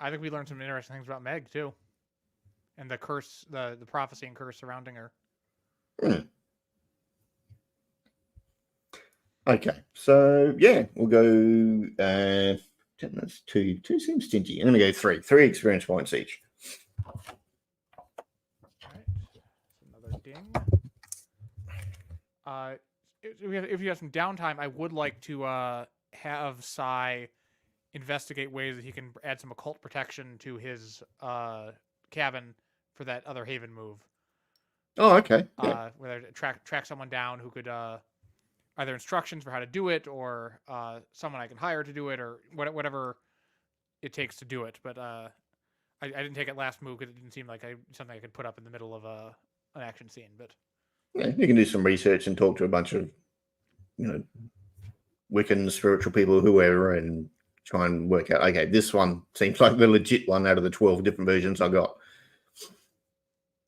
I think we learned some interesting things about Meg too, and the curse, the prophecy and curse surrounding her. Okay, so yeah, we'll go. That's two. Two seems stingy. I'm going to go three. 3 experience points each. All right. Another ding. If you have some downtime, I would like to have Sai investigate ways that he can add some occult protection to his cabin for that other Haven move. Oh, okay. Yeah. Whether to track someone down who could either instructions for how to do it, or someone I can hire to do it, or whatever it takes to do it. But I didn't take it last move because it didn't seem like something I could put up in the middle of an action scene. But Yeah, you can do some research and talk to a bunch of, Wiccan, spiritual people, whoever, and try and work out, okay, this one seems like the legit one out of the 12 different versions I got.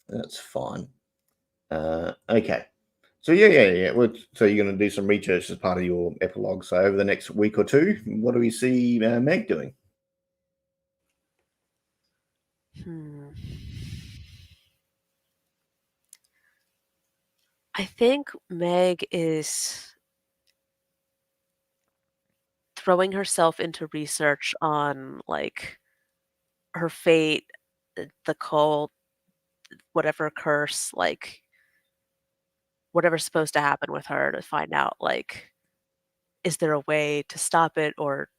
That's fine. Okay. So, yeah. So you're going to do some research as part of your epilogue. So over the next week or two, what do we see Meg doing? I think Meg is throwing herself into research on like her fate, the cult, whatever curse, like whatever's supposed to happen with her, to find out, like, is there a way to stop it or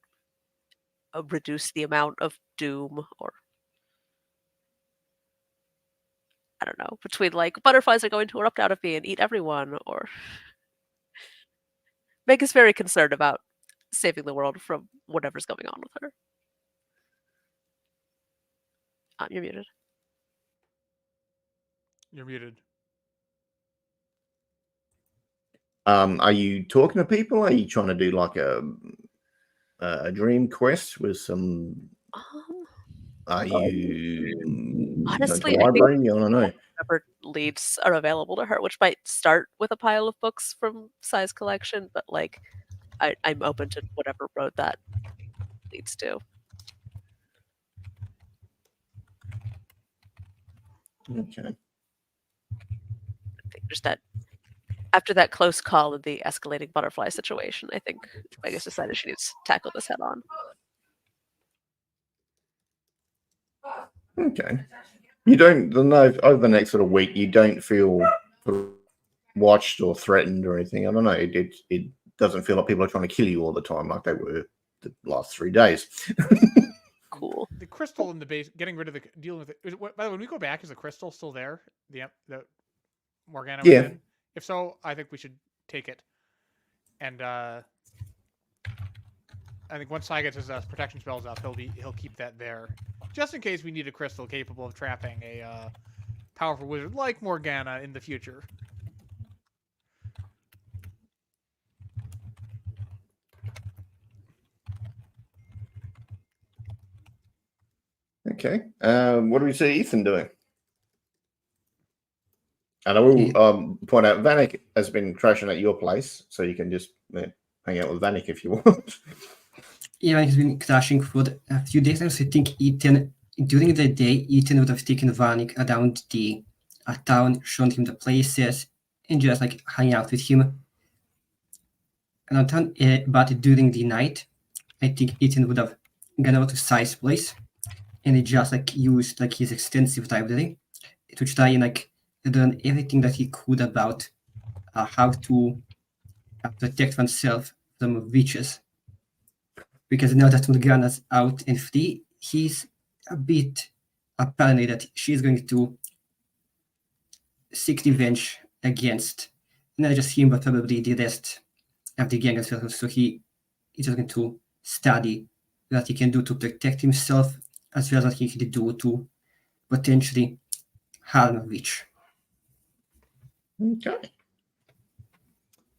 reduce the amount of doom, or I don't know, between like butterflies are going to erupt out of me and eat everyone, or make us very concerned about saving the world from whatever's going on with her. You're muted. You're muted. Are you talking to people? Are you trying to do like a dream quest with some? Are you honestly, going to I the think library? I don't know. whatever leads are available to her, which might start with a pile of books from Sai's collection, but like I'm open to whatever road that leads to. Okay. I think just that after that close call of the escalating butterfly situation, I think Vegas decided she needs to tackle this head on. Okay. You don't, over the next sort of week, you don't feel watched or threatened or anything. I don't know. It doesn't feel like people are trying to kill you all the time like they were the last 3 days. Cool. The crystal in the base, getting rid of the dealing with it. By the way, when we go back, is the crystal still there? The Morgana was Yeah. in? If so, I think we should take it. And I think once Sai gets his protection spells up, he'll keep that there, just in case we need a crystal capable of trapping a powerful wizard like Morgana in the future. Okay. What do we see Ethan doing? And I will point out Vanek has been crashing at your place, so you can just hang out with Vanek if you want. Yeah, he's been crashing for a few days now. So I think Ethan, during the day, Ethan would have taken Vanek around the town, shown him the places, and just like hang out with him. But during the night, I think Ethan would have gone over to Sai's place and he just like used like his extensive library to try and like learn everything that he could about how to protect oneself from witches. Because now that Morgana's out and free, he's a bit paranoid that she's going to seek revenge against not just him, but probably the rest of the gang as well. So he is just going to study what he can do to protect himself, as well as what he can do to potentially harm a witch. Okay.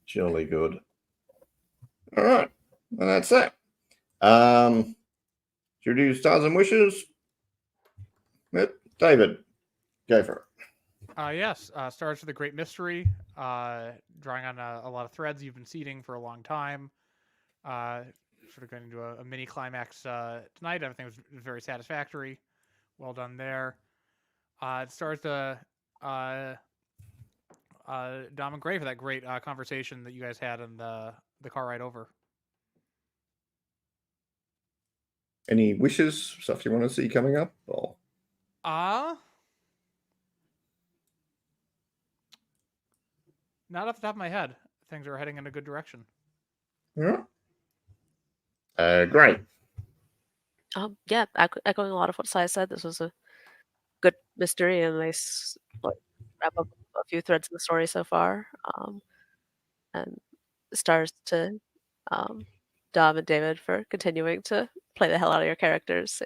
Jolly good. All right. And that's it. Should we do stars and wishes? Yep. David, go for it. Yes. Stars for the Great Mystery. Drawing on a lot of threads you've been seeding for a long time. Sort of going into a mini climax tonight. Everything was very satisfactory. Well done there. It stars the Dom and Gray for that great conversation that you guys had in the car ride over. Any wishes, stuff you want to see coming up? Or not off the top of my head. Things are heading in a good direction. yeah. Great. Yeah, echoing a lot of what Sai said. This was a good mystery and a nice wrap up a few threads in the story so far. And stars to Dom and David for continuing to play the hell out of your characters.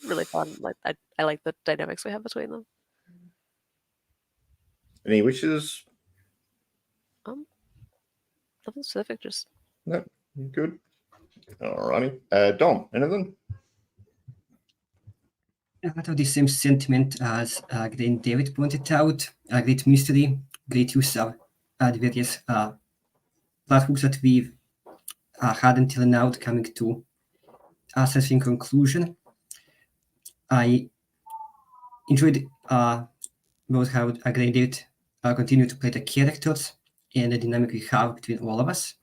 Really fun. Like I like the dynamics we have between them. Any wishes? Nothing specific, just No. Good. All righty. Dom, anything? Out of the same sentiment as Gray and David pointed out, a great mystery, great use of the various plot hooks that we've had until now coming to a satisfying conclusion. I enjoyed both how Gray and David continue to play the characters and the dynamic we have between all of us.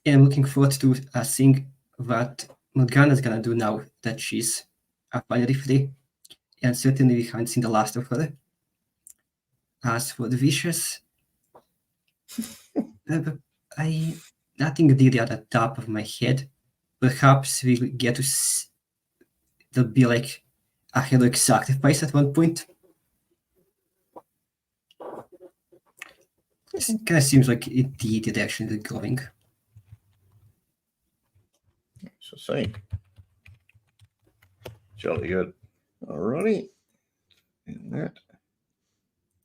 And I'm looking forward to seeing what Morgana's gonna do now that she's finally free, and certainly we haven't seen the last of her. As for the wishes, nothing really at the top of my head. Perhaps we'll get to there'll be like a heroic sacrifice at one point. It kind of seems like the direction they're going. So see. Jolly good. Alrighty. And that